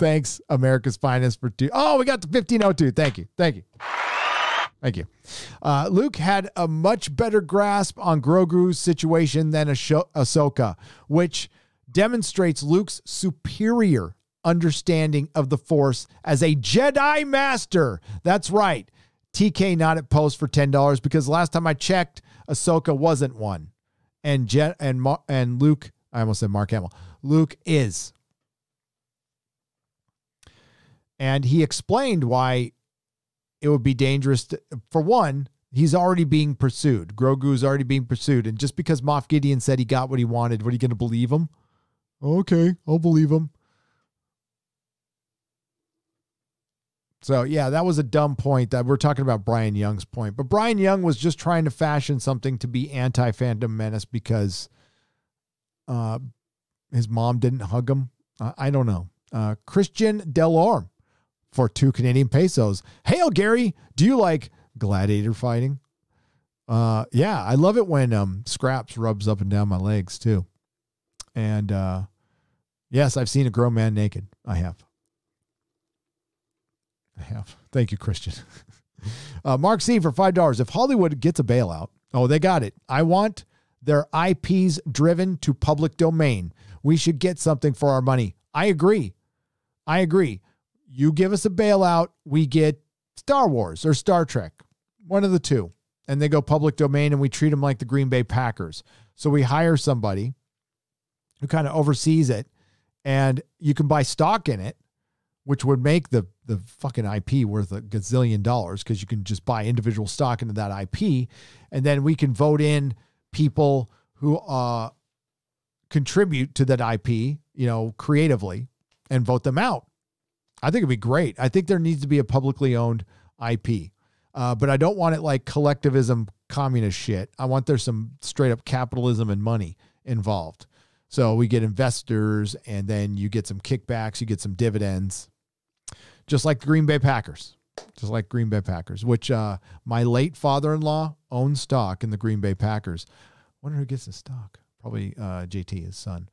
Thanks, America's finest for 2. Oh, we got to 1502. Thank you. Thank you. Thank you. Luke had a much better grasp on Grogu's situation than Ahsoka, which demonstrates Luke's superior understanding of the Force as a Jedi Master. That's right. TK not at post for $10 because last time I checked, Ahsoka wasn't one. And Luke, I almost said Mark Hamill. Luke is. And he explained why it would be dangerous for one, he's already being pursued. Grogu is already being pursued. And just because Moff Gideon said he got what he wanted, what are you going to believe him? Okay, I'll believe him. So, yeah, that was a dumb point. That we're talking about Brian Young's point. But Brian Young was just trying to fashion something to be anti-Phantom Menace because his mom didn't hug him. I don't know. Christian Delorme for 2 Canadian pesos. Hail, Gary. Do you like gladiator fighting? Yeah, I love it when Scraps rubs up and down my legs, too. And yes, I've seen a grown man naked. I have. Thank you, Christian. Mark C for $5. If Hollywood gets a bailout, oh, they got it. I want their IPs driven to public domain. We should get something for our money. I agree. You give us a bailout, we get Star Wars or Star Trek, one of the two. And they go public domain and we treat them like the Green Bay Packers. So we hire somebody who kind of oversees it and you can buy stock in it, which would make the fucking IP worth a gazillion dollars because you can just buy individual stock into that IP. And then we can vote in people who contribute to that IP, creatively and vote them out. I think it'd be great. I think there needs to be a publicly owned IP. But I don't want it like collectivism, communist shit. I want there's some straight up capitalism and money involved. So we get investors and then you get some kickbacks, you get some dividends, just like the Green Bay Packers, which my late father-in-law owns stock in the Green Bay Packers. Wonder who gets the stock? Probably JT, his son.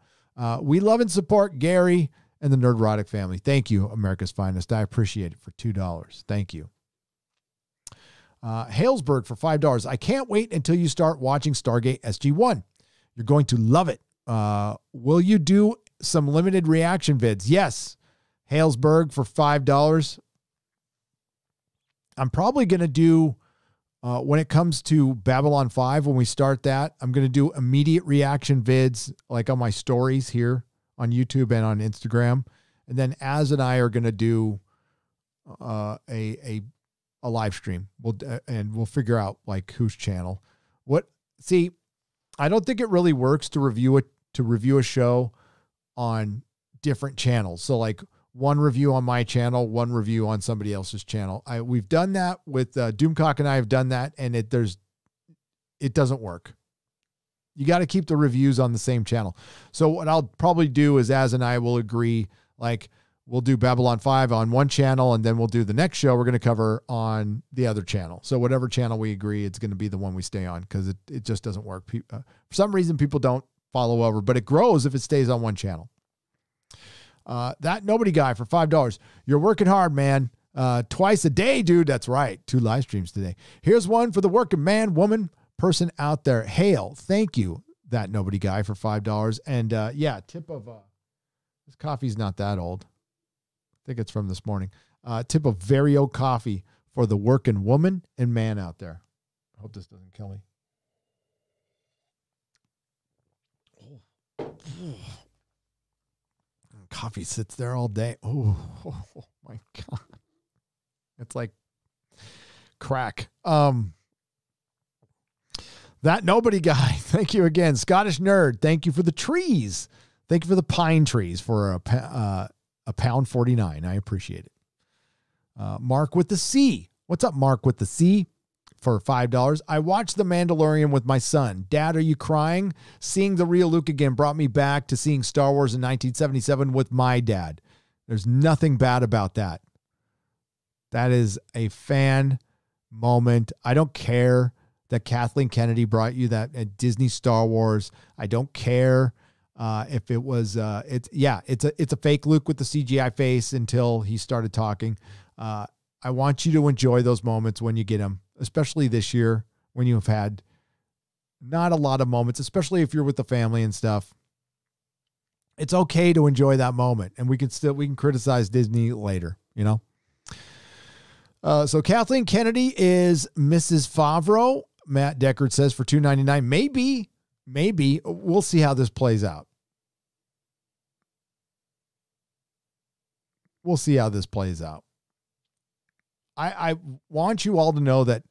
We love and support Gary and the Nerdrotic family. Thank you, America's Finest. I appreciate it for $2. Thank you. Halesburg for $5. I can't wait until you start watching Stargate SG-1. You're going to love it. Will you do some limited reaction vids? Yes. Halesburg for $5. I'm probably going to do, when it comes to Babylon 5, when we start that, I'm going to do immediate reaction vids like on my stories here on YouTube and on Instagram. And then Az and I are going to do a live stream. We'll figure out like whose channel. See, I don't think it really works to review a show on different channels. So like one review on my channel, one review on somebody else's channel. We've done that with Doomcock and I have done that, and it doesn't work. You got to keep the reviews on the same channel. So what I'll probably do is Az and I will agree, like we'll do Babylon 5 on one channel, and then we'll do the next show we're going to cover on the other channel. So whatever channel we agree, it's going to be the one we stay on because it just doesn't work. For some reason, people don't follow over, but it grows if it stays on one channel. That Nobody Guy for $5. You're working hard, man. Twice a day, dude. That's right. 2 live streams today. Here's one for the working man, woman, person out there. Hail. Thank you, That Nobody Guy, for $5. And yeah, tip of this coffee's not that old. I think it's from this morning. Tip of very old coffee for the working woman and man out there. I hope this doesn't kill me. Coffee sits there all day. Oh my God. It's like crack. That Nobody Guy. Thank you again. Scottish Nerd. Thank you for the trees. Thank you for the pine trees for £1.49. I appreciate it. Mark with the C. What's up, Mark with the C? For $5. I watched The Mandalorian with my son. Dad, are you crying? Seeing the real Luke again brought me back to seeing Star Wars in 1977 with my dad. There's nothing bad about that. That is a fan moment. I don't care that Kathleen Kennedy brought you that at Disney Star Wars. I don't care if it was, it's a fake Luke with the CGI face until he started talking. I want you to enjoy those moments when you get them, especially this year when you have had not a lot of moments, especially if you're with the family and stuff. It's okay to enjoy that moment, and we can criticize Disney later, you know? So Kathleen Kennedy is Mrs. Favreau. Matt Deckard says for $2.99. Maybe we'll see how this plays out. We'll see how this plays out. I want you all to know that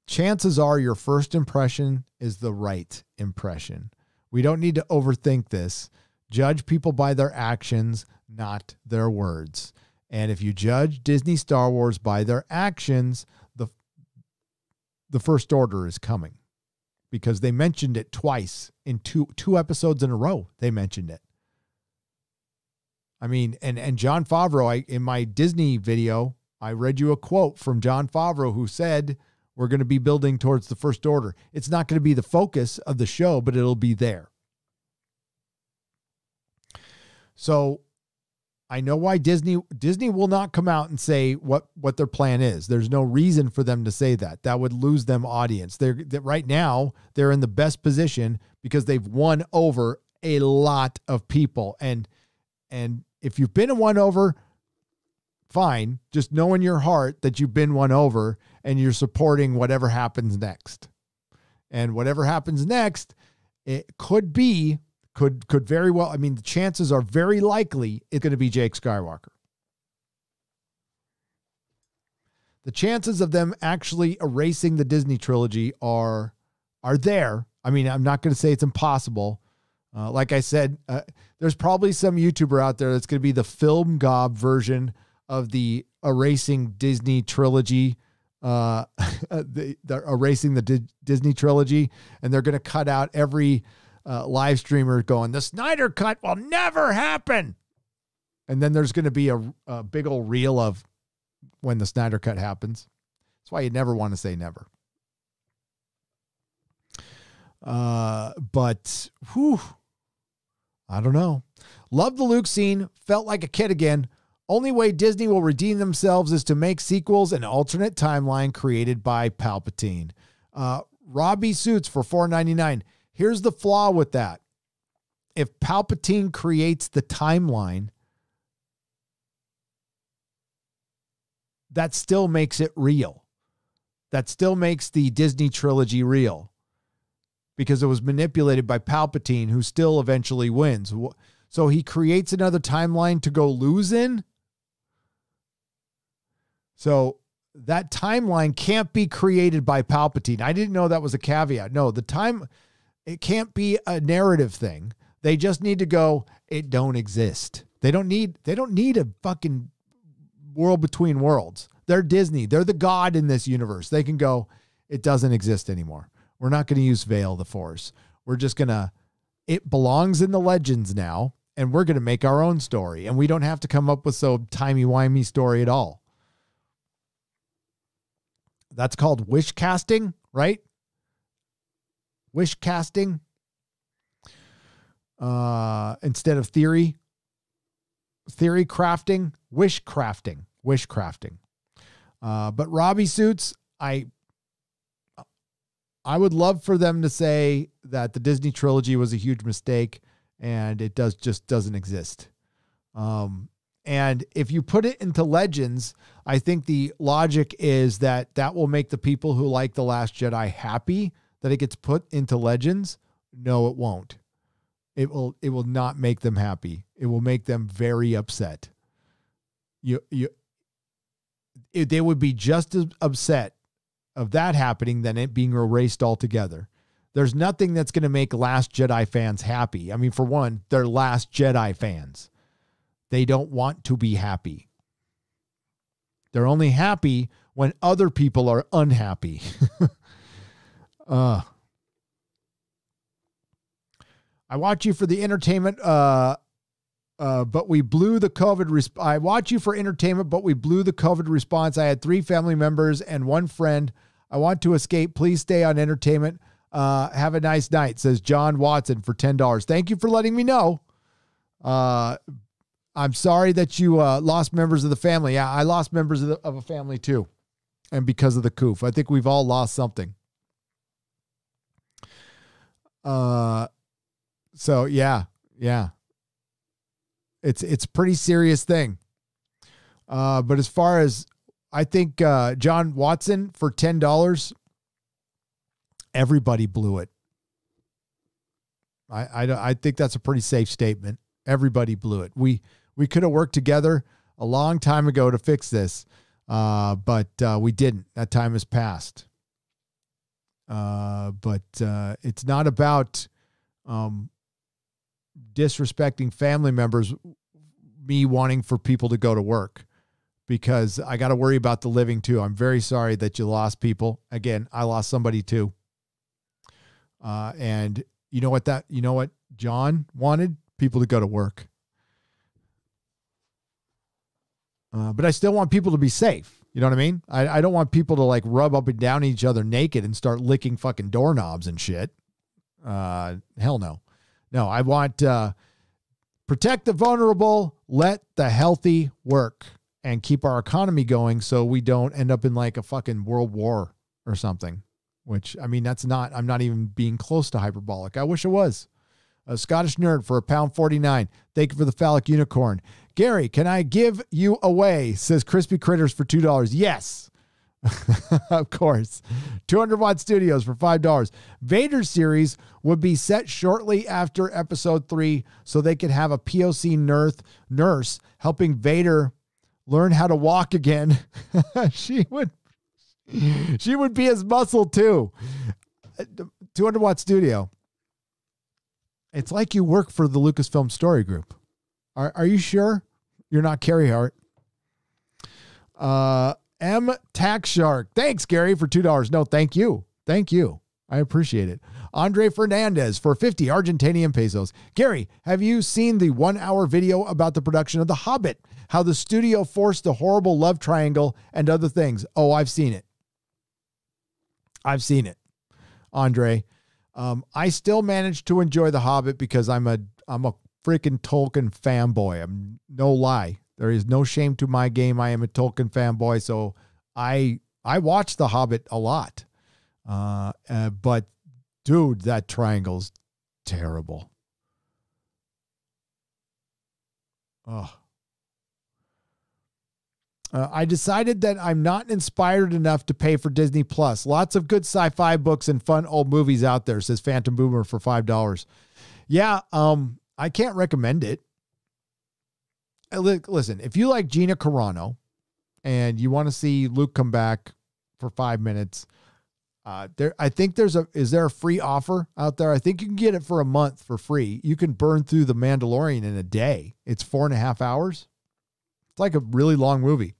chances are your first impression is the right impression. We don't need to overthink this. Judge people by their actions, not their words. And if you judge Disney Star Wars by their actions, the First Order is coming, because they mentioned it twice in two episodes in a row. They mentioned it. I mean, and Jon Favreau, in my Disney video, I read you a quote from Jon Favreau who said, we're going to be building towards the First Order. It's not going to be the focus of the show, but it'll be there. So I know why Disney will not come out and say what their plan is. There's no reason for them to say that. That would lose them audience. Right now, they're in the best position because they've won over a lot of people. And if you've been won over, fine. Just know in your heart that you've been won over and you're supporting whatever happens next. And whatever happens next, it could very well, I mean, the chances are very likely it's going to be Jake Skywalker. The chances of them actually erasing the Disney trilogy are there. I mean, I'm not going to say it's impossible. Like I said, there's probably some YouTuber out there that's going to be the film gob version of the erasing Disney trilogy, the erasing the Disney trilogy, and they're going to cut out every live streamer going, the Snyder Cut will never happen. And then there's going to be a big old reel of when the Snyder Cut happens. That's why you never want to say never. But whew, I don't know. Love the Luke scene. Felt like a kid again. Only way Disney will redeem themselves is to make sequels and alternate timeline created by Palpatine. Robbie Suits for $4.99. Here's the flaw with that. If Palpatine creates the timeline, that still makes it real. That still makes the Disney trilogy real, because it was manipulated by Palpatine, who still eventually wins. So he creates another timeline to go lose in. So that timeline can't be created by Palpatine. I didn't know that was a caveat. No, it can't be a narrative thing. They just need to go, it don't exist. They don't need a fucking world between worlds. They're Disney. They're the god in this universe. They can go, it doesn't exist anymore. We're not going to use Veil the Force. We're just going to, it belongs in the legends now, and we're going to make our own story. And we don't have to come up with some timey-wimey story at all. That's called wish casting, right? Wish casting. Instead of theory crafting, wish crafting. But Robbie Suits, I would love for them to say that the Disney trilogy was a huge mistake and it just doesn't exist. And if you put it into Legends, I think the logic is that will make the people who like The Last Jedi happy that it gets put into Legends. No, it won't. It will not make them happy. It will make them very upset. They would be just as upset of that happening than it being erased altogether. There's nothing that's going to make Last Jedi fans happy. I mean, for one, they're Last Jedi fans. They don't want to be happy. They're only happy when other people are unhappy. I watch you for the entertainment, but we blew the COVID I watch you for entertainment, but we blew the COVID response. I had 3 family members and 1 friend. I want to escape. Please stay on entertainment. Have a nice night, says John Watson for $10. Thank you for letting me know. I'm sorry that you lost members of the family. Yeah, I lost members of a family too. And because of the coof. I think we've all lost something. So yeah. It's a pretty serious thing. But as far as, I think John Watson for $10, everybody blew it. I think that's a pretty safe statement. Everybody blew it. We could have worked together a long time ago to fix this, but we didn't. That time has passed. But it's not about disrespecting family members, me wanting for people to go to work. because I got to worry about the living too. I'm very sorry that you lost people. Again, I lost somebody too. And you know what John wanted? People to go to work. But I still want people to be safe. You know what I mean? I don't want people to like rub up and down each other naked and start licking fucking doorknobs and shit. Hell no. No, I want, protect the vulnerable, let the healthy work, and keep our economy going so we don't end up in like a fucking world war or something, which, I mean, I'm not even being close to hyperbolic. I wish it was. A Scottish Nerd for £1.49. Thank you for the phallic unicorn. Gary, can I give you away? Says Crispy Critters for $2. Yes. Of course. 200 Watt Studios for $5. Vader series would be set shortly after episode 3 so they could have a POC nurse helping Vader learn how to walk again. She would be his muscle too. 200 Watt Studio. It's like you work for the Lucasfilm Story Group. Are you sure you're not Carrie Hart? M Tax Shark. Thanks, Gary, for $2. No, thank you. Thank you. I appreciate it. Andre Fernandez for 50 Argentinian pesos. Gary, have you seen the 1-hour video about the production of The Hobbit? How the studio forced the horrible love triangle and other things. Oh, I've seen it. I've seen it. Andre. I still managed to enjoy The Hobbit because I'm a freaking Tolkien fanboy. I'm no lie. There is no shame to my game. I am a Tolkien fanboy, so I watch The Hobbit a lot. But dude, that triangle's terrible. Oh. I decided that I'm not inspired enough to pay for Disney Plus. Lots of good sci-fi books and fun old movies out there, says Phantom Boomer for $5. Yeah, I can't recommend it. Listen, if you like Gina Carano and you want to see Luke come back for 5 minutes, I think is there a free offer out there? I think you can get it for a month for free. You can burn through The Mandalorian in a day. It's 4.5 hours. It's like a really long movie.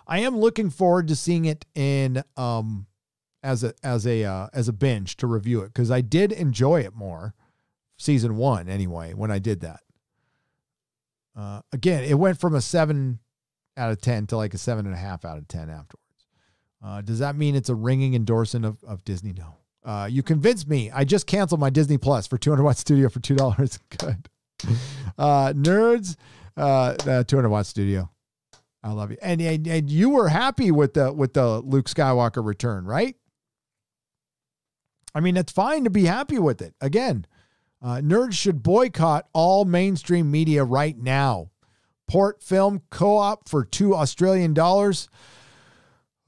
I am looking forward to seeing it in as a binge to review it, because I did enjoy it more, season 1 anyway, when I did that. Again, it went from a 7 out of 10 to like a 7.5 out of 10 afterwards. Does that mean it's a ringing endorsement of Disney? No. You convinced me. I just canceled my Disney Plus for 200 Watt Studio for $2. Good. Nerds, 200 Watt Studio. I love you. And you were happy with the Luke Skywalker return, right? I mean, it's fine to be happy with it. Again, nerds should boycott all mainstream media right now. Port film co-op for $2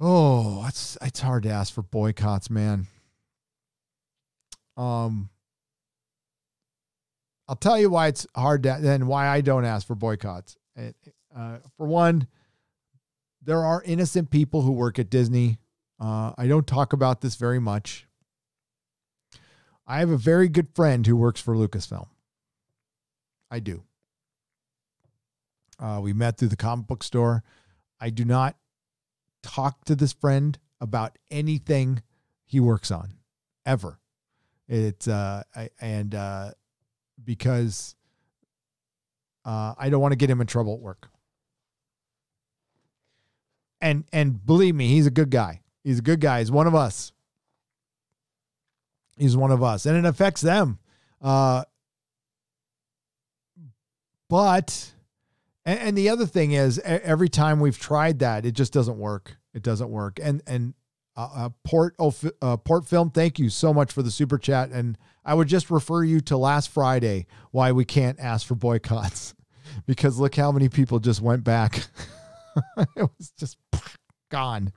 Oh, it's hard to ask for boycotts, man. I'll tell you why it's hard to, and why I don't ask for boycotts. For one, there are innocent people who work at Disney. I don't talk about this very much. I have a very good friend who works for Lucasfilm. I do. We met through the comic book store. I do not talk to this friend about anything he works on, ever. It's because I don't want to get him in trouble at work. And believe me, he's a good guy. He's a good guy. He's one of us. He's one of us, and it affects them. But the other thing is, every time we've tried that, it just doesn't work. It doesn't work. And Port Film, thank you so much for the super chat. And I would just refer you to last Friday, why we can't ask for boycotts, because look how many people just went back. It was just gone.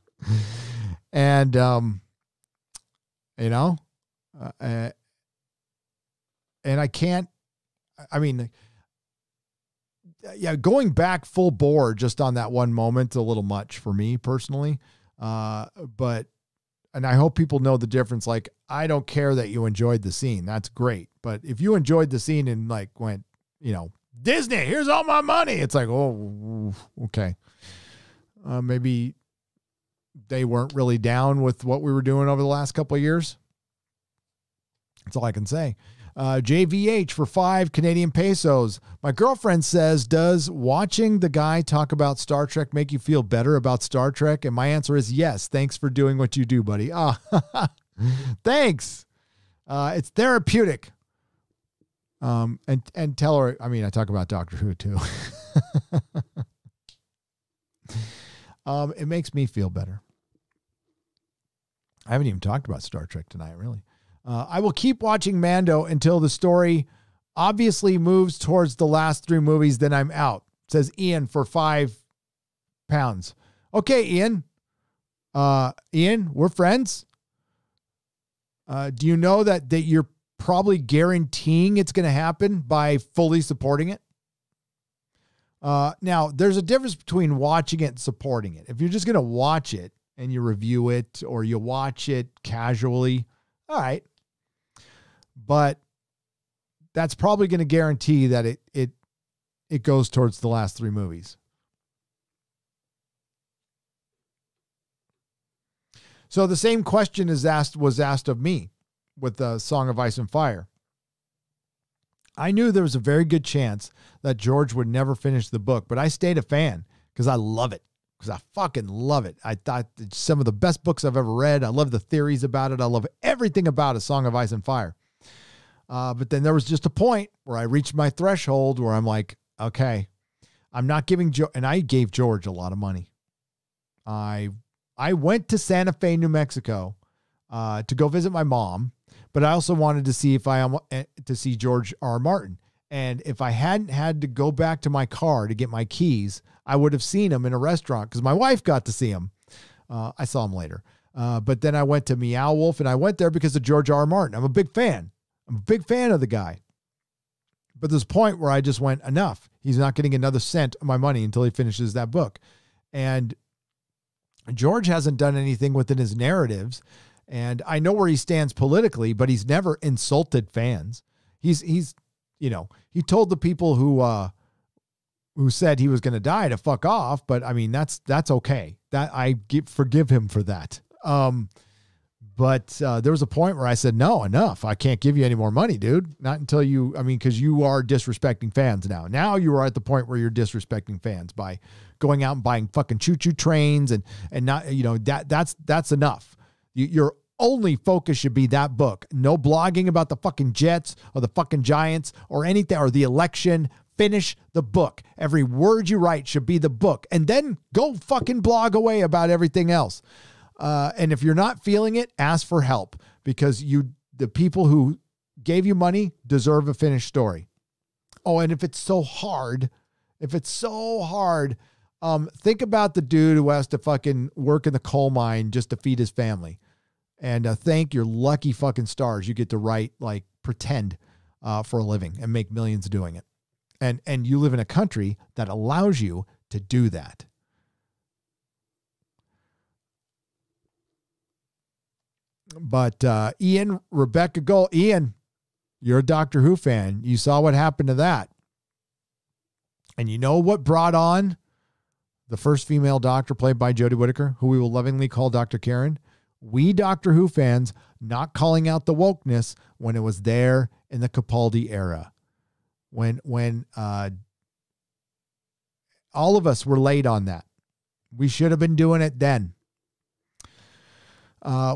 And, and I can't, I mean, yeah, going back full bore just on that one moment, a little much for me personally. And I hope people know the difference. Like, I don't care that you enjoyed the scene. That's great. But if you enjoyed the scene and like went, Disney, here's all my money. It's like, oh, okay. Maybe they weren't really down with what we were doing over the last couple of years. That's all I can say. JVH for 5 Canadian pesos. My girlfriend says, does watching the guy talk about Star Trek make you feel better about Star Trek? And my answer is yes. Thanks for doing what you do, buddy. Thanks. It's therapeutic. And tell her, I mean, I talk about Doctor Who too. It makes me feel better. I haven't even talked about Star Trek tonight, really. I will keep watching Mando until the story obviously moves towards the last 3 movies. Then I'm out, says Ian for £5. Okay, Ian. Ian, we're friends. Do you know that you're probably guaranteeing it's going to happen by fully supporting it? Now, there's a difference between watching it and supporting it. If you're just going to watch it and you review it or you watch it casually, all right. But that's probably going to guarantee that it goes towards the last 3 movies. So the same question was asked of me with the Song of Ice and Fire. I knew there was a very good chance that George would never finish the book, but I stayed a fan because I love it. Because I fucking love it. I thought it's some of the best books I've ever read. I love the theories about it. I love everything about A Song of Ice and Fire. But then there was just a point where I reached my threshold where I'm like, okay, I'm not giving and I gave George a lot of money. I went to Santa Fe, New Mexico, to go visit my mom, but I also wanted to see to see George R. Martin. And if I hadn't had to go back to my car to get my keys, I would have seen him in a restaurant because my wife got to see him. I saw him later. But then I went to Meow Wolf, and I went there because of George R. R. Martin. I'm a big fan. I'm a big fan of the guy. But there's a point where I just went, enough. He's not getting another cent of my money until he finishes that book. And George hasn't done anything within his narratives. And I know where he stands politically, but he's never insulted fans. He's he told the people who said he was going to die to fuck off. But I mean, that's okay. That forgive him for that. But there was a point where I said, no, enough. I can't give you any more money, dude. Not until because you are disrespecting fans now. Now you are at the point where you're disrespecting fans by going out and buying fucking choo-choo trains and not, that's enough. Your only focus should be that book. No blogging about the fucking Jets or the fucking Giants or anything or the election. Finish the book. Every word you write should be the book. And then go fucking blog away about everything else. And if you're not feeling it, ask for help because the people who gave you money deserve a finished story. Oh, and if it's so hard, think about the dude who has to fucking work in the coal mine just to feed his family. And thank your lucky fucking stars you get to write, like pretend for a living and make millions doing it. And you live in a country that allows you to do that. But Ian, Rebecca Gold, Ian, you're a Doctor Who fan. You saw what happened to that. And you know what brought on the first female doctor played by Jodie Whittaker, who we will lovingly call Dr. Karen? We Doctor Who fans not calling out the wokeness when it was there in the Capaldi era. When all of us were late on that. We should have been doing it then.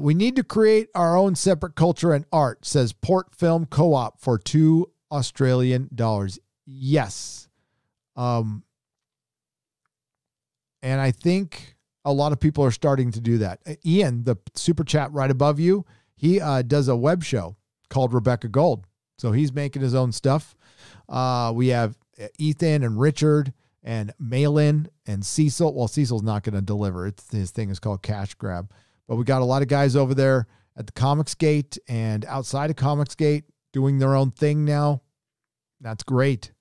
We need to create our own separate culture and art, says Port Film Co-op for $2 Australian. Yes. And I think a lot of people are starting to do that. Ian, the super chat right above you, he does a web show called Rebecca Gold. So he's making his own stuff. We have Ethan and Richard and Malin and Cecil. Well, Cecil's not going to deliver. His thing is called Cash Grab. But we got a lot of guys over there at the Comics Gate and outside of Comics Gate doing their own thing now. That's great.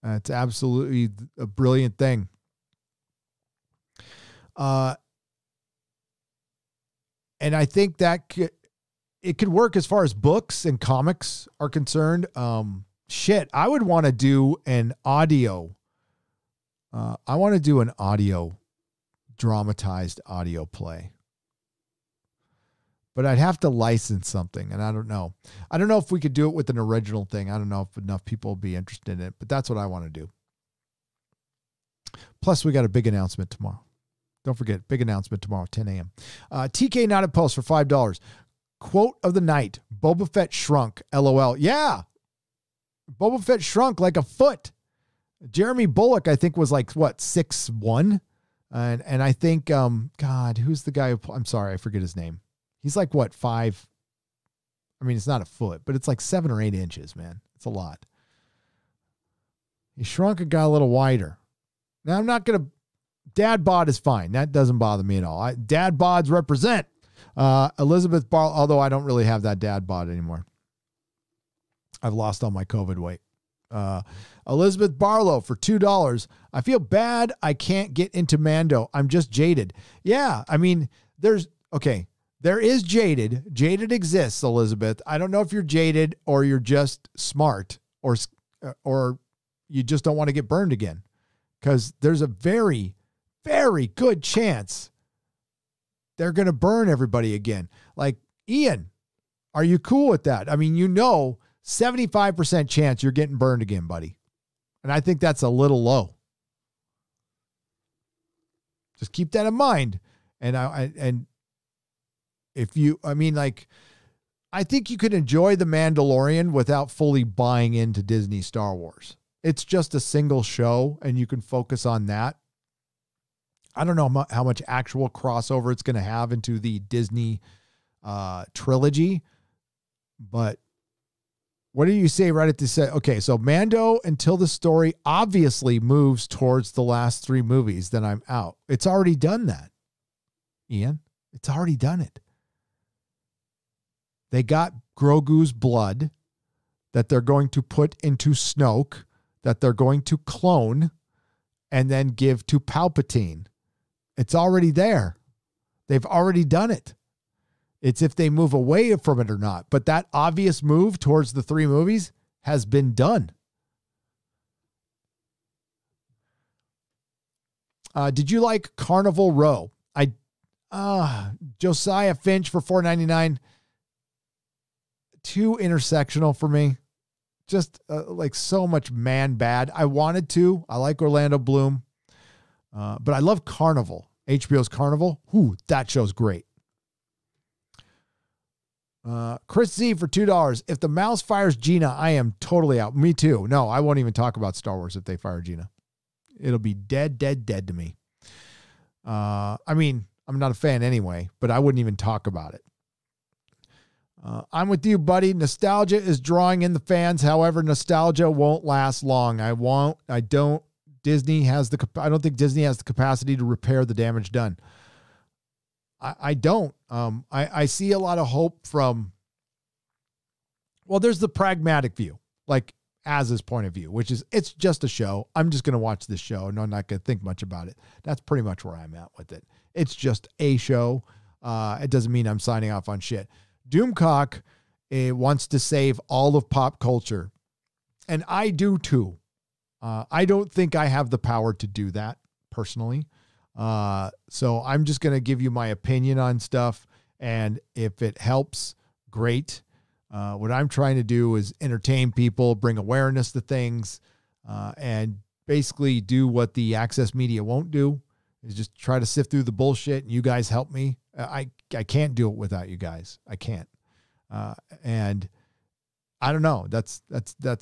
It's absolutely a brilliant thing. And I think that it could work as far as books and comics are concerned. shit, I would want to do an audio. I want to do an audio, dramatized audio play. But I'd have to license something, and I don't know. I don't know if we could do it with an original thing. I don't know if enough people will be interested in it, but that's what I want to do. Plus, we got a big announcement tomorrow. Don't forget, big announcement tomorrow, 10 a.m. TK Not a Post for $5. Quote of the night, Boba Fett shrunk, LOL. Yeah, Boba Fett shrunk like a foot. Jeremy Bullock, I think, was like, what, 6'1"? And I think, God, who's the guy I'm sorry, I forget his name. He's like, what, 5? I mean, it's not a foot, but it's like 7 or 8 inches, man. It's a lot. He shrunk and got a little wider. Now, I'm not going to, dad bod is fine. That doesn't bother me at all. Dad bods represent. Elizabeth Barlow, although I don't really have that dad bod anymore. I've lost all my COVID weight. Elizabeth Barlow for $2. I feel bad I can't get into Mando. I'm just jaded. Yeah, I mean, there is jaded. Jaded exists, Elizabeth. I don't know if you're jaded or you're just smart or you just don't want to get burned again. Because there's a very, very good chance they're going to burn everybody again. Like, Ian, are you cool with that? I mean, 75% chance you're getting burned again, buddy. And I think that's a little low. Just keep that in mind. And if you, I think you could enjoy The Mandalorian without fully buying into Disney Star Wars. It's just a single show and you can focus on that. I don't know how much actual crossover it's going to have into the Disney trilogy, but what do you say right at the set? Okay, so Mando, until the story obviously moves towards the last 3 movies, then I'm out. It's already done that, Ian. It's already done it. They got Grogu's blood that they're going to put into Snoke, that they're going to clone, and then give to Palpatine. It's already there. They've already done it. It's if they move away from it or not. But that obvious move towards the 3 movies has been done. Did you like Carnival Row? Josiah Finch for $4.99. Too intersectional for me. Just like so much man bad. I wanted to. I like Orlando Bloom. But I love Carnival. HBO's Carnival. Ooh, that show's great. Chris Z for $2. If the mouse fires Gina, I am totally out. Me too. No, I won't even talk about Star Wars if they fire Gina. It'll be dead to me. I mean, I'm not a fan anyway, but I wouldn't even talk about it. I'm with you, buddy. Nostalgia is drawing in the fans. However, nostalgia won't last long. I don't think Disney has the capacity to repair the damage done. I don't. I see a lot of hope from, well, there's the pragmatic view, like Az's point of view, which is it's just a show. I'm just going to watch this show. No, I'm not going to think much about it. That's pretty much where I'm at with it. It's just a show. It doesn't mean I'm signing off on shit. Doomcock wants to save all of pop culture. And I do too. I don't think I have the power to do that personally. So I'm just going to give you my opinion on stuff. And if it helps, great. What I'm trying to do is entertain people, bring awareness to things, and basically do what the access media won't do, is just try to sift through the bullshit, and you guys help me. I can't do it without you guys. I can't. And I don't know. That's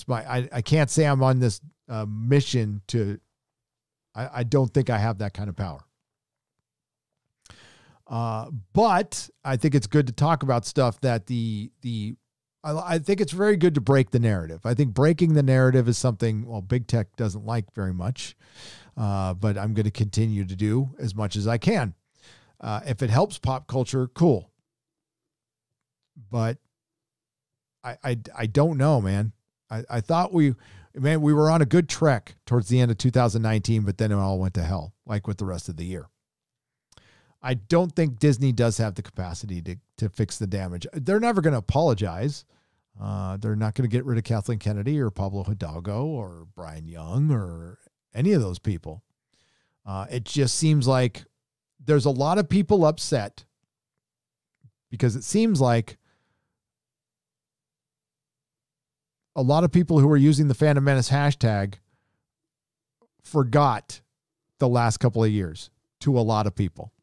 I can't say I'm on this mission to, I don't think I have that kind of power. But I think it's good to talk about stuff that I think it's very good to break the narrative. I think breaking the narrative is something, well, big tech doesn't like very much, but I'm going to continue to do as much as I can. If it helps pop culture, cool. But I don't know, man. I thought we were on a good trek towards the end of 2019, but then it all went to hell, like with the rest of the year. I don't think Disney does have the capacity to fix the damage. They're never going to apologize. They're not going to get rid of Kathleen Kennedy or Pablo Hidalgo or Brian Young or any of those people. It just seems like there's a lot of people upset because it seems like a lot of people who are using the Phantom Menace hashtag forgot the last couple of years to a lot of people.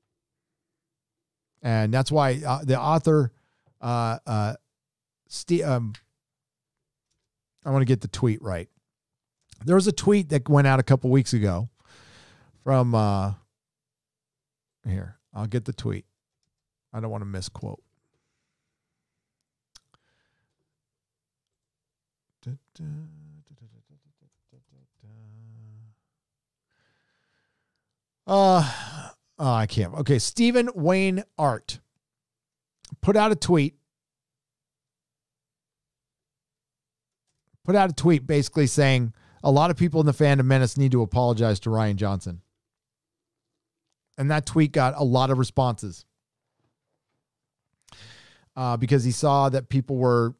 And that's why the author, I want to get the tweet right. There was a tweet that went out a couple weeks ago from, here, I'll get the tweet. I don't want to misquote. I can't. Okay. Stephen Wayne Art put out a tweet. Basically saying a lot of people in the Phantom Menace need to apologize to Rian Johnson. And that tweet got a lot of responses. Because he saw that people were,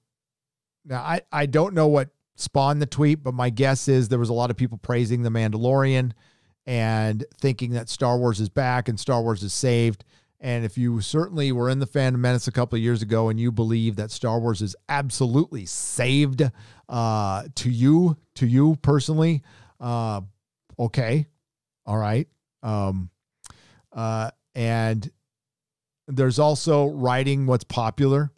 now I don't know what spawned the tweet, but my guess is there was a lot of people praising The Mandalorian and thinking that Star Wars is back and Star Wars is saved. And if you certainly were in the Phantom Menace a couple of years ago and you believe that Star Wars is absolutely saved to you personally, okay, all right. And there's also writing what's popular.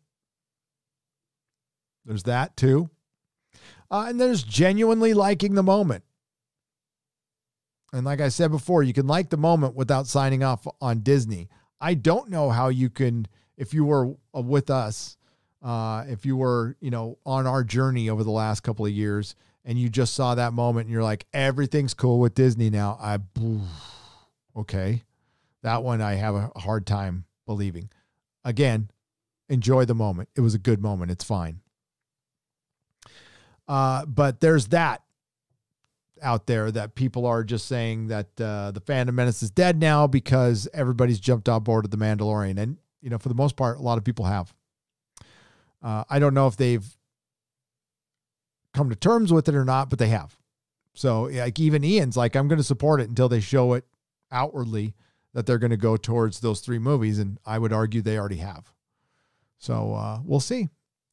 There's that too. And there's genuinely liking the moment. And like I said before, you can like the moment without signing off on Disney. I don't know how you can, if you were with us, if you were, on our journey over the last couple of years and you just saw that moment and you're like, everything's cool with Disney now. Okay. That one I have a hard time believing. Again, enjoy the moment. It was a good moment. It's fine. But there's that out there that people are just saying that the Phantom Menace is dead now because everybody's jumped on board with The Mandalorian. And, for the most part, a lot of people have. I don't know if they've come to terms with it or not, but they have. So like even Ian's like, I'm going to support it until they show it outwardly that they're going to go towards those 3 movies. And I would argue they already have. So we'll see.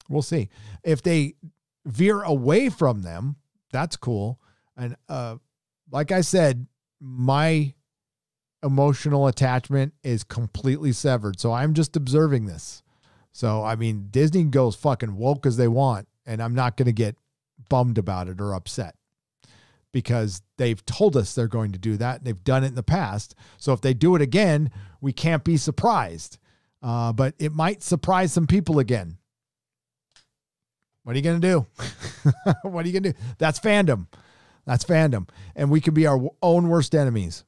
We'll see. If they veer away from them, that's cool. And like I said, my emotional attachment is completely severed. So I'm just observing this. So, I mean, Disney goes fucking woke as they want, and I'm not going to get bummed about it or upset because they've told us they're going to do that. They've done it in the past. So if they do it again, we can't be surprised. But it might surprise some people again. What are you going to do? What are you going to do? That's fandom. That's fandom. And we can be our own worst enemies.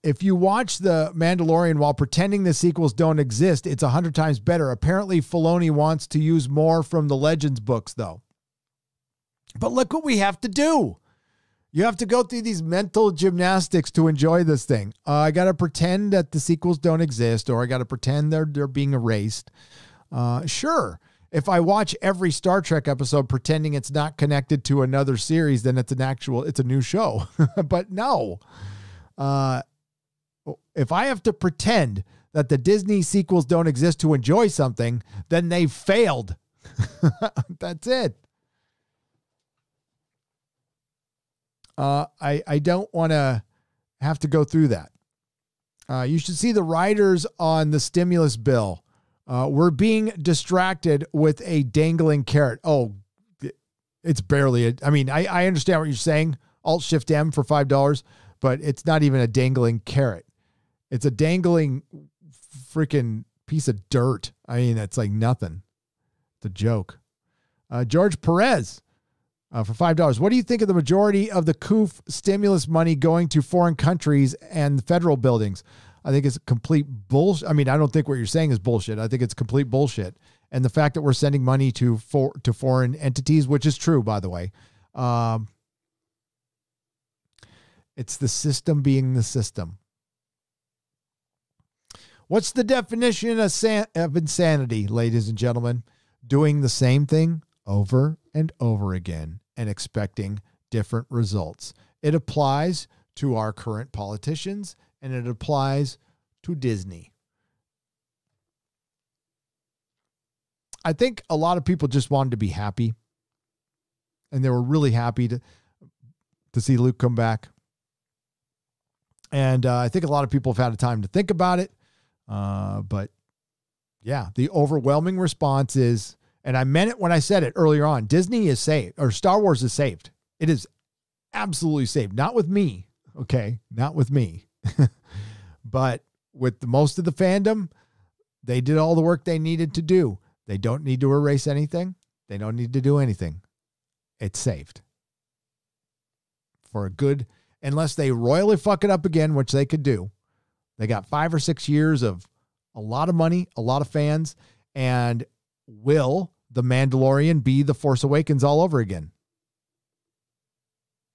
If you watch The Mandalorian while pretending the sequels don't exist, it's 100 times better. Apparently, Filoni wants to use more from the Legends books, though. But look what we have to do. You have to go through these mental gymnastics to enjoy this thing. I got to pretend that the sequels don't exist, or I got to pretend they're being erased. Sure. If I watch every Star Trek episode pretending it's not connected to another series, then it's a new show. But no. If I have to pretend that the Disney sequels don't exist to enjoy something, then they failed. That's it. I don't want to have to go through that. You should see the writers on the stimulus bill. We're being distracted with a dangling carrot. Oh, it's barely I understand what you're saying. Alt-Shift-M for $5. But it's not even a dangling carrot. It's a dangling freaking piece of dirt. I mean, it's like nothing. It's a joke. George Perez for $5. What do you think of the majority of the COOF stimulus money going to foreign countries and federal buildings? I think it's complete bullshit. I mean, I don't think what you're saying is bullshit. I think it's complete bullshit. And the fact that we're sending money to foreign entities, which is true, by the way, it's the system being the system. What's the definition of insanity, ladies and gentlemen? doing the same thing over and over again and expecting different results. It applies to our current politicians, and it applies to Disney. I think a lot of people just wanted to be happy, and they were really happy to see Luke come back. And I think a lot of people have had a time to think about it. But yeah, the overwhelming response is, and I meant it when I said it earlier on, Disney is saved, or Star Wars is saved. It is absolutely saved. Not with me. Okay. Not with me, but with most of the fandom, they did all the work they needed to do. They don't need to erase anything. They don't need to do anything. It's saved for a good, unless they royally fuck it up again, which they could do. They got 5 or 6 years of a lot of money, a lot of fans, and will The Mandalorian be The Force Awakens all over again?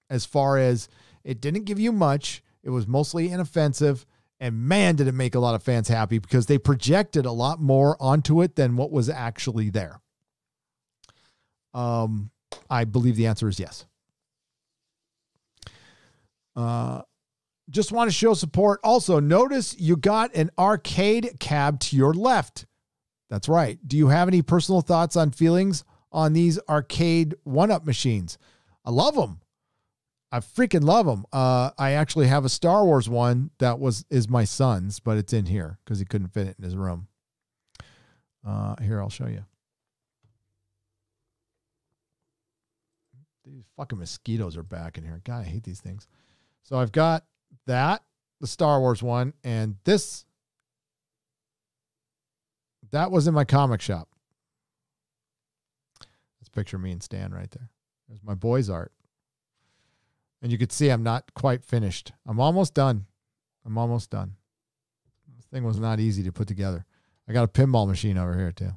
As far as it didn't give you much, it was mostly inoffensive, and man, did it make a lot of fans happy because they projected a lot more onto it than what was actually there. I believe the answer is yes. Just want to show support. Also, notice you got an arcade cab to your left. That's right. Do you have any personal thoughts on feelings on these arcade one-up machines? I love them. I freaking love them. I actually have a Star Wars one that is my son's, but it's in here because he couldn't fit it in his room. Here, I'll show you. These fucking mosquitoes are back in here. God, I hate these things. So I've got that, the Star Wars one, and this. That was in my comic shop. Let's picture me and Stan right there. There's my boys' art. And you could see I'm not quite finished. I'm almost done. This thing was not easy to put together. I got a pinball machine over here too.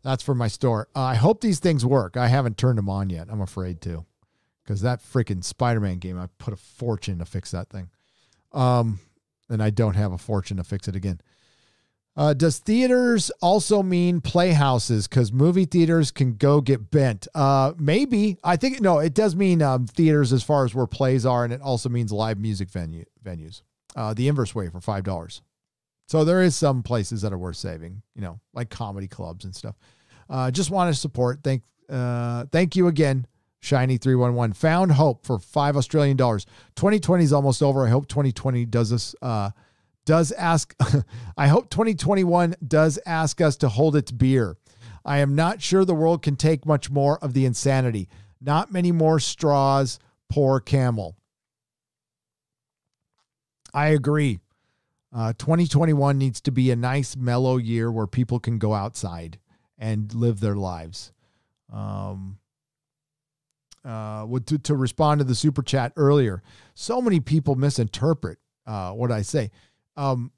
That's for my store. I hope these things work. I haven't turned them on yet. I'm afraid to. Because that freaking Spider-Man game, I put a fortune to fix that thing. And I don't have a fortune to fix it again. Does theaters also mean playhouses? Because movie theaters can go get bent. Maybe. I think, no, it does mean theaters as far as where plays are, and it also means live music venues. The inverse way for $5. So there is some places that are worth saving, like comedy clubs and stuff. Just want to support. Thank you again, Shiny311. Found hope for $5 Australian. 2020 is almost over. I hope 2020 does this. I hope 2021 does ask us to hold its beer. I am not sure the world can take much more of the insanity. Not many more straws, poor camel. I agree. 2021 needs to be a nice mellow year where people can go outside and live their lives. To respond to the super chat earlier, so many people misinterpret what I say. I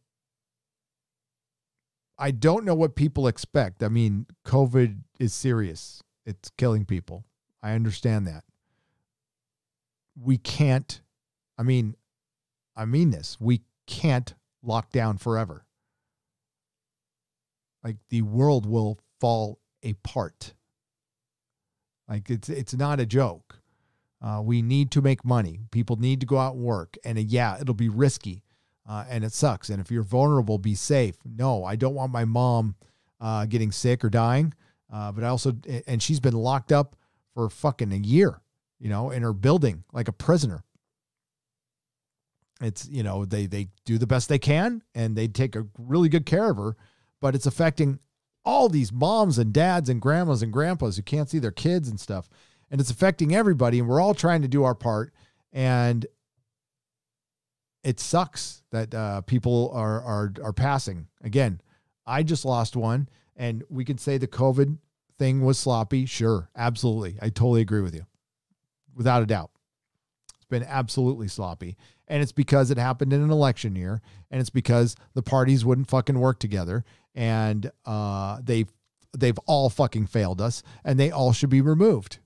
don't know what people expect. I mean, COVID is serious. It's killing people. I understand that. We can't, I mean this, we can't lock down forever. Like, the world will fall apart. Like, it's not a joke. We need to make money. People need to go out and work. And yeah, it'll be risky. And it sucks. And if you're vulnerable, be safe. No, I don't want my mom getting sick or dying. But I also, and she's been locked up for fucking a year, in her building, like a prisoner. It's, they do the best they can and they take a really good care of her, but it's affecting all these moms and dads and grandmas and grandpas who can't see their kids and stuff. And it's affecting everybody. And we're all trying to do our part. And it sucks that people are passing. Again, I just lost one, and we could say the COVID thing was sloppy. Sure, absolutely. I totally agree with you. Without a doubt. It's been absolutely sloppy. And it's because it happened in an election year, and it's because the parties wouldn't fucking work together, and they've all fucking failed us, and they all should be removed.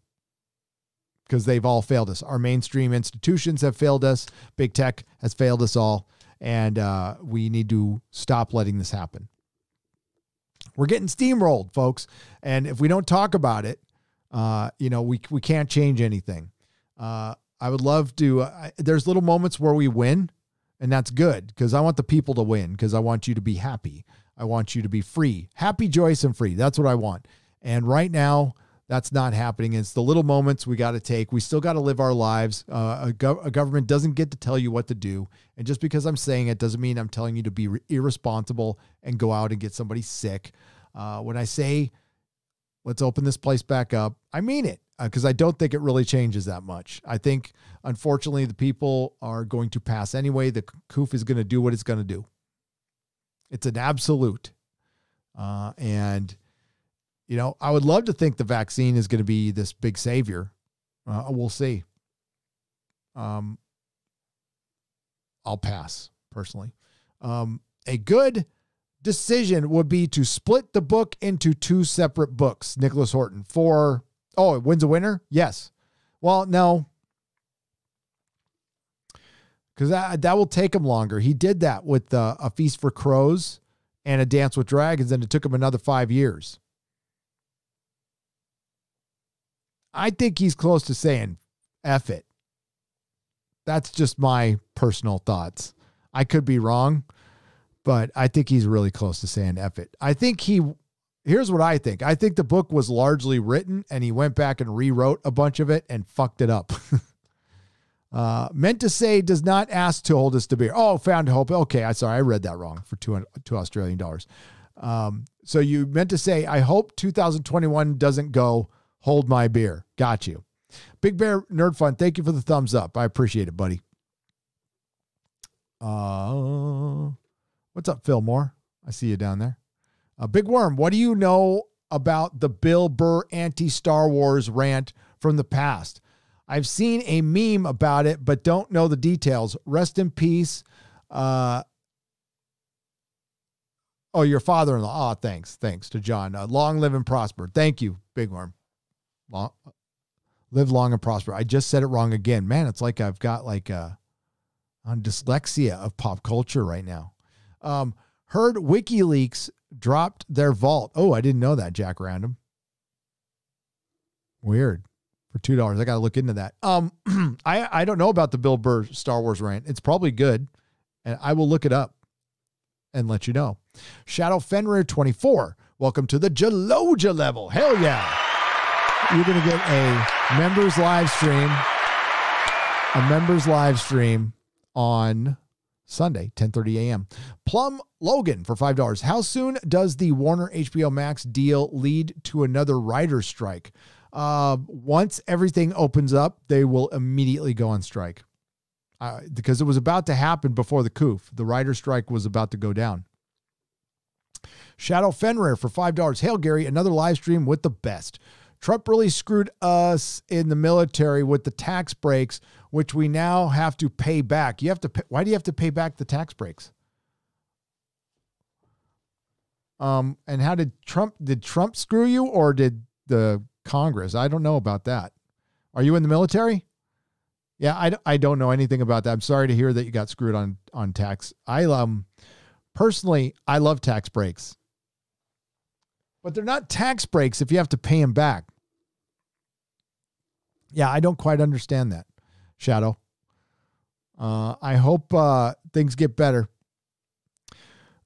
Because they've all failed us. Our mainstream institutions have failed us. Big tech has failed us all. And we need to stop letting this happen. We're getting steamrolled, folks. And if we don't talk about it, we can't change anything. I would love to, there's little moments where we win, and that's good because I want the people to win because I want you to be happy. I want you to be free, happy, joyous, and free. That's what I want. And right now, that's not happening. It's the little moments we got to take. We still got to live our lives. A government doesn't get to tell you what to do. And just because I'm saying it doesn't mean I'm telling you to be irresponsible and go out and get somebody sick. When I say, let's open this place back up, I mean it because I don't think it really changes that much. I think, unfortunately, the people are going to pass anyway. The COOF is going to do what it's going to do. It's an absolute. I would love to think the vaccine is going to be this big savior. We'll see. I'll pass personally. A good decision would be to split the book into 2 separate books. Nicholas Horton it wins a winner. Yes. Well, no, because that will take him longer. He did that with A Feast for Crows and A Dance with Dragons, and it took him another 5 years. I think he's close to saying, F it. That's just my personal thoughts. I could be wrong, but I think he's really close to saying F it. Here's what I think. I think the book was largely written and he went back and rewrote a bunch of it and fucked it up. Meant to say does not ask to hold us to beer. Oh, found hope. Okay. I read that wrong for $2 Australian dollars. So you meant to say, I hope 2021 doesn't go. Hold my beer. Got you. Big Bear Nerd Fun. Thank you for the thumbs up. I appreciate it, buddy. What's up, Phil Moore? I see you down there. Big Worm, what do you know about the Bill Burr anti-Star Wars rant from the past? I've seen a meme about it, but don't know the details. Rest in peace. Your father-in-law. Oh, thanks. Thanks to John. Long live and prosper. Thank you, Big Worm. Live long and prosper. I just said it wrong again. Man, it's like I've got on dyslexia of pop culture right now. Heard WikiLeaks dropped their vault. Oh, I didn't know that, Jack Random. Weird. For $2. I got to look into that. I don't know about the Bill Burr Star Wars rant. It's probably good, and I will look it up and let you know. Shadow Fenrir 24. Welcome to the Jaloja level. Hell yeah. You're going to get a members live stream on Sunday, 10:30 a.m. Plum Logan for $5. How soon does the Warner HBO Max deal lead to another writer's strike? Once everything opens up, they will immediately go on strike. Because it was about to happen before the COOF. The writer's strike was about to go down. Shadow Fenrir for $5. Hail, Gary, another live stream with the best. Trump really screwed us in the military with the tax breaks, which we now have to pay back. Why do you have to pay back the tax breaks? And how did Trump screw you, or did the Congress? I don't know about that. Are you in the military? Yeah, I don't know anything about that. I'm sorry to hear that you got screwed on tax. Personally, I love tax breaks. But they're not tax breaks if you have to pay them back. Yeah, I don't quite understand that, Shadow. I hope things get better.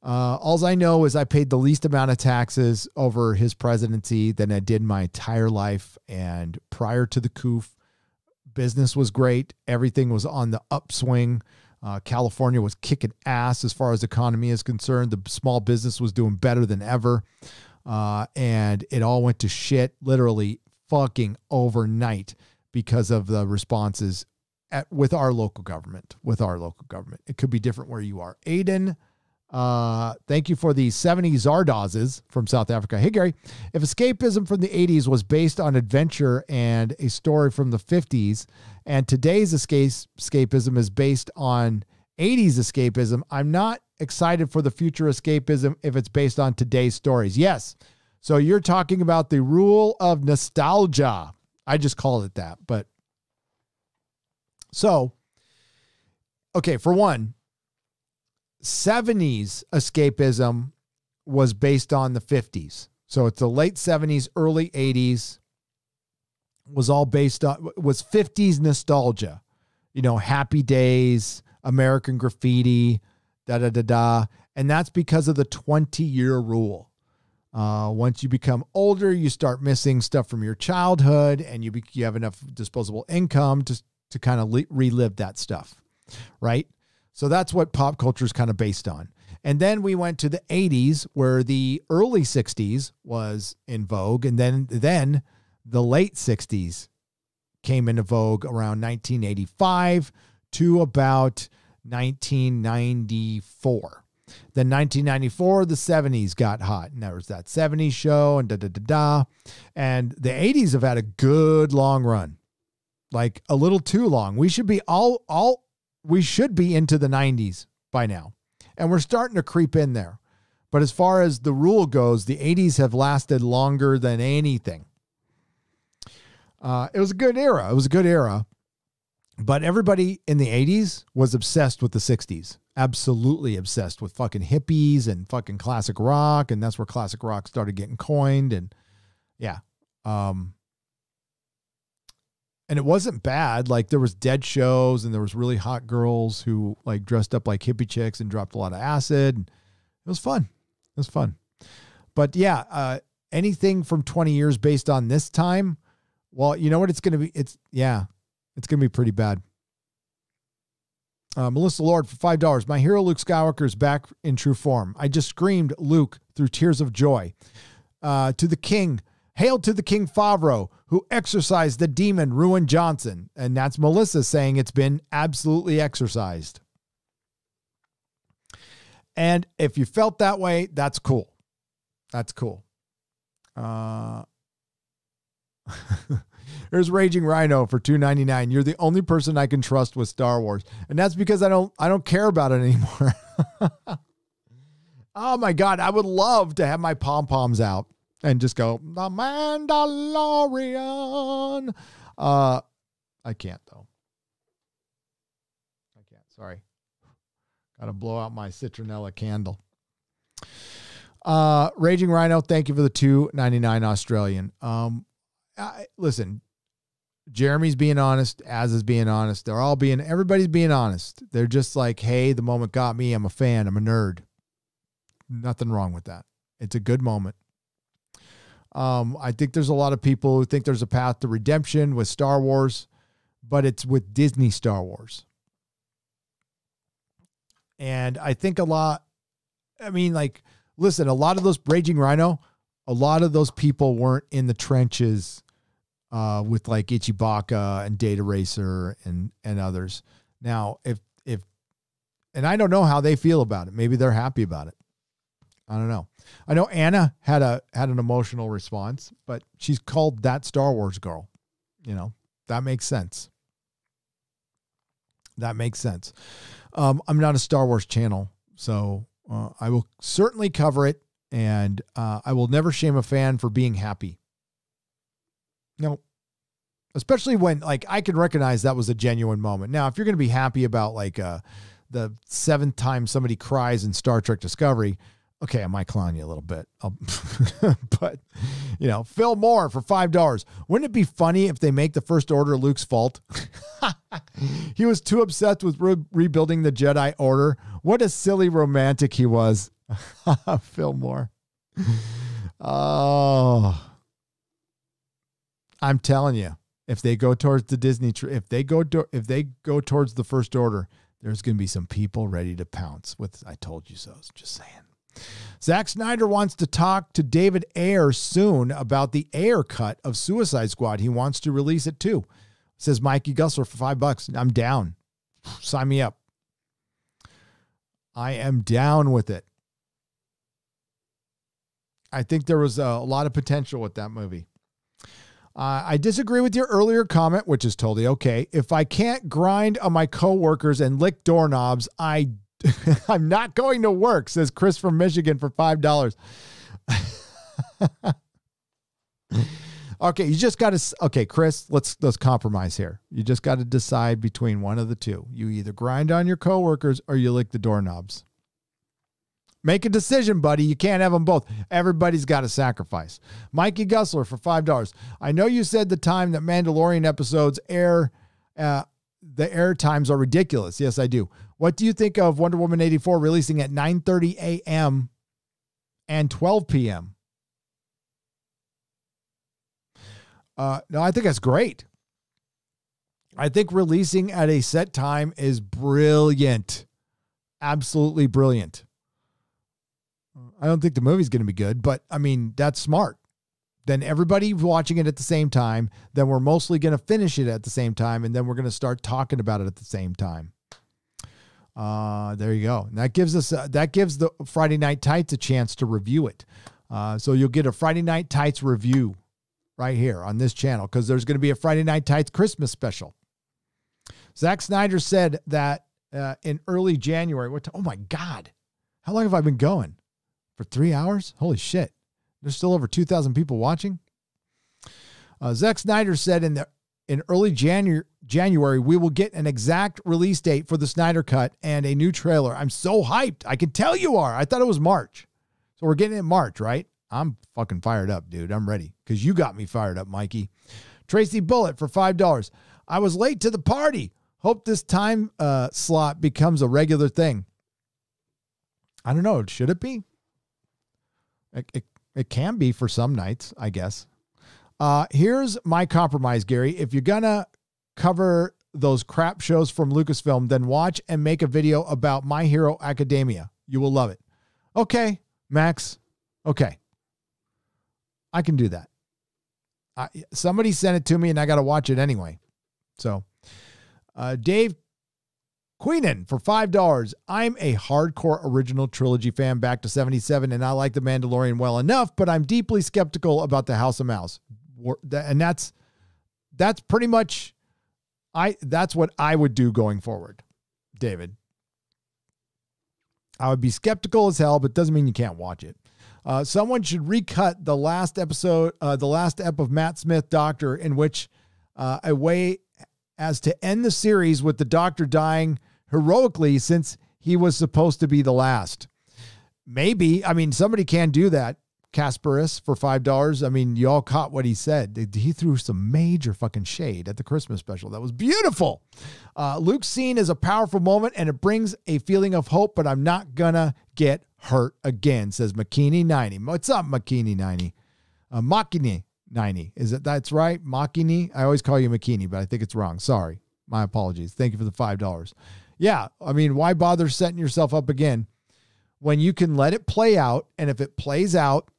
All I know is I paid the least amount of taxes over his presidency than I did my entire life. And prior to the COOF, business was great. Everything was on the upswing. California was kicking ass as far as the economy is concerned. The small business was doing better than ever. And it all went to shit literally fucking overnight because of the responses with our local government. It could be different where you are. Aiden, thank you for the 70 Zardazes from South Africa. Hey, Gary, if escapism from the 80s was based on adventure and a story from the 50s, and today's escapism is based on 80s escapism, I'm not excited for the future escapism if it's based on today's stories. Yes. So you're talking about the rule of nostalgia. I just called it that. But so, okay, for one, 70s escapism was based on the 50s. So it's the late 70s, early 80s, was all based on, was 50s nostalgia. You know, Happy Days, American Graffiti, da-da-da-da. And that's because of the 20-year rule. Once you become older, you start missing stuff from your childhood, and you have enough disposable income to kind of relive that stuff, right? So that's what pop culture is kind of based on. And then we went to the 80s, where the early 60s was in vogue, and then the late 60s came into vogue around 1985 to about 1994. Then 1994, the 70s got hot, and there was that 70s show and da-da-da-da. And the 80s have had a good long run, like a little too long. We should be we should be into the 90s by now, and we're starting to creep in there. But as far as the rule goes, the 80s have lasted longer than anything. It was a good era. It was a good era. But everybody in the 80s was obsessed with the 60s. Absolutely obsessed with fucking hippies and fucking classic rock. And that's where classic rock started getting coined. And yeah. And it wasn't bad. Like, there was dead shows, and there was really hot girls who like dressed up like hippie chicks and dropped a lot of acid. And it was fun. It was fun. But yeah, anything from 20 years based on this time, well, you know what it's going to be? It's going to be pretty bad. Melissa Lord for $5. My hero Luke Skywalker is back in true form. I just screamed Luke through tears of joy. To the king, hail to the King Favreau, who exorcised the demon Ruin Johnson. And that's Melissa saying it's been absolutely exorcised. And if you felt that way, that's cool. That's cool. Here's Raging Rhino for $2.99. You're the only person I can trust with Star Wars. And that's because I don't care about it anymore. Oh my God. I would love to have my pom-poms out and just go, The Mandalorian. I can't though. I can't. Sorry. Got to blow out my citronella candle. Raging Rhino, thank you for the $2.99 Australian. Listen, Jeremy's being honest, Az is being honest. Everybody's being honest. They're just like, hey, the moment got me. I'm a fan. I'm a nerd. Nothing wrong with that. It's a good moment. I think there's a lot of people who think there's a path to redemption with Star Wars, but it's with Disney Star Wars. And I think listen, a lot of those Raging Rhino, a lot of those people weren't in the trenches with like Ichibaka and Data Racer and others. Now, and I don't know how they feel about it. Maybe they're happy about it. I don't know. I know Anna had an emotional response, but she's called that Star Wars girl. You know, that makes sense. That makes sense. I'm not a Star Wars channel, so I will certainly cover it, and I will never shame a fan for being happy. No, especially when like I can recognize that was a genuine moment. Now, if you're going to be happy about like the 7th time somebody cries in Star Trek Discovery, okay, I might clown you a little bit. But, you know, Phil Moore for $5. Wouldn't it be funny if they make the First Order Luke's fault? He was too obsessed with rebuilding the Jedi Order. What a silly romantic he was. Phil Moore. Oh, I'm telling you, if they go towards the Disney, if they go towards the First Order, there's going to be some people ready to pounce with, I told you so. Just saying. Zack Snyder wants to talk to David Ayer soon about the Ayer cut of Suicide Squad. He wants to release it too. Says Mikey Gussler for $5. I'm down. Sign me up. I am down with it. I think there was a lot of potential with that movie. I disagree with your earlier comment, which is totally okay. If I can't grind on my coworkers and lick doorknobs, I'm not going to work, says Chris from Michigan for $5. Okay, you just got to, okay, Chris, let's compromise here. You just got to decide between one of the two. You either grind on your coworkers or you lick the doorknobs. Make a decision, buddy. You can't have them both. Everybody's got to sacrifice. Mikey Gussler for $5. I know you said the time that Mandalorian episodes air, the air times are ridiculous. Yes, I do. What do you think of Wonder Woman 84 releasing at 9:30 a.m. and 12 p.m.? No, I think that's great. I think releasing at a set time is brilliant. Absolutely brilliant. I don't think the movie's going to be good, but I mean, that's smart. Then everybody watching it at the same time, then we're mostly going to finish it at the same time, and then we're going to start talking about it at the same time. There you go. And that gives the Friday Night Tights a chance to review it. So you'll get a Friday Night Tights review right here on this channel, because there's going to be a Friday Night Tights Christmas special. Zack Snyder said that in early January. Oh my God. How long have I been going? For 3 hours? Holy shit. There's still over 2,000 people watching. Zack Snyder said in early January, we will get an exact release date for the Snyder Cut and a new trailer. I'm so hyped. I can tell you are. I thought it was March. So we're getting it in March, right? I'm fucking fired up, dude. I'm ready, because you got me fired up, Mikey. Tracy Bullet for $5. I was late to the party. Hope this time slot becomes a regular thing. I don't know. Should it be? It can be for some nights, I guess. Here's my compromise, Gary. If you're going to cover those crap shows from Lucasfilm, then watch and make a video about My Hero Academia. You will love it. Okay, Max. Okay. I can do that. Somebody sent it to me and I got to watch it anyway. So, Dave Queenan for $5. I'm a hardcore original trilogy fan back to 77, and I like The Mandalorian well enough, but I'm deeply skeptical about the House of Mouse. And that's pretty much, that's what I would do going forward, David. I would be skeptical as hell, but doesn't mean you can't watch it. Someone should recut the last episode, the last ep of Matt Smith, Doctor, in which a way as to end the series with the Doctor dying heroically, since he was supposed to be the last. Maybe. I mean, somebody can do that. Kasparis for $5. I mean, you all caught what he said. He threw some major fucking shade at the Christmas special. That was beautiful. Luke's scene is a powerful moment, and it brings a feeling of hope, but I'm not gonna get hurt again, says McKinney90. What's up, McKinney90? Machini90. Is it? That's right. Machini. I always call you McKinney, but I think it's wrong. Sorry. My apologies. Thank you for the $5. Yeah. I mean, why bother setting yourself up again when you can let it play out? And if it plays out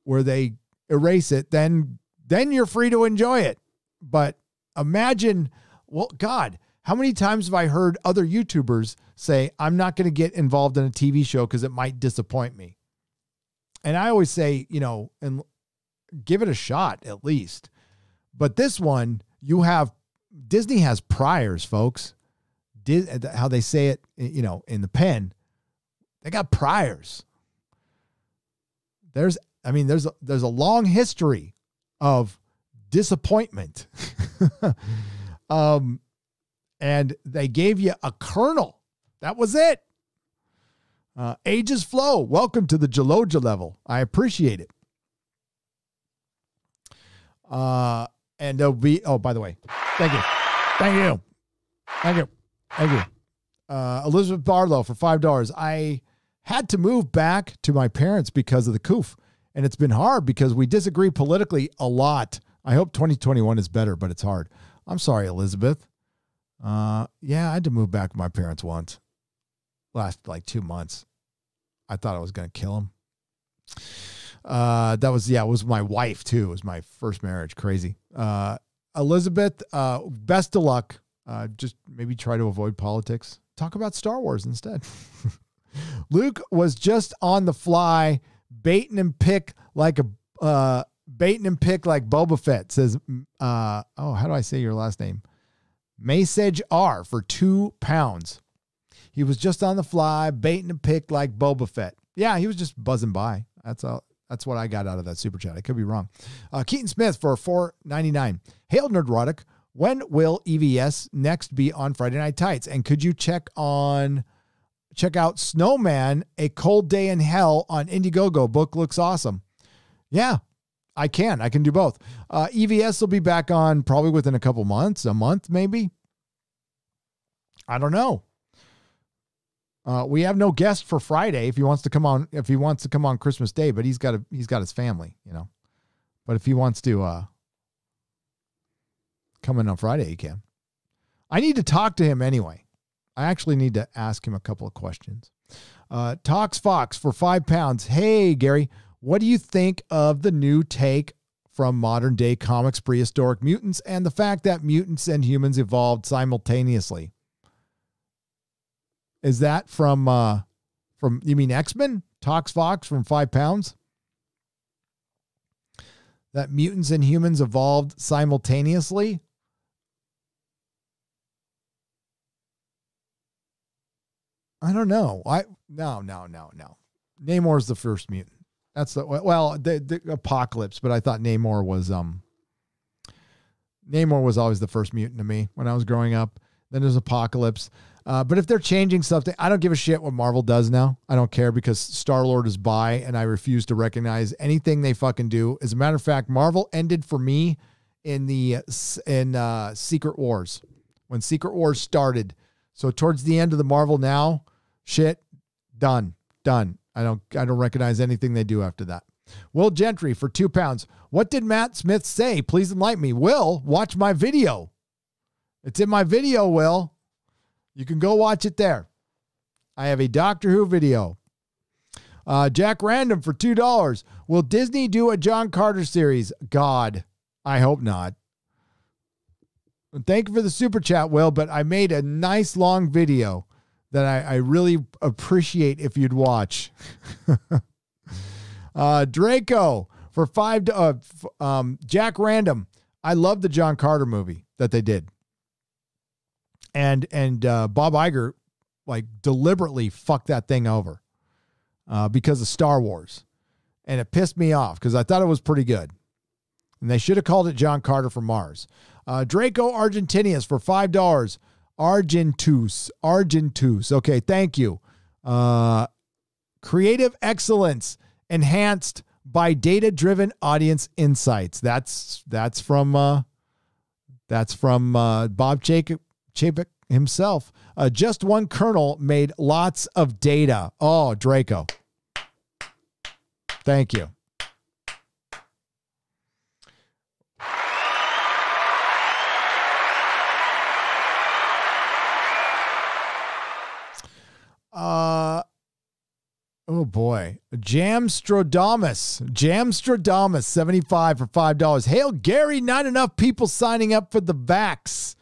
where they erase it, then you're free to enjoy it. But imagine, well, God, how many times have I heard other YouTubers say, I'm not going to get involved in a TV show because it might disappoint me? And I always say, and give it a shot at least. But this one, Disney has priors, folks. How they say it, in the pen, they got priors. There's a long history of disappointment. And they gave you a kernel. That was it. Ages flow. Welcome to the Geloja level. I appreciate it. And there'll be, by the way, thank you. Elizabeth Barlow for $5. I had to move back to my parents because of the coof, and it's been hard because we disagree politically a lot. I hope 2021 is better, but it's hard. I'm sorry, Elizabeth. Yeah, I had to move back with my parents once. Last 2 months. I thought I was going to kill them. It was my wife too. It was my first marriage. Crazy. Elizabeth, best of luck. Just maybe try to avoid politics. Talk about Star Wars instead. Luke was just on the fly, baiting and pick like Boba Fett, says, how do I say your last name? Masage R for £2. He was just on the fly, baiting and pick like Boba Fett. Yeah, he was just buzzing by. That's all. That's what I got out of that super chat. I could be wrong. Keaton Smith for $4.99. Hail Nerdrotic. When will EVS next be on Friday Night Tights? And could you check on check out Snowman, A Cold Day in Hell on Indiegogo. Book looks awesome. Yeah, I can do both. EVS will be back on probably within a couple months, a month maybe. I don't know. We have no guest for Friday if he wants to come on Christmas Day, but he's got his family, you know. But if he wants to come in on Friday, he can. I need to talk to him anyway. I actually need to ask him a couple of questions. Talks Fox for £5. Hey, Gary, what do you think of the new take from modern day comics prehistoric mutants and the fact that mutants and humans evolved simultaneously? Is that from you mean X-Men? Talks Fox from £5? That mutants and humans evolved simultaneously? I don't know. No. Namor's the first mutant. That's the Apocalypse, but I thought Namor was always the first mutant to me when I was growing up. Then there's Apocalypse. But if they're changing something, I don't give a shit what Marvel does now. I don't care because Star-Lord is bi and I refuse to recognize anything they fucking do. As a matter of fact, Marvel ended for me in Secret Wars. When Secret Wars started. So towards the end of the Marvel Now shit, done. I don't recognize anything they do after that. Will Gentry for £2. What did Matt Smith say? Please enlighten me. Will, watch my video. It's in my video, Will. You can go watch it there. I have a Doctor Who video. Jack Random for $2. Will Disney do a John Carter series? God, I hope not. Thank you for the super chat, Will, but I made a nice long video that I really appreciate if you'd watch. Draco for $5. Jack Random. I love the John Carter movie that they did. And Bob Iger like deliberately fucked that thing over because of Star Wars. And it pissed me off because I thought it was pretty good. And they should have called it John Carter from Mars. Draco Argentinius for $5. Argentus. Okay, thank you. Creative excellence enhanced by data-driven audience insights. That's from Bob Chapek himself. Just one kernel made lots of data. Oh, Draco. Thank you. Oh boy. Jamstradamus 75 for $5. Hail Gary, not enough people signing up for the vax.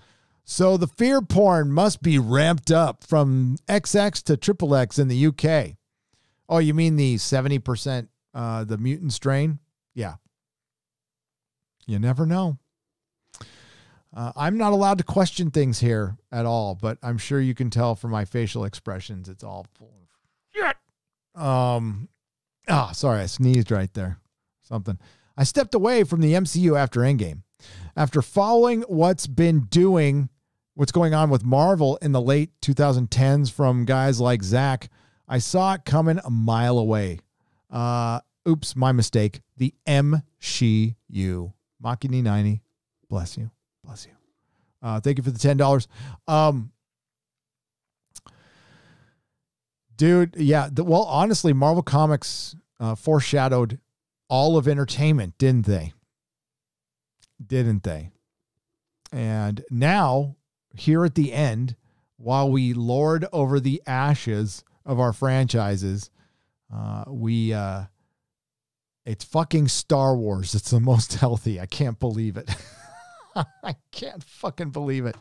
So the fear porn must be ramped up from XX to XXX in the UK. Oh, you mean the 70%, the mutant strain? Yeah. You never know. I'm not allowed to question things here at all, but I'm sure you can tell from my facial expressions. It's all full of shit. Sorry, I sneezed right there. Something. I stepped away from the MCU after Endgame. After following what's going on with Marvel in the late 2010s from guys like Zach, I saw it coming a mile away. Oops, my mistake. The MCU. Makini 90. Bless you. Bless you. Thank you for the $10. Dude, yeah. Well, honestly, Marvel Comics foreshadowed all of entertainment, didn't they? And now, here at the end, while we lord over the ashes of our franchises, it's fucking Star Wars. It's the most healthy. I can't believe it. I can't fucking believe it.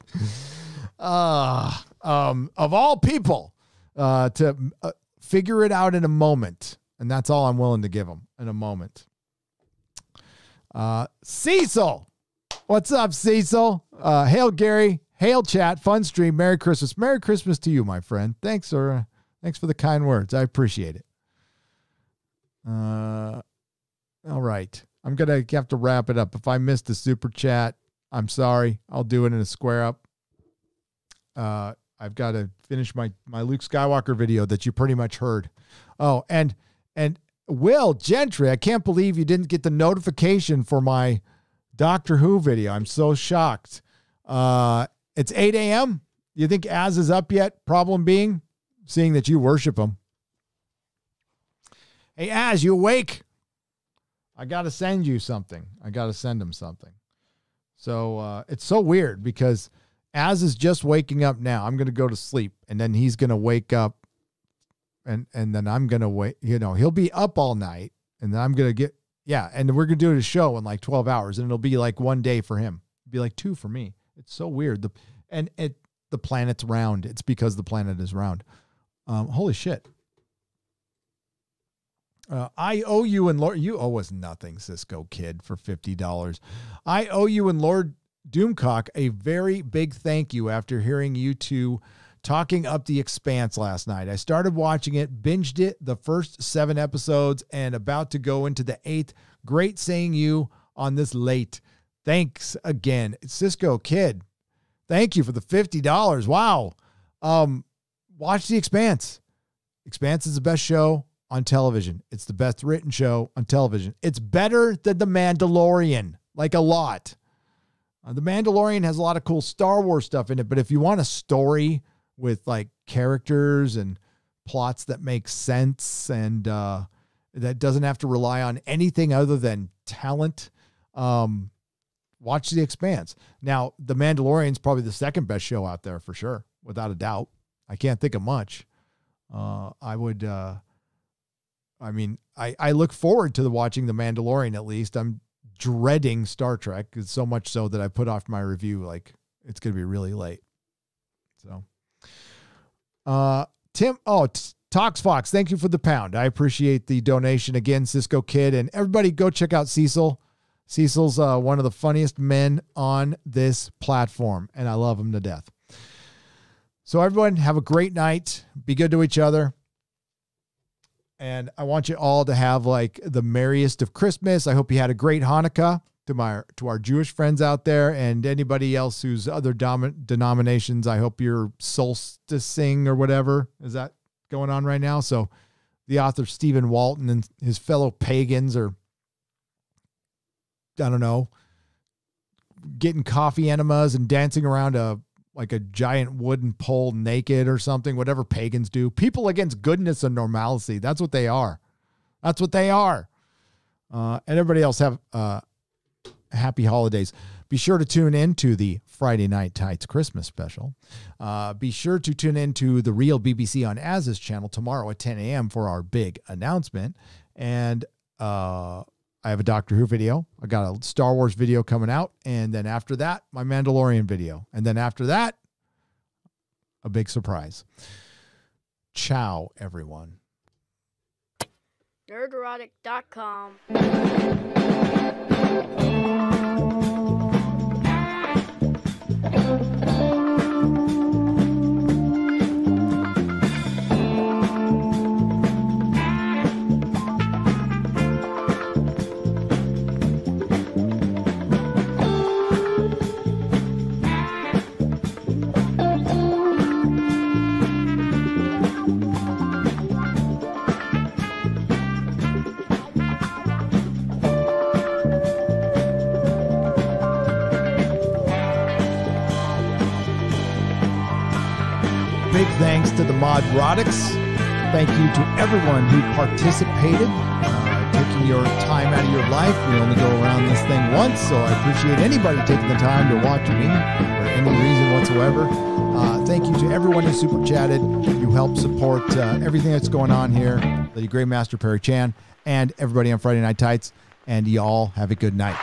Of all people, to figure it out in a moment. And that's all I'm willing to give them in a moment. Cecil. What's up, Cecil? Hail, Gary. Hail, chat. Fun stream. Merry Christmas. Merry Christmas to you, my friend. Thanks for the kind words. I appreciate it. All right. I'm going to have to wrap it up. If I missed the super chat, I'm sorry. I'll do it in a square up. I've got to finish my Luke Skywalker video that you pretty much heard. Oh, and Will Gentry, I can't believe you didn't get the notification for my Doctor Who video. I'm so shocked. It's 8 a.m. You think Az is up yet? Problem being, seeing that you worship him. Hey, Az, you awake? I got to send you something. I got to send him something. So it's so weird because Az is just waking up now. I'm going to go to sleep, and then he's going to wake up, and then I'm going to wait. You know, he'll be up all night, and then I'm going to get, and we're going to do a show in like 12 hours, and it'll be like 1 day for him. It'll be like 2 for me. It's so weird. The planet's round. It's because the planet is round. Holy shit. I owe you and Lord, you owe us nothing, Cisco Kid, for $50. I owe you and Lord Doomcock a very big thank you after hearing you two talking up The Expanse last night. I started watching it, binged it, the first 7 episodes, and about to go into the 8th. Great seeing you on this late. Thanks again. Cisco Kid, thank you for the $50. Wow. Watch The Expanse. Expanse is the best show on television. It's the best written show on television. It's better than The Mandalorian, like a lot. The Mandalorian has a lot of cool Star Wars stuff in it, but if you want a story with like characters and plots that make sense and that doesn't have to rely on anything other than talent, watch The Expanse. Now, The Mandalorian is probably the second best show out there for sure, without a doubt. I can't think of much. I look forward to watching The Mandalorian at least. I'm dreading Star Trek. It's so much so that I put off my review. Like, it's going to be really late. So, Tox Fox, thank you for the pound. I appreciate the donation again, Cisco Kid. And everybody go check out Cecil. Cecil's one of the funniest men on this platform, and I love him to death. So everyone, have a great night. Be good to each other. And I want you all to have like the merriest of Christmas. I hope you had a great Hanukkah. To our Jewish friends out there and anybody else who's other denominations, I hope you're solsticing or whatever is that going on right now. So the author Stephen Walton and his fellow pagans are, I don't know, getting coffee enemas and dancing around a giant wooden pole naked or something, whatever pagans do. People against goodness and normalcy. That's what they are. That's what they are. And everybody else have happy holidays. Be sure to tune in to the Friday Night Tights Christmas special. Be sure to tune in to the Real BBC on Az's channel tomorrow at 10 a.m. for our big announcement. And I have a Doctor Who video. I got a Star Wars video coming out. And then after that, my Mandalorian video. And then after that, a big surprise. Ciao, everyone. Nerdrotic.com. Big thanks to the Nerdrotics. Thank you to everyone who participated, taking your time out of your life. We only go around this thing once, so I appreciate anybody taking the time to watch me for any reason whatsoever. Thank you to everyone who super chatted, who helped support everything that's going on here. Lady Grey Master Perry Chan and everybody on Friday Night Tights. And y'all have a good night.